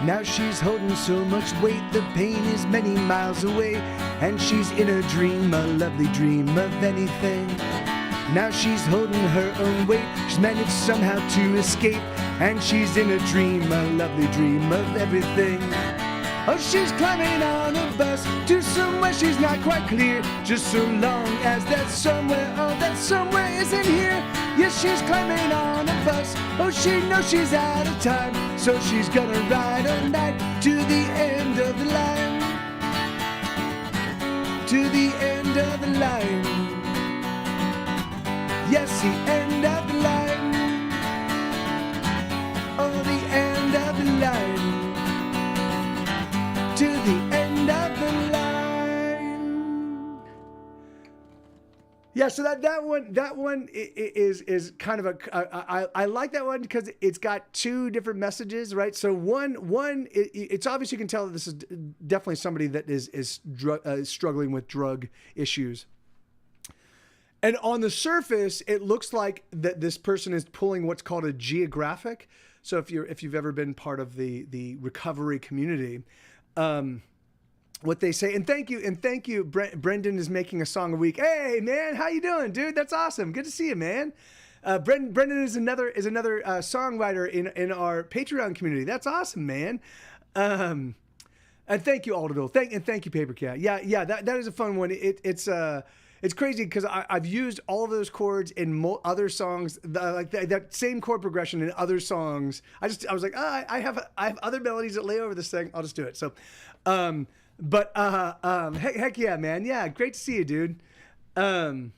Now she's holding so much weight, the pain is many miles away. And she's in a dream, a lovely dream of anything. Now she's holding her own weight, she's managed somehow to escape. And she's in a dream, a lovely dream of everything. Oh, she's climbing on a bus to somewhere she's not quite clear. Just so long as that somewhere, oh that somewhere isn't here. Yes, she's climbing on a bus, oh she knows she's out of time. So she's gonna ride all night to the end of the line. To the end of the line. Yes, the end of the line. Oh, the end of the line. To the end of the line. Yeah, so that one is kind of I like that one because it's got two different messages, right? So one it's obvious you can tell that this is definitely somebody that is struggling with drug issues. And on the surface, it looks like that this person is pulling what's called a geographic. So if you've ever been part of the recovery community, what they say, and thank you, Brendan is making a song a week. Hey man, how you doing, dude? That's awesome. Good to see you, man. Brendan is another songwriter in our Patreon community. That's awesome, man. And thank you, Aldadol. Thank you, Paper Cat. Yeah, that is a fun one. It's crazy because I've used all of those chords in other songs, like that same chord progression in other songs. I was like, I have other melodies that lay over this thing. I'll just do it. So, heck yeah, man. Yeah, great to see you, dude. And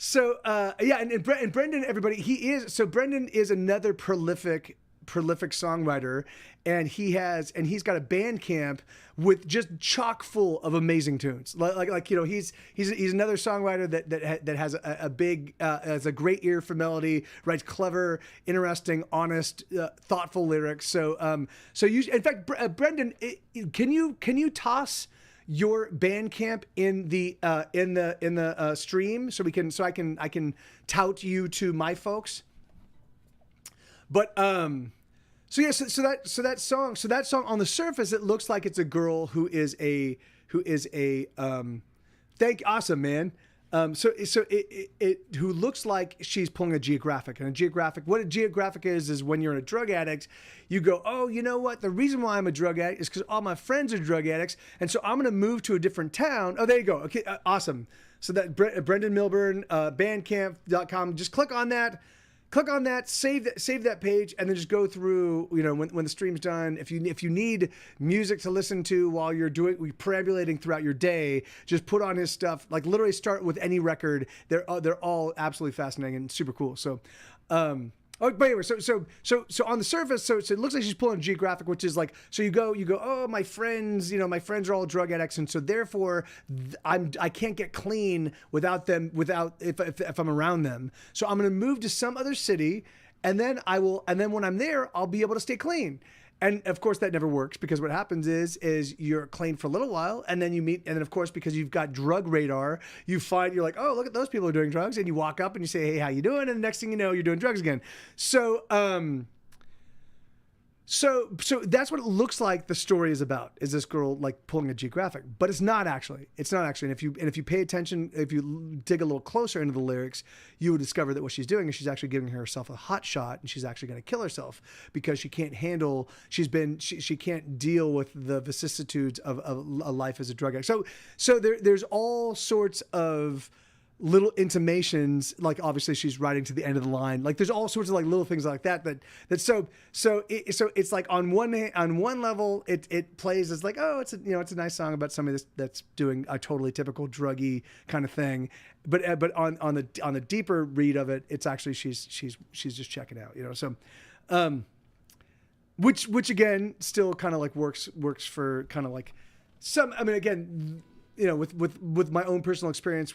Brendan, everybody, Brendan is another prolific songwriter, and he's got a Bandcamp with just chock full of amazing tunes. Like he's another songwriter that has a big has a great ear for melody, writes clever, interesting, honest, thoughtful lyrics. So in fact, Brendan, can you toss your Bandcamp in the stream so I can tout you to my folks? But so that song on the surface, it looks like it's a girl who is awesome, man. Who looks like she's pulling a geographic, and what a geographic is when you're a drug addict, you go, oh, you know what? The reason why I'm a drug addict is because all my friends are drug addicts, and so I'm going to move to a different town. Oh, there you go. Okay, awesome. So that Brendan Milburn, Bandcamp.com. Just click on that. Save that page, and then just go through. When the stream's done, if you need music to listen to while you're perambulating throughout your day, just put on his stuff. Like literally, start with any record. They're all absolutely fascinating and super cool. So, but anyway, so on the surface, so it looks like she's pulling a geographic, which is like, so you go, oh, my friends are all drug addicts, and so therefore I can't get clean without them, if I'm around them. So I'm going to move to some other city, and then when I'm there, I'll be able to stay clean. And of course that never works, because what happens is you're clean for a little while, and then you meet, and then of course, because you've got drug radar, you're like, oh, look at those people who are doing drugs, and you walk up and you say, hey, how you doing? And the next thing you know, you're doing drugs again. So that's what it looks like the story is about, is this girl like pulling a geographic, but it's not actually. And if you pay attention, if you dig a little closer into the lyrics, you would discover that what she's doing is she's actually giving herself a hot shot, and she's actually going to kill herself because she can't handle, she can't deal with the vicissitudes of a life as a drug addict. So there's all sorts of little intimations, like obviously she's writing to the end of the line, like there's all sorts of like little things like that so it's like on one level it plays as like, oh, it's a nice song about somebody that's doing a totally typical druggy kind of thing, but on the deeper read of it, it's actually she's just checking out, so which again still kind of like works for kind of like some, I mean, again, with my own personal experience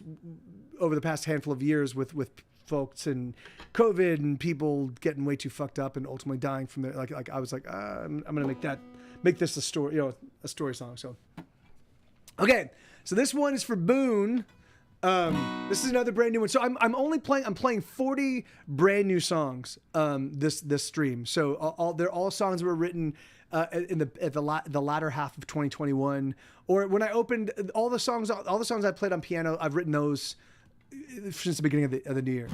over the past handful of years with folks and COVID and people getting way too fucked up and ultimately dying from there. Like I was like, I'm going to make this a story, a story song. So, okay. So this one is for Boone. This is another brand new one. So I'm playing 40 brand new songs, this stream. So they're all songs that were written in the latter half of 2021, or when I opened all the songs I played on piano, I've written those since the beginning of the new year.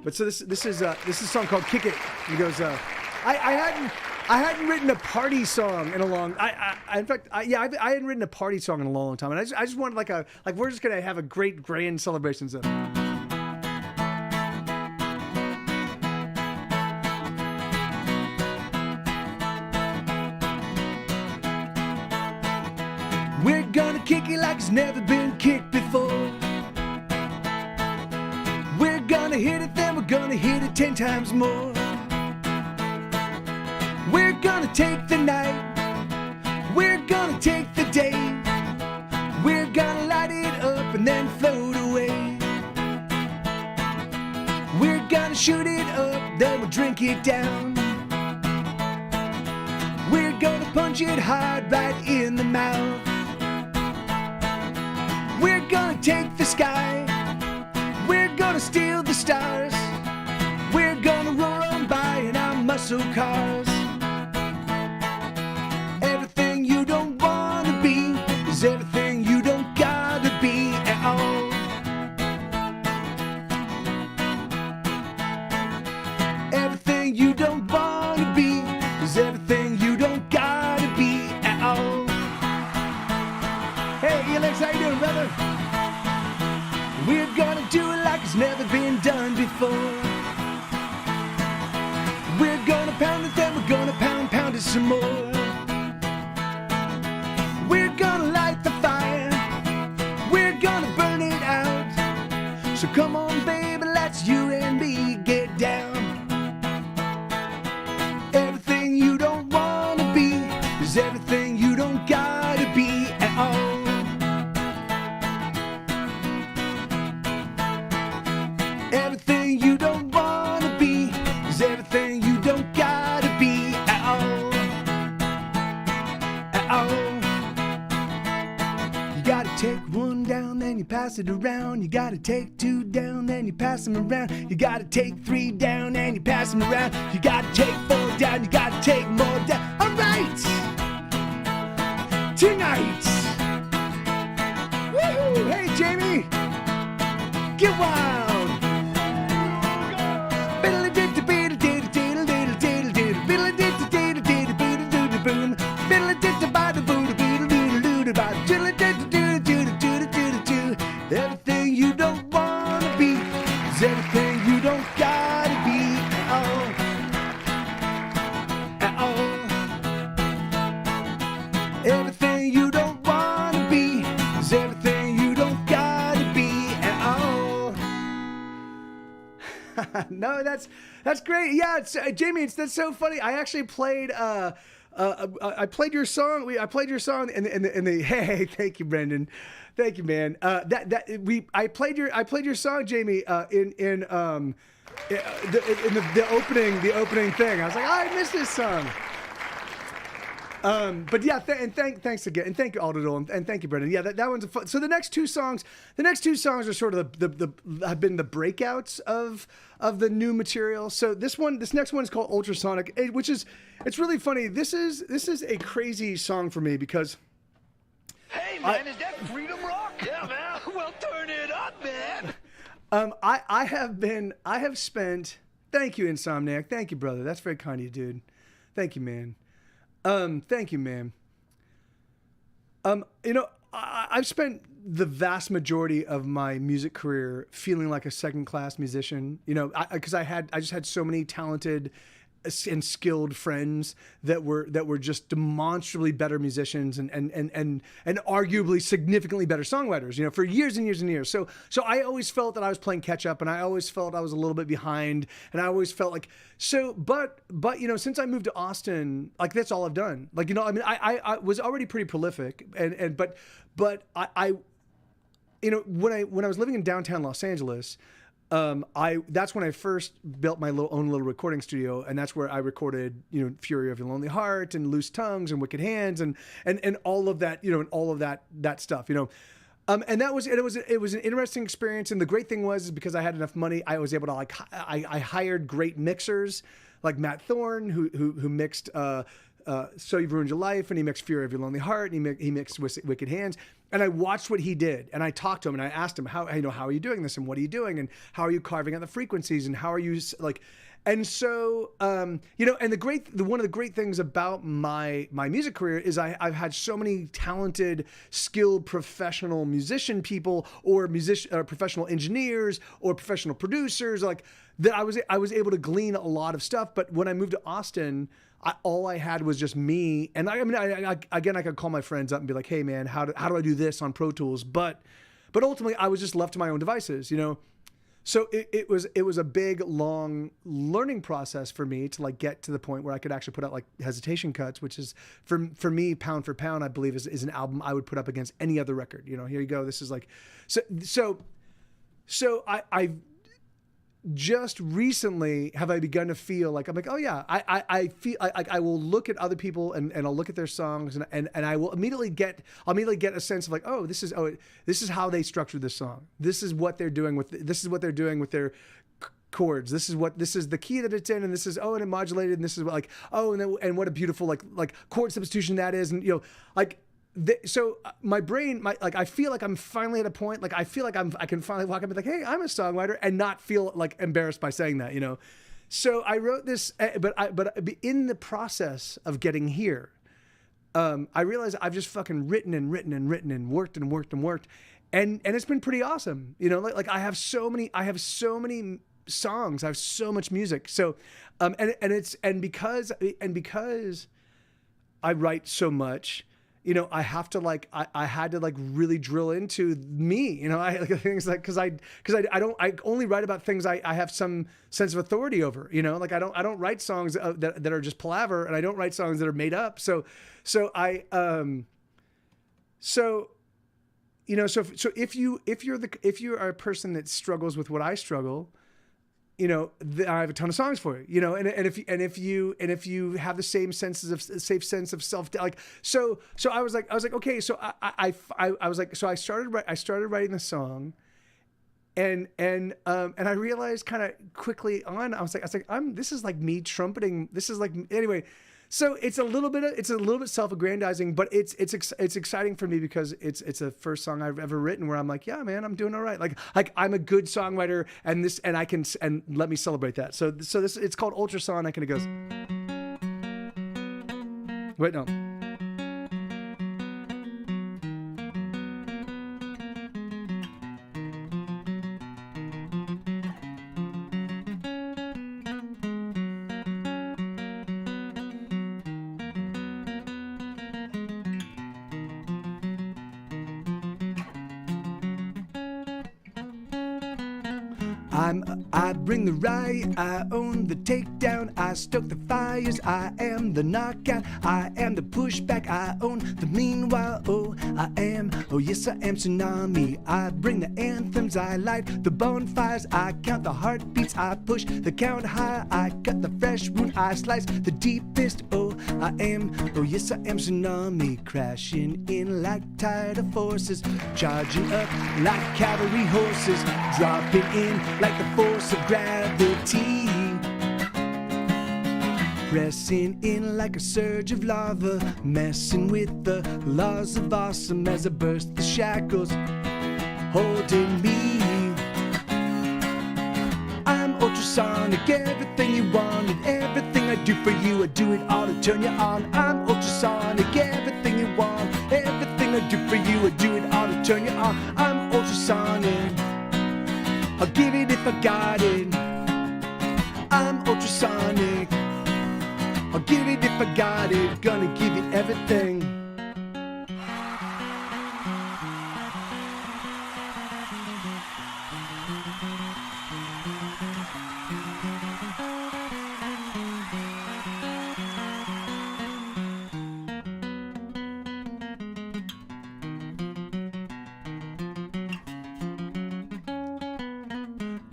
But so this is a song called "Kick It." It goes, I hadn't written a party song in a long. I hadn't written a party song in a long time, and I just wanted like we're just gonna have a great grand celebration. So. We're gonna kick it like it's never been kicked before. We're gonna hit it, then we're gonna hit it 10 times more. We're gonna take the night, we're gonna take the day. We're gonna light it up and then float away. We're gonna shoot it up, then we'll drink it down. We're gonna punch it hard right in the mouth. We're gonna take the sky, we're gonna steal the stars. We're gonna roar on by in our muscle cars. Everything you don't wanna be is everything you don't gotta be at all. Everything you don't wanna be is everything you don't gotta be at all. Hey, Alex, how you doing, brother? We're gonna do it like it's never been done before. We're gonna pound it, then we're gonna pound it some more. We're gonna light the fire, we're gonna burn it out. So come on, baby, let's you and me get down. Everything you don't wanna be is everything you don't gotta be at all. Everything you don't wanna be is everything you don't gotta be at all. At all. You gotta take one down, then you pass it around. You gotta take two down, then you pass them around. You gotta take three down, and you pass them around. You gotta take four down, you gotta take more down. All right! Tonight! Woohoo! Hey, Jamie! Get wild! Everything you don't wanna be is everything you don't gotta be at all. Everything you don't wanna be is everything you don't gotta be at all. No, that's great. Yeah, it's Jamie. That's so funny. I actually played. I played your song. I played your song in the. Hey, thank you, Brendan. Thank you, man. I played your song, Jamie, in the opening thing. I was like, oh, I missed this song. But yeah, thanks again, and thank you, Aldo, and thank you, Brendan. Yeah, that one's a fun. So the next two songs are sort of the have been the breakouts of the new material. So this next one is called Ultrasonic, which is it's really funny. This is a crazy song for me because. Hey man, is that freedom rock? Yeah, man. Well, turn it up, man. I have spent. Thank you, Insomniac. Thank you, brother. That's very kind of you, dude. Thank you, man. Thank you, man. You know, I've spent the vast majority of my music career feeling like a second-class musician. You know, because I just had so many talented and skilled friends that were just demonstrably better musicians and arguably significantly better songwriters, you know, for years and years and years. So I always felt that I was playing catch up, and I always felt I was a little bit behind, and I always felt like but you know, since I moved to Austin, like that's all I've done. Like, you know, I mean, I was already pretty prolific, but I you know, when I was living in downtown Los Angeles, that's when I first built my own little recording studio, and that's where I recorded, you know, Fury of Your Lonely Heart and Loose Tongues and Wicked Hands and all of that, you know, and all of that stuff, you know. And it was an interesting experience. And the great thing was because I had enough money, I was able to I hired great mixers like Matt Thorne, who mixed So You've Ruined Your Life, and he mixed Fury of Your Lonely Heart, and he mixed Wicked Hands. And I watched what he did, and I talked to him, and I asked him, how are you doing this, and what are you doing, and how are you carving out the frequencies, and how are you like, and so you know, and one of the great things about my music career is I've had so many talented, skilled, professional musician people, or professional engineers, or professional producers, like that I was able to glean a lot of stuff. But when I moved to Austin, all I had was just me, and I mean, I could call my friends up and be like, "Hey, man, how do I do this on Pro Tools?" But ultimately, I was just left to my own devices, you know. So it was a big, long learning process for me to like get to the point where I could actually put out like Hesitation Cuts, which is for me, pound for pound, I believe is an album I would put up against any other record. You know, here you go. This is like, so I just recently have I begun to feel like I'm like, oh yeah, I feel like I will look at other people and I'll look at their songs and I will immediately get a sense of like, oh, this is how they structured this song. This is what they're doing with their chords. This is the key that it's in, and this is and it modulated, and this is what like and what a beautiful like chord substitution that is, and you know, like. So my brain, I feel like I'm finally at a point, like I feel like I can finally walk up and be like, hey, I'm a songwriter, and not feel like embarrassed by saying that, you know. So I wrote this, but in the process of getting here, I realized I've just fucking written and worked, and it's been pretty awesome, you know. Like I have so many songs, I have so much music. So, and because I write so much. You know, I have to like, I had to like really drill into me, you know, things like, cause I only write about things I have some sense of authority over, you know, like I don't write songs that are just palaver, and I don't write songs that are made up. So you know, so if you're a person that struggles with what I struggle, you know, I have a ton of songs for you, you know, and if you have the same sense of self, like, so I was like, okay, so I was like, so I started writing the song, and I realized kind of quickly on, I was like, this is like me trumpeting, this is like, anyway. So it's a little bit self-aggrandizing, but it's exciting for me because it's the first song I've ever written where I'm like, yeah, man, I'm doing all right. Like I'm a good songwriter, and let me celebrate that. So this, it's called Ultrasonic, and it goes. Wait, no. I bring the riot, I own the takedown, I stoke the fires, I am the knockout, I am the pushback, I own the meanwhile, oh yes I am tsunami, I bring the anthems, I light the bonfires, I count the heartbeats, I push the count high, I cut the fresh wound, I slice the deepest, oh yes I am tsunami, crashing in like tidal forces, charging up like cavalry horses, dropping in like the force of gravity, pressing in like a surge of lava, messing with the laws of awesome as I burst the shackles holding me. I'm ultrasonic, everything you want and everything I do for you, I do it all to turn you on. I'm ultrasonic, everything you want, everything I do for you, I do it all to turn you on. I'm ultrasonic, I'll give it if I got it. I'm ultrasonic, I'll give it if I got it. Gonna give you everything.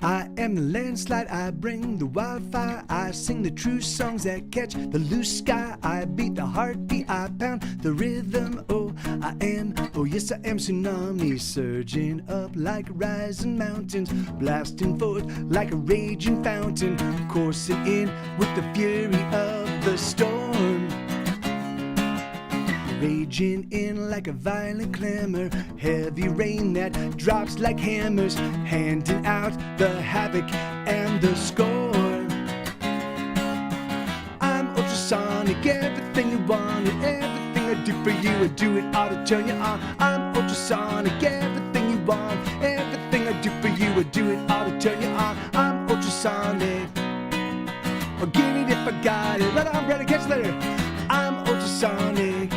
I am the landslide, I bring the wildfire, I sing the true songs that catch the loose sky, I beat the heartbeat, I pound the rhythm, oh yes I am tsunami, surging up like rising mountains, blasting forth like a raging fountain, coursing in with the fury of the storm. Raging in like a violent clamor, heavy rain that drops like hammers, handing out the havoc and the score. I'm ultrasonic, everything you want and everything I do for you, I do it all to turn you on. I'm ultrasonic, everything you want, everything I do for you, I do it all to turn you on. I'm ultrasonic, I'll give it if I got it. Right on, ready, catch you later. I'm ultrasonic,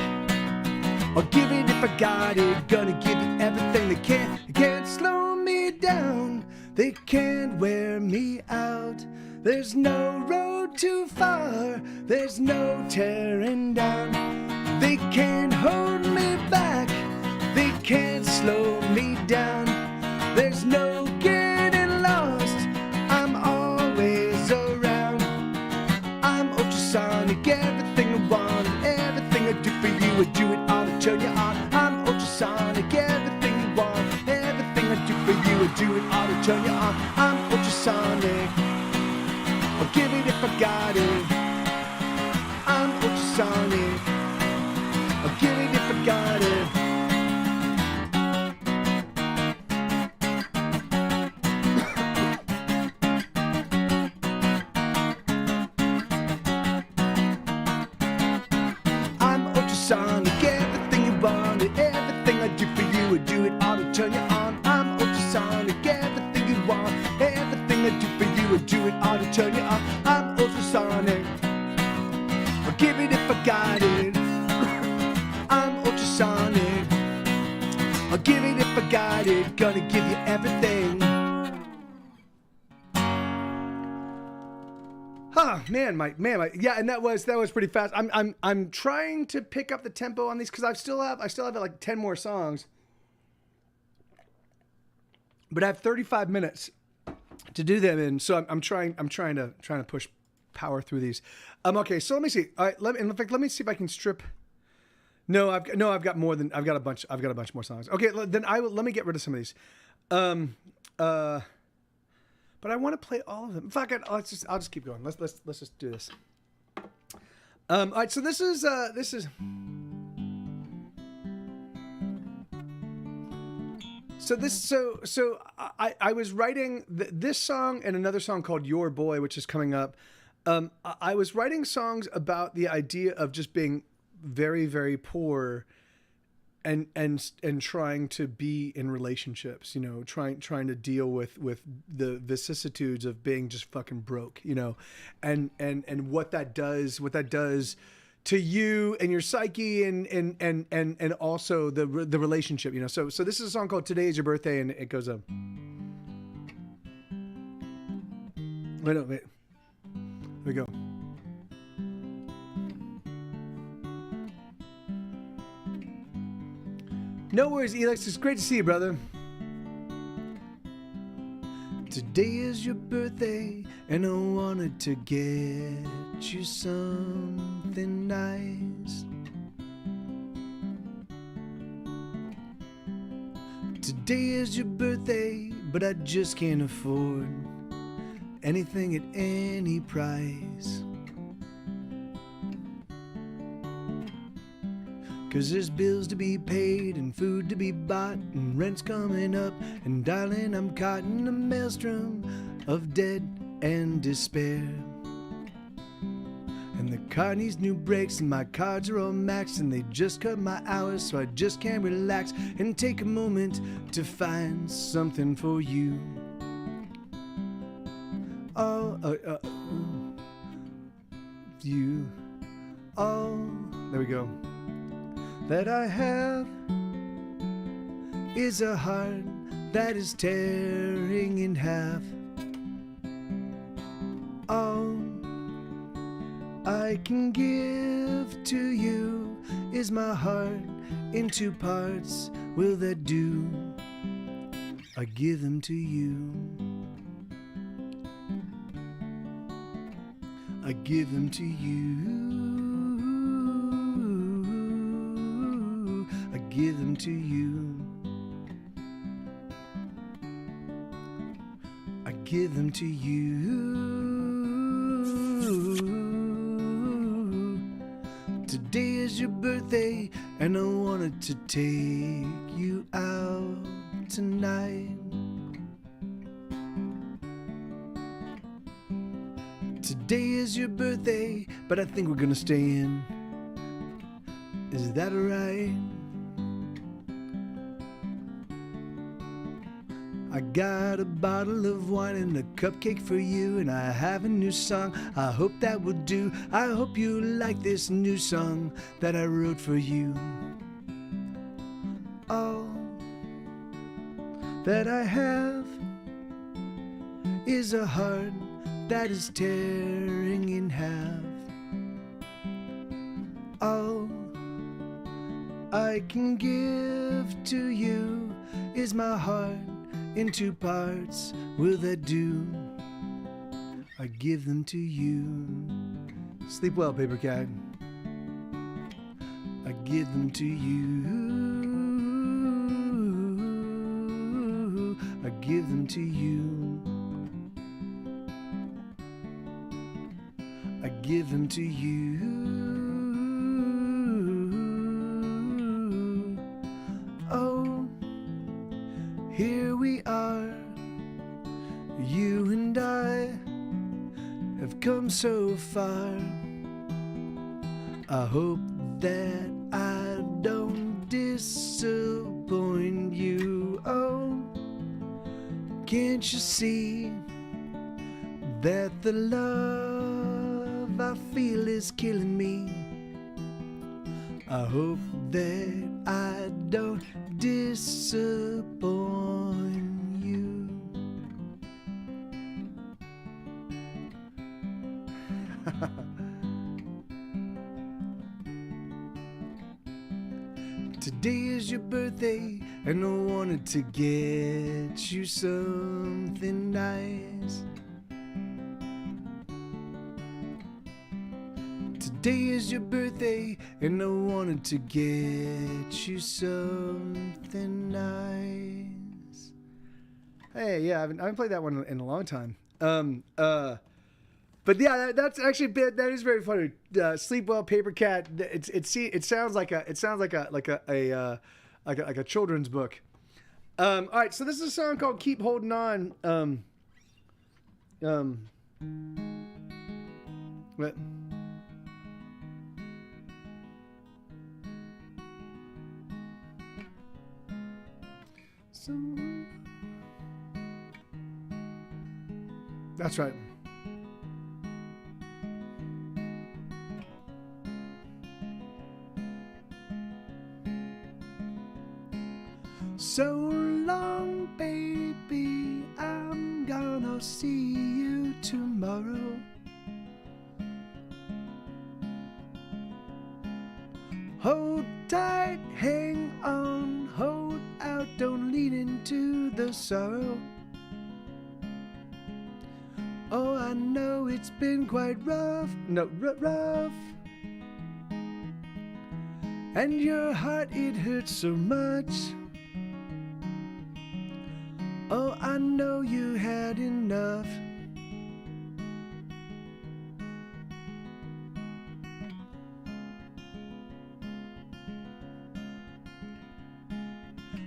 I'll give it if I got it. Gonna give you everything. They can't slow me down. They can't wear me out. There's no road too far. There's no tearing down. They can't hold me back. They can't slow me down. There's no getting lost. I'm always around. I'm ultrasonic, everything I want and everything I do for you, I do it all to turn you on. I'm ultrasonic, everything you want, everything I do for you, I do it all to turn you on. I'm ultrasonic, I'll give it if I got it. I'm ultrasonic, I'll give it if I got it. Ultrasonic, everything you want and everything I do for you, I do it all to turn you on. I'm ultrasonic, everything you want, everything I do for you, I do it all to turn you on. I'm ultrasonic, I'll give it if I got it. I'm ultrasonic, I'll give it if I got it. Gonna give you everything. Huh, yeah, and that was pretty fast. I'm trying to pick up the tempo on these because I still have like 10 more songs, but I have 35 minutes to do them in. So I'm trying to push power through these. Okay, so let me see. All right, in fact, let me see if I can strip. I've got a bunch more songs. Okay, then let me get rid of some of these. But I want to play all of them. Fuck it. I'll just keep going. Let's just do this. All right. So this is. So I was writing this song and another song called Your Boy, which is coming up. I was writing songs about the idea of just being very, very poor and trying to be in relationships, you know, trying to deal with the vicissitudes of being just fucking broke, you know, and what that does to you and your psyche and also the relationship, you know. So this is a song called Today Is Your Birthday, and it goes Wait, no, wait. Here we go. No worries, Elix. It's great to see you, brother. Today is your birthday, and I wanted to get you something nice. Today is your birthday, but I just can't afford anything at any price. 'Cause there's bills to be paid and food to be bought and rent's coming up, and darling, I'm caught in a maelstrom of debt and despair. And the car needs new brakes and my cards are all maxed, and they just cut my hours, so I just can't relax and take a moment to find something for you. You. All there we go. That I have is a heart that is tearing in half. All I can give to you is my heart in two parts. Will that do? I give them to you. I give them to you. I give them to you. I give them to you. Today is your birthday, and I wanted to take you out tonight. Today is your birthday, but I think we're gonna stay in. Is that alright? I got a bottle of wine and a cupcake for you, and I have a new song. I hope that will do. I hope you like this new song that I wrote for you. All that I have is a heart that is tearing in half. All I can give to you is my heart in two parts. Will that do? I give them to you. Sleep well, paper cat. I give them to you. I give them to you. I give them to you. Oh, here we are. You and I have come so far. I hope that I don't disappoint you. Oh, can't you see that the love I feel is killing me? I hope that I don't disappoint you. Today is your birthday, and I wanted to get you something nice. Today is your birthday, and I wanted to get you something nice. Hey, yeah, I haven't played that one in a long time. But yeah, that's actually that is very funny. Sleep well, paper cat. It sounds like a children's book. All right, so this is a song called "Keep Holding On." What? So that's right. So long, baby, I'm gonna see you tomorrow. fight, hang on, hold out, don't lean into the sorrow. Oh, I know it's been quite rough, rough. And your heart, it hurts so much. Oh, I know you had enough.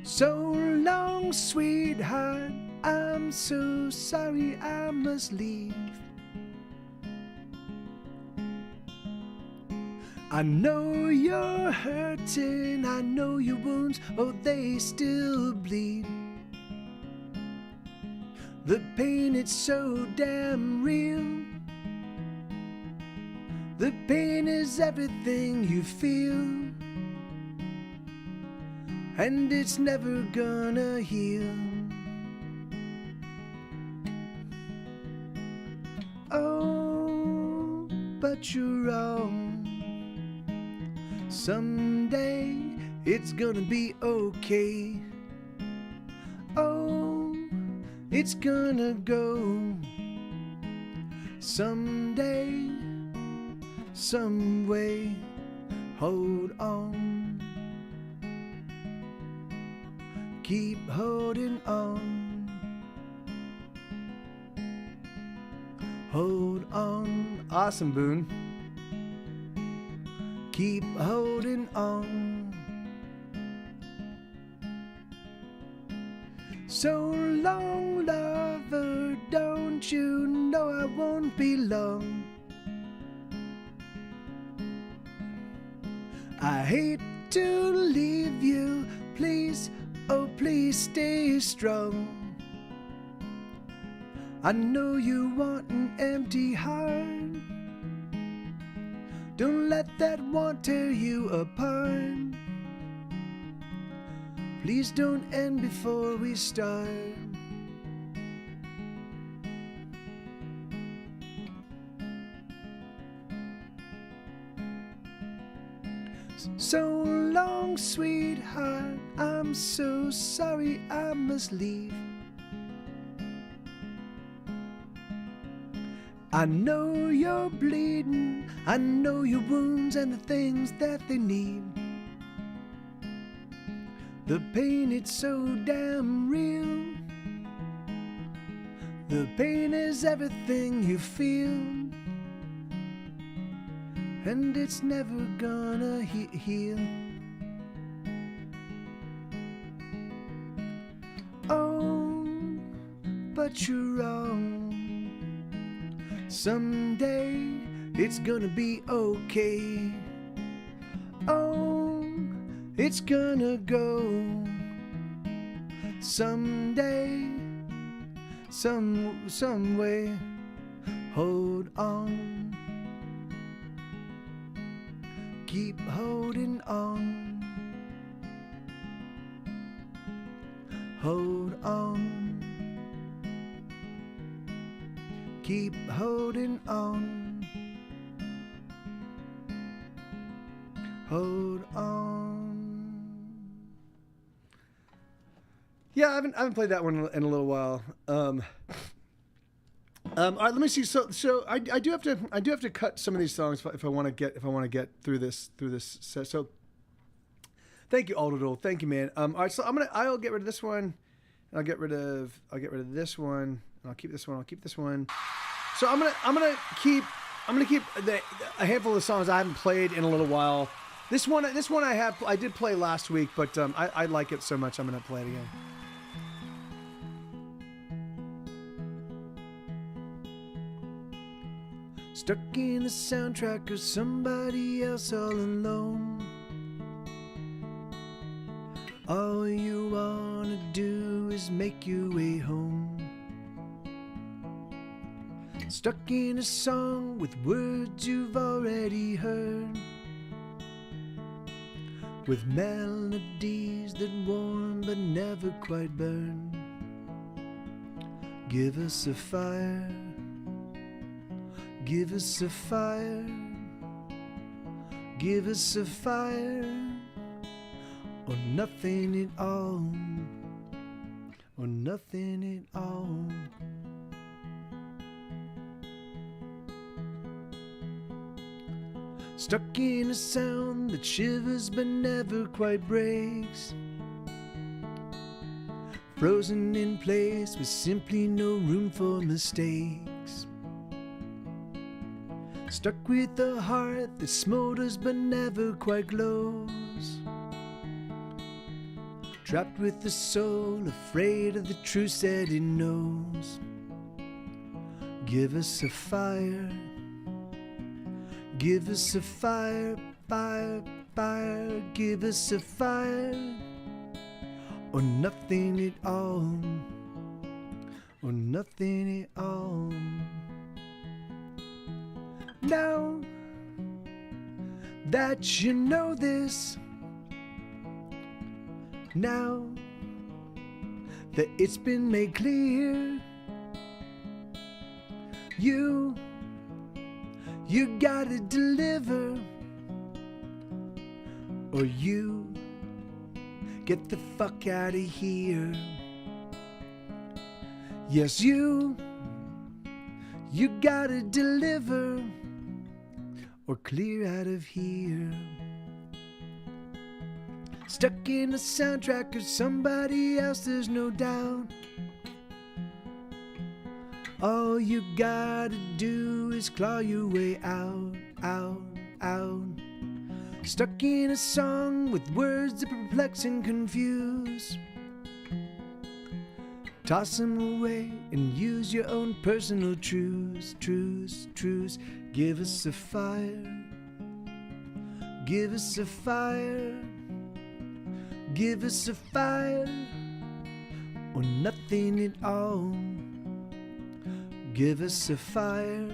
So long, sweetheart, I'm so sorry I must leave. I know you're hurting, I know your wounds, oh, they still bleed. The pain, it's so damn real. The pain is everything you feel, and it's never gonna heal. Oh, but you're wrong. Someday it's gonna be okay. Oh, it's gonna go. Someday, some way, hold on. Keep holding on. Hold on. Awesome, Boone. Keep holding on. So long, lover, don't you know I won't be long. I hate to leave you, please, oh please stay strong. I know you want an empty heart. Don't let that want tear you apart. Please don't end before we start. So long, sweetheart, I'm so sorry I must leave. I know you're bleeding, I know your wounds and the things that they need. The pain, it's so damn real. The pain is everything you feel, and it's never gonna heal. Oh, but you're wrong. Someday it's gonna be okay. Oh, it's gonna go. Someday, some way, hold on. Keep holding on. Hold on. Keep holding on. Hold on. Yeah, I haven't played that one in a little while. All right, let me see. So I do have to cut some of these songs if I want to get through this set. So thank you, Aldo. Thank you, man. All right, so I'll get rid of this one, and I'll get rid of this one, and I'll keep this one. I'll keep this one. So I'm gonna keep a handful of songs I haven't played in a little while. This one I did play last week, but I like it so much I'm gonna play it again. Stuck in the soundtrack of somebody else all alone. All you wanna do is make your way home. Stuck in a song with words you've already heard, with melodies that warm but never quite burn. Give us a fire, give us a fire, give us a fire, or nothing at all, or nothing at all. Stuck in a sound that shivers but never quite breaks, frozen in place with simply no room for mistakes. Stuck with a heart that smolders but never quite glows, trapped with a soul afraid of the truth that it knows. Give us a fire, give us a fire, fire, fire, give us a fire, or nothing at all, or nothing at all. Now that you know this, now that it's been made clear, you gotta deliver, or you get the fuck out of here. Yes, you gotta deliver, or clear out of here. Stuck in a soundtrack of somebody else, there's no doubt. All you gotta do is claw your way out, out, out. Stuck in a song with words that perplex and confuse. Toss them away and use your own personal truths, truths, truths. Give us a fire, give us a fire, give us a fire, or nothing at all. Give us a fire,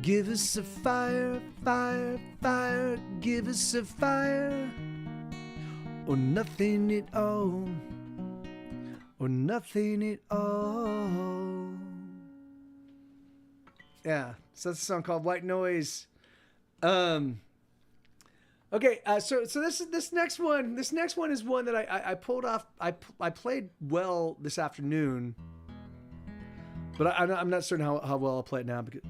give us a fire, fire, fire, give us a fire, or nothing at all, or nothing at all. Yeah, so that's a song called White Noise. Okay, so this next one is one that I pulled off. I played well this afternoon, but I'm not certain how well I'll play it now because.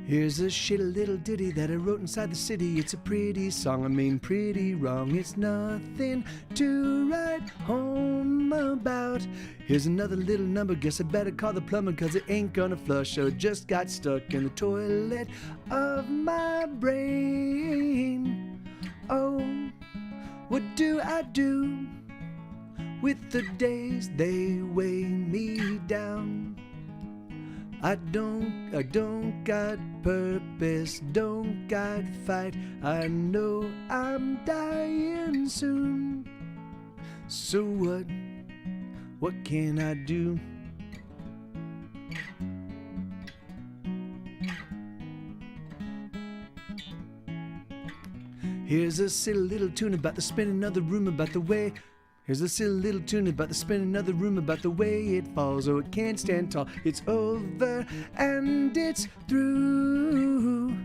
Here's a shitty little ditty that I wrote inside the city. It's a pretty song, I mean pretty wrong. It's nothing to write home about. Here's another little number, guess I better call the plumber, cause it ain't gonna flush, so it just got stuck in the toilet of my brain. Oh, what do I do with the days they weigh me down? I don't got purpose, don't got fight. I know I'm dying soon. So what can I do? Here's a silly little tune about the spinning of the room, about the way. Here's a silly little tune about the spinning of the room, about the way it falls. Oh, it can't stand tall. It's over and it's through.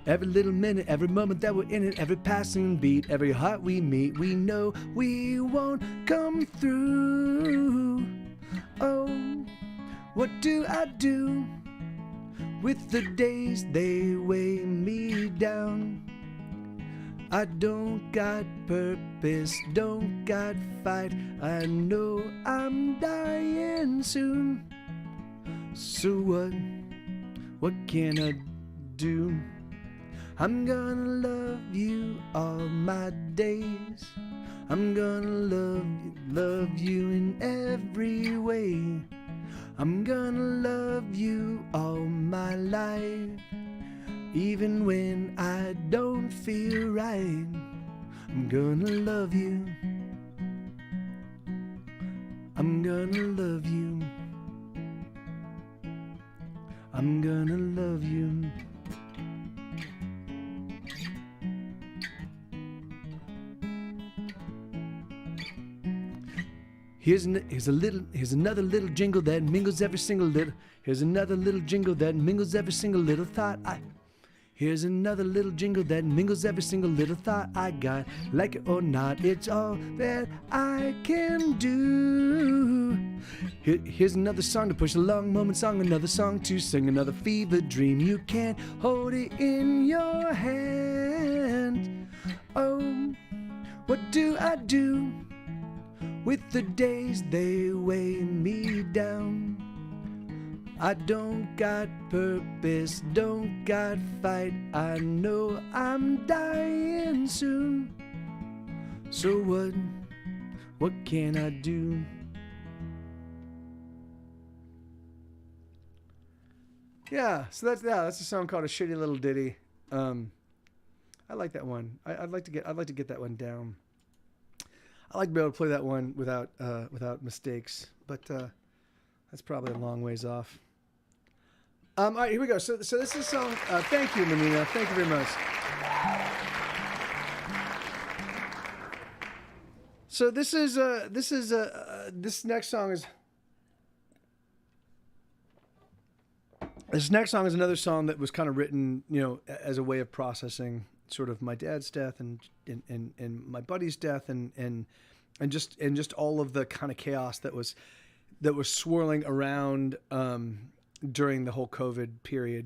Every little minute, every moment that we're in it, every passing beat, every heart we meet, we know we won't come through. Oh, what do I do with the days they weigh me down? I don't got purpose, don't got fight. I know I'm dying soon. So what can I do? I'm gonna love you all my days. I'm gonna love you in every way. I'm gonna love you all my life. Even when I don't feel right, I'm gonna love you. I'm gonna love you. I'm gonna love you. Here's another little jingle that mingles every single little. Here's another little jingle that mingles every single little thought. Here's another little jingle that mingles every single little thought I got. Like it or not, it's all that I can do. Here's another song to push along, moment song, another song to sing, another fever dream. You can't hold it in your hand. Oh, what do I do with the days they weigh me down? I don't got purpose, don't got fight. I know I'm dying soon. So what can I do? Yeah, so that's a song called A Shitty Little Ditty. I like that one. I'd like to get that one down. I like to be able to play that one without mistakes, but that's probably a long ways off. All right, here we go. So this is a song. Thank you, Menina. Thank you very much. So this next song is another song that was kind of written, as a way of processing sort of my dad's death and my buddy's death and just all of the kind of chaos that was swirling around during the whole COVID period.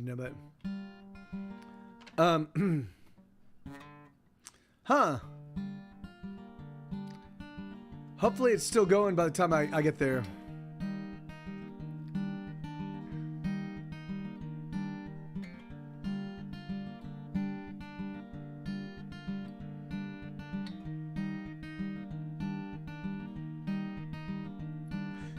Hopefully it's still going by the time I get there.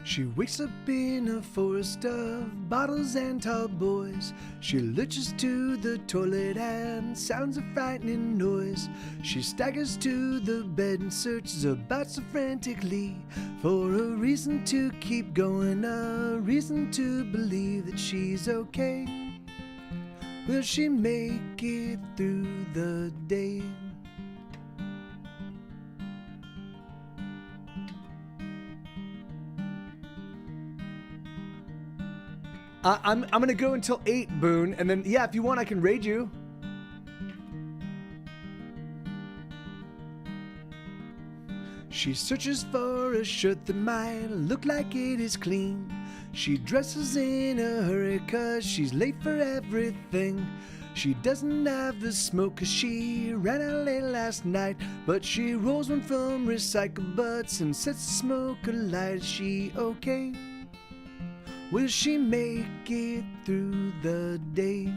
She wakes up in a forest of bottles and tall boys. She lurches to the toilet and sounds a frightening noise. She staggers to the bed and searches about so frantically for a reason to keep going, a reason to believe that she's okay. Will she make it through the day? I'm gonna go until 8, Boone, and then if you want I can raid you. She searches for a shirt that might look like it is clean. She dresses in a hurry 'cause she's late for everything. She doesn't have the smoke 'cause she ran out late last night, but she rolls one from recycled butts and sets the smoke alight. Is she okay? Will she make it through the day?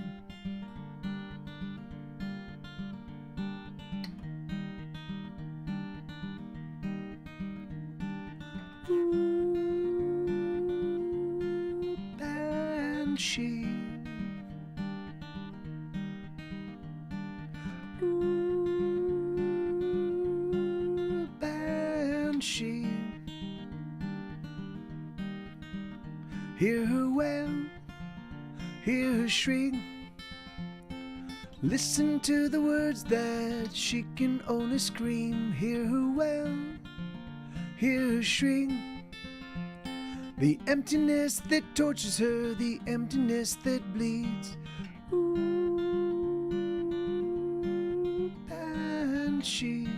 Ooh, Banshee. Ooh, Banshee. Hear her wail, hear her shriek. Listen to the words that she can only scream. Hear her wail, hear her shriek. The emptiness that tortures her, the emptiness that bleeds. Ooh, Banshee.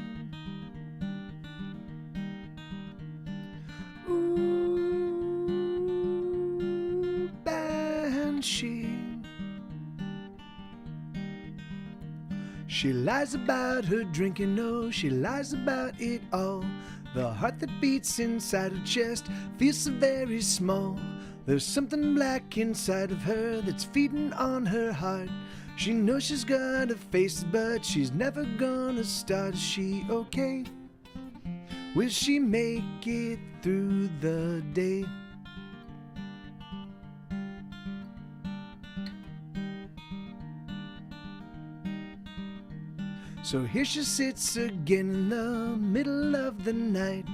She lies about her drinking, oh, she lies about it all. The heart that beats inside her chest feels so very small. There's something black inside of her that's feeding on her heart. She knows she's gotta face it, but she's never gonna start. Is she okay? Will she make it through the day? So here she sits again in the middle of the night,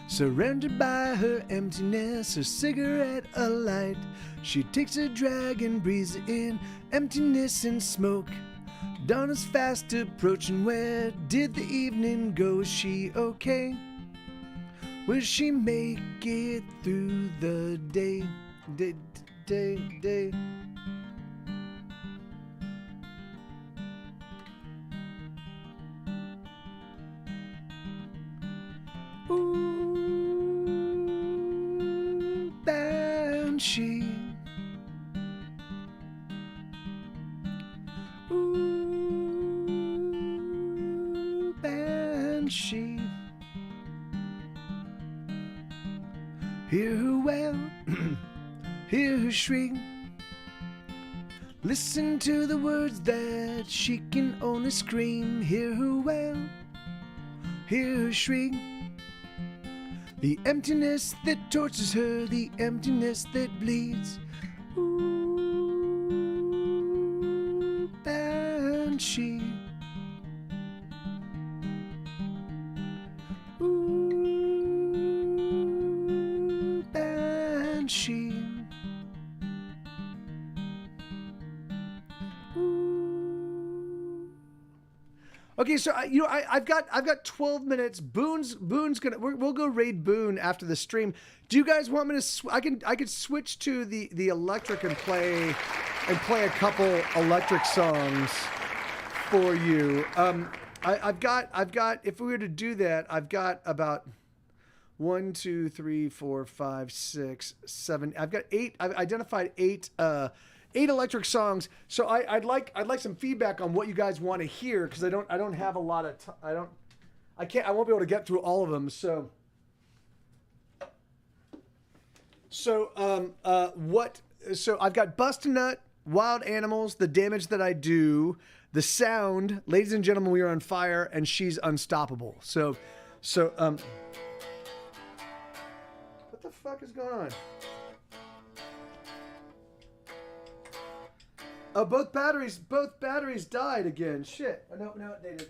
surrounded by her emptiness, her cigarette alight. She takes a drag and breathes it in, emptiness and smoke. Dawn is fast approaching, where did the evening go? Is she okay? Will she make it through the day? Day. Ooh, Banshee. Ooh, Banshee. Hear her wail, hear her shriek. Listen to the words that she can only scream. Hear her wail, hear her shriek. The emptiness that tortures her, the emptiness that bleeds. Ooh, Banshee. Ooh, Banshee. Ooh. Okay, so I've got 12 minutes. Boone's gonna we'll go raid Boone after the stream. Do you guys want me to? I could switch to the electric and play a couple electric songs for you. I've got if we were to do that, I've got about 1, 2, 3, 4, 5, 6, 7. I've got 8. I've identified 8 electric songs. So I'd like some feedback on what you guys want to hear, because I don't have a lot of I won't be able to get through all of them. So I've got Bust a Nut, Wild Animals, The Damage That I Do, The Sound, Ladies and Gentlemen, We Are on Fire, and She's Unstoppable. So what the fuck is going on? Oh, both batteries died again. Shit. Oh, no, they did.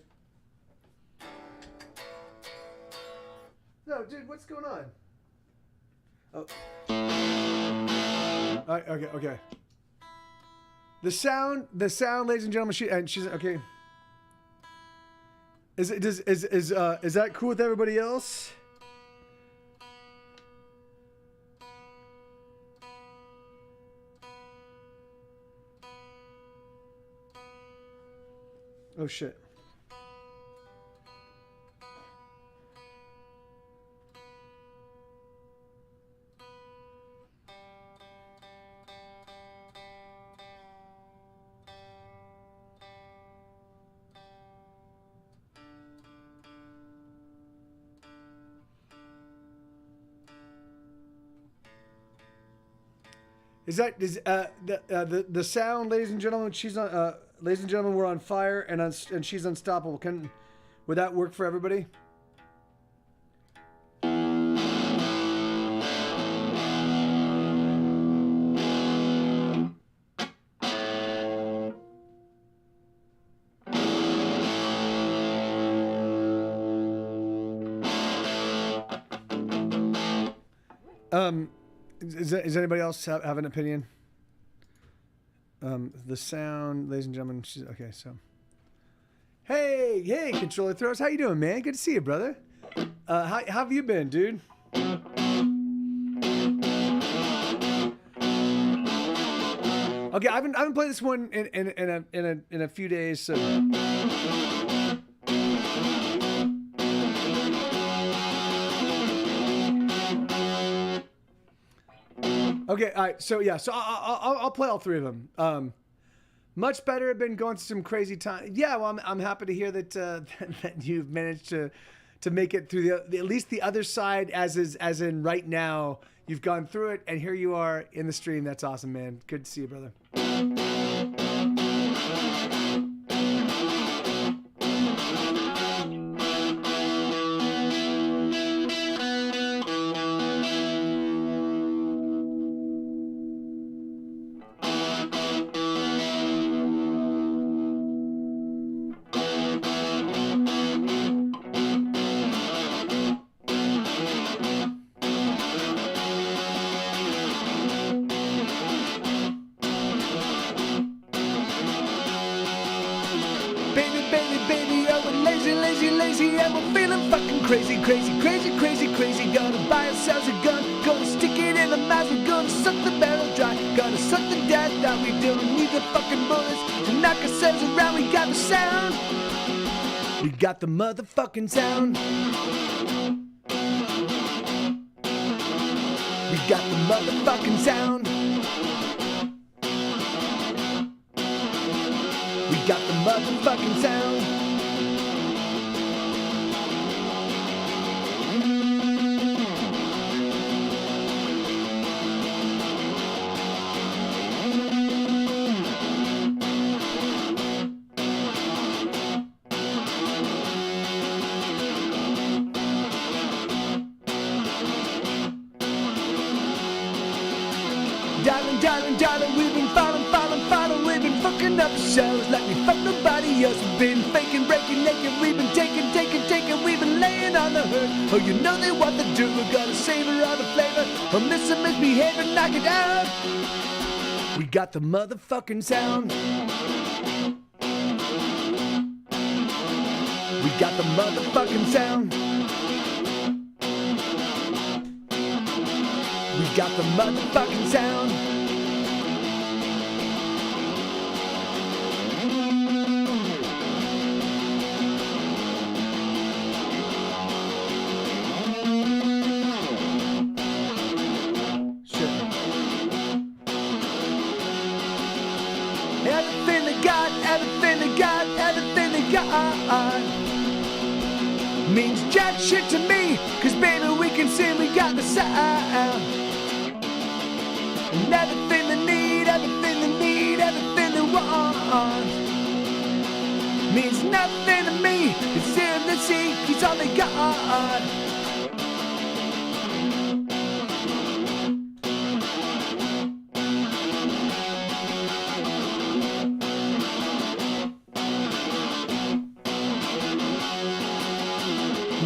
No, dude, what's going on? Oh. All right, okay. The sound, ladies and gentlemen, she's okay. Is that cool with everybody else? Oh shit. Is the sound, ladies and gentlemen? Ladies and gentlemen, we're on fire, and she's unstoppable. Would that work for everybody? Does anybody else have an opinion? The sound, ladies and gentlemen, she's okay. So, hey, controller throws, how you doing, man? Good to see you, brother. How have you been, dude? Okay, I haven't played this one in a few days. So. Okay, all right. So yeah, I'll play all 3 of them. Much better. I've been going through some crazy time. Yeah, well, I'm happy to hear that that you've managed to make it through at least the other side, as in right now. You've gone through it, and here you are in the stream. That's awesome, man. Good to see you, brother. crazy, crazy, crazy, crazy. Gonna buy ourselves a gun, gonna stick it in the mouth. We're gonna suck the barrel dry, gonna suck the death out. We don't need the fucking bullets to knock ourselves around. We got the sound, we got the motherfucking sound. We got the motherfucking sound. We got the motherfucking sound. Darling, darling, darling, we've been falling, we've been fucking up ourselves like we fuck nobody else. We've been faking, breaking, naked, we've been taking, we've been laying on the hurt. Oh, you know they want the dirt, we're gonna savor all the flavor. Oh, miss and misbehavior, knock it out. We got the motherfucking sound. We got the motherfucking sound. We got the motherfucking sound. Sure. Everything they got, everything they got, everything they got means jack shit to me, 'cause baby we can sing, we got the sound. And everything they need, everything they need, everything they want means nothing to me. It's him to see, he's all they got.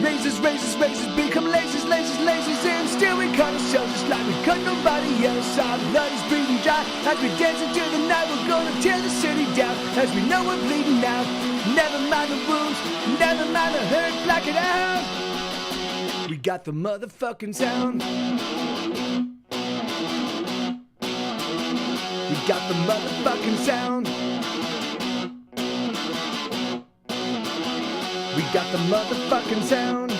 Razors, razors, razors, become lasers, lasers, lasers, and still we cut ourselves just like we cut nobody else. Our blood is breathing dry as we dance into the night. We're gonna tear the city down as we know we're bleeding out. Never mind the wounds, never mind the hurt, black it out. We got the motherfucking sound. We got the motherfucking sound. We got the motherfucking sound.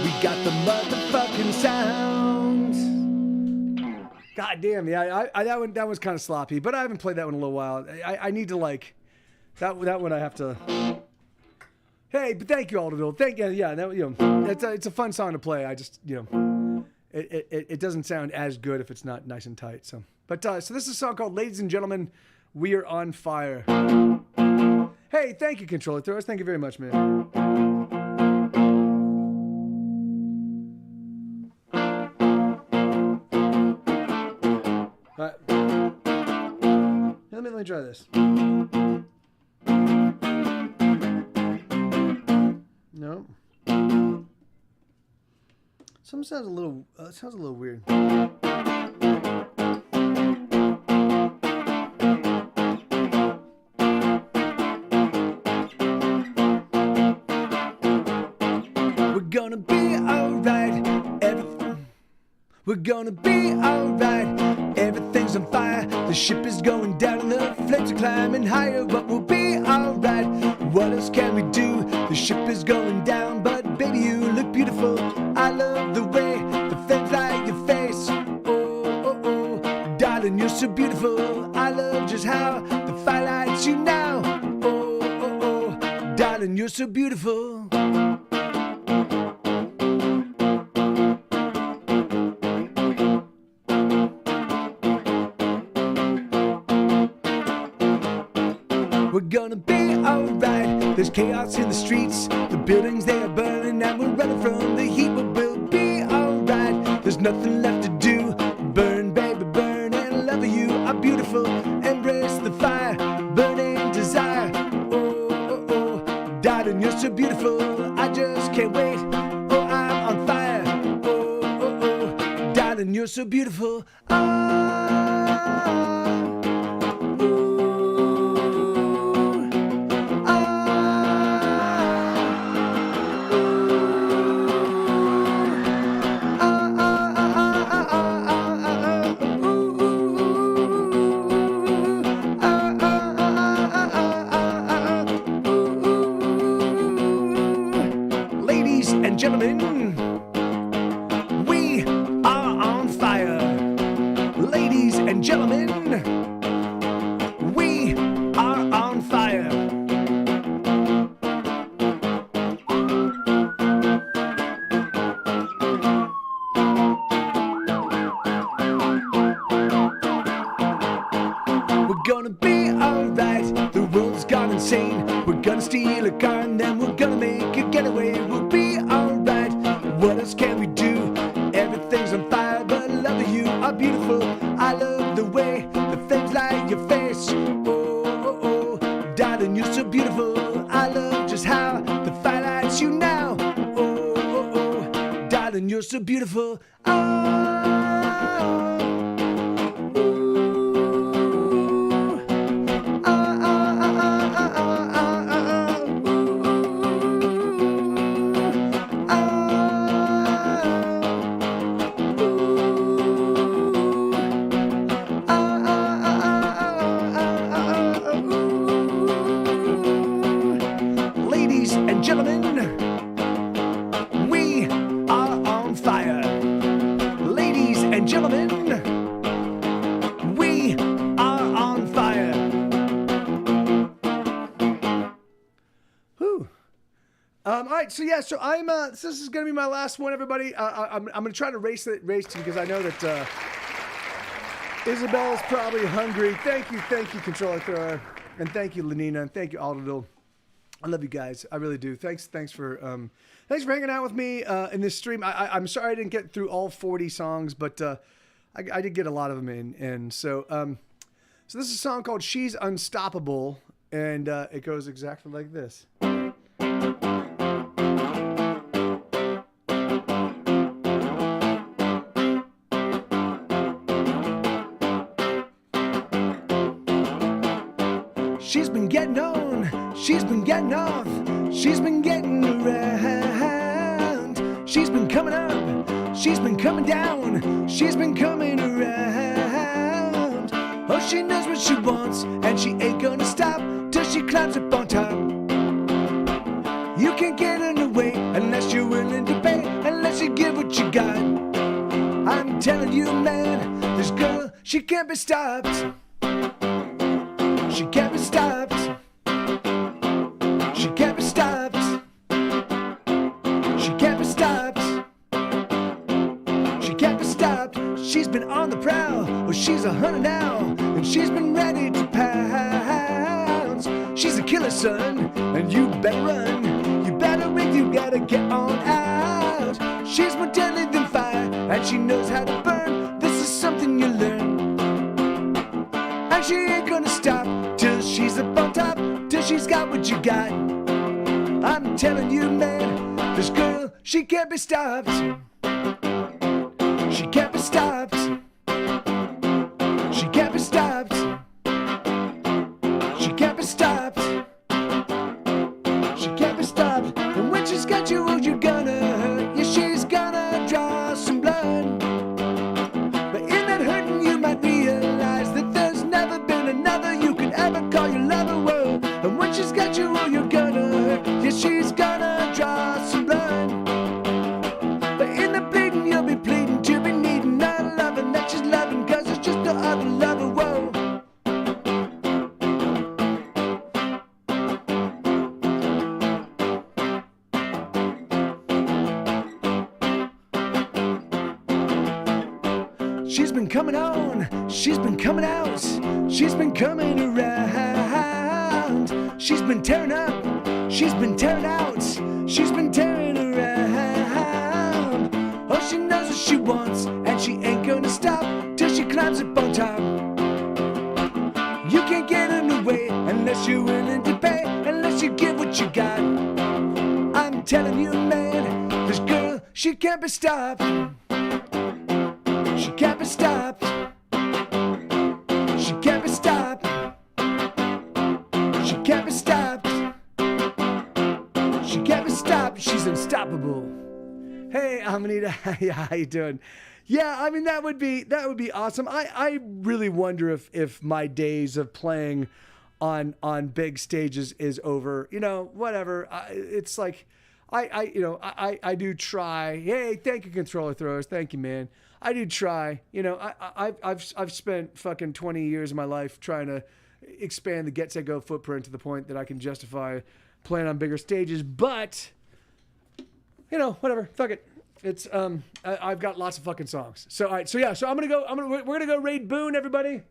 We got the motherfucking sound. God damn, yeah, that was kind of sloppy, but I haven't played that one in a little while. I need to like that one. I have to. Hey, but thank you, Alderville. Thank you. Yeah, that, you know, it's a fun song to play. I just, you know, it doesn't sound as good if it's not nice and tight. So, but so this is a song called "Ladies and Gentlemen, We Are on Fire." Hey, thank you, Controller Throwers. Thank you very much, man. All right. Let me try this. No. Something sounds a little. Sounds a little weird. Gonna be alright. We're gonna be alright. Everything's on fire. The ship is going down and the flames are climbing higher. But we'll be alright. What else can we do? The ship is going down, but baby you look beautiful. I love the way the flames light your face. Oh, oh, oh, darling, you're so beautiful. I love just how the fire lights you now. Oh, oh, oh, darling, you're so beautiful. We're gonna be alright. There's chaos in the streets. The buildings, they are burning and we're running from the heat. But we'll be alright. There's nothing left to do. Burn, baby, burn, and love you are beautiful. Embrace the fire, burning desire. Oh, oh, oh, darling, you're so beautiful. I just can't wait. Oh, I'm on fire. Oh, oh, oh, darling, you're so beautiful. and gentlemen, we are on fire. Ladies and gentlemen, we are on fire. We're gonna be alright, the world's gone insane. We're gonna steal a car and then we're gonna make a getaway. We'll be alright, what else can we do? Everything's on fire, but I love that you are beautiful. I love the way the flames light your face. Oh, oh, oh, darling, you're so beautiful. I love just how the fire lights you now. Oh, oh, oh, darling, you're so beautiful. Ladies and gentlemen, we are on fire. Ladies and gentlemen, we are on fire. Whew. All right, so yeah, so I'm. This is gonna be my last one, everybody. I'm gonna try to race to because I know that Isabel's probably hungry. Thank you, Controller Thrower, and thank you, Lenina, and thank you, Aldadil. I love you guys. I really do. Thanks for hanging out with me in this stream. I'm sorry I didn't get through all 40 songs, but I did get a lot of them in. And so so this is a song called "She's Unstoppable," and it goes exactly like this. She's been getting on, she's been getting off, she's been getting around. She's been coming up, she's been coming down, she's been coming around. Oh, she knows what she wants, and she ain't gonna stop till she climbs up on top. You can't get in the way unless you're willing to pay, unless you give what you got. I'm telling you, man, this girl, she can't be stopped. She can't be stopped. She can't be stopped. She can't be stopped. She can't be stopped. She's been on the prowl. Well, she's 100 now, and she's been ready to pounce. She's a killer, son, and you better run. You better wait, you gotta get on out. She's more deadly than fire, and she knows how to burn. This is something you learn. And she ain't gonna stop till she's up on top, till she's got what you got. I'm telling you, man, this girl, she can't be stopped. She can't be stopped. She can't be stopped. She can't be stopped. She can't be stopped. And when she's got you, oh, you're gonna hurt. Yeah, she's gonna draw some blood. But in that hurting, you might realize that there's never been another you could ever call your lover. Whoa. And when she's got you, oh, you're gonna hurt. Yeah, she's gonna draw some blood. But in the bleeding, you'll be pleading to be needing a loving that she's loving, cause it's just no other lover. Whoa. She's been coming on, she's been coming out, she's been coming around. She's been tearing up, she's been tearing out, she's been tearing around. Oh, she knows what she wants, and she ain't gonna stop till she climbs up on top. You can't get in the way unless you're willing to pay, unless you give what you got. I'm telling you, man, this girl, she can't be stopped. She can't be stopped. She can't be stopped. She can't be stopped. She can't be stopped. She's unstoppable. Hey, Amanita, how you doing? Yeah, I mean that would be awesome. I really wonder if my days of playing on big stages is over. You know, whatever. It's like I do try. Hey, thank you, controller throwers. Thank you, man. I do try. I've spent fucking 20 years of my life trying to expand the Get Set Go footprint to the point that I can justify playing on bigger stages. But whatever. Fuck it. It's I've got lots of fucking songs. So all right. So yeah. So we're gonna go raid Boone, everybody.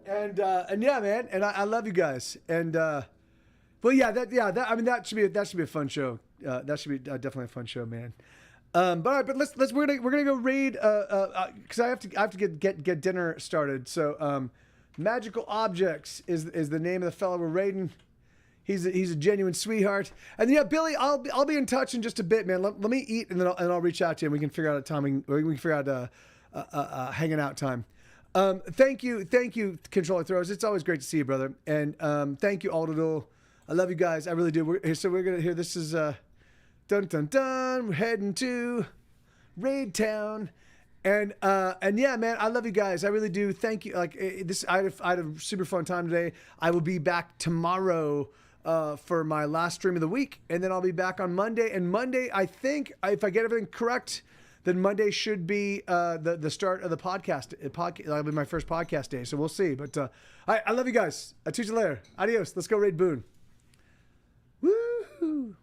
And yeah, man. And I love you guys. And well, yeah. That should be a fun show. That should be definitely a fun show, man. But all right, but we're gonna go raid because I have to get dinner started. So Magical Objects is the name of the fellow we're raiding. He's a genuine sweetheart. And yeah, Billy, I'll be in touch in just a bit, man. Let me eat and then I'll reach out to you and we can figure out a timing. We can figure out a hanging out time. Thank you, Controller Throws. It's always great to see you, brother. And thank you, Aldadul. I love you guys. I really do. We're gonna hear. This is dun dun dun. We're heading to Raid Town. And yeah, man, I love you guys. I really do. Thank you. Like this, I had a super fun time today. I will be back tomorrow for my last stream of the week, and then I'll be back on Monday. And Monday, I think, if I get everything correct, then Monday should be the start of the podcast. That'll be my first podcast day. So we'll see. But I love you guys. I'll see you later. Adios. Let's go raid Boone. Woo!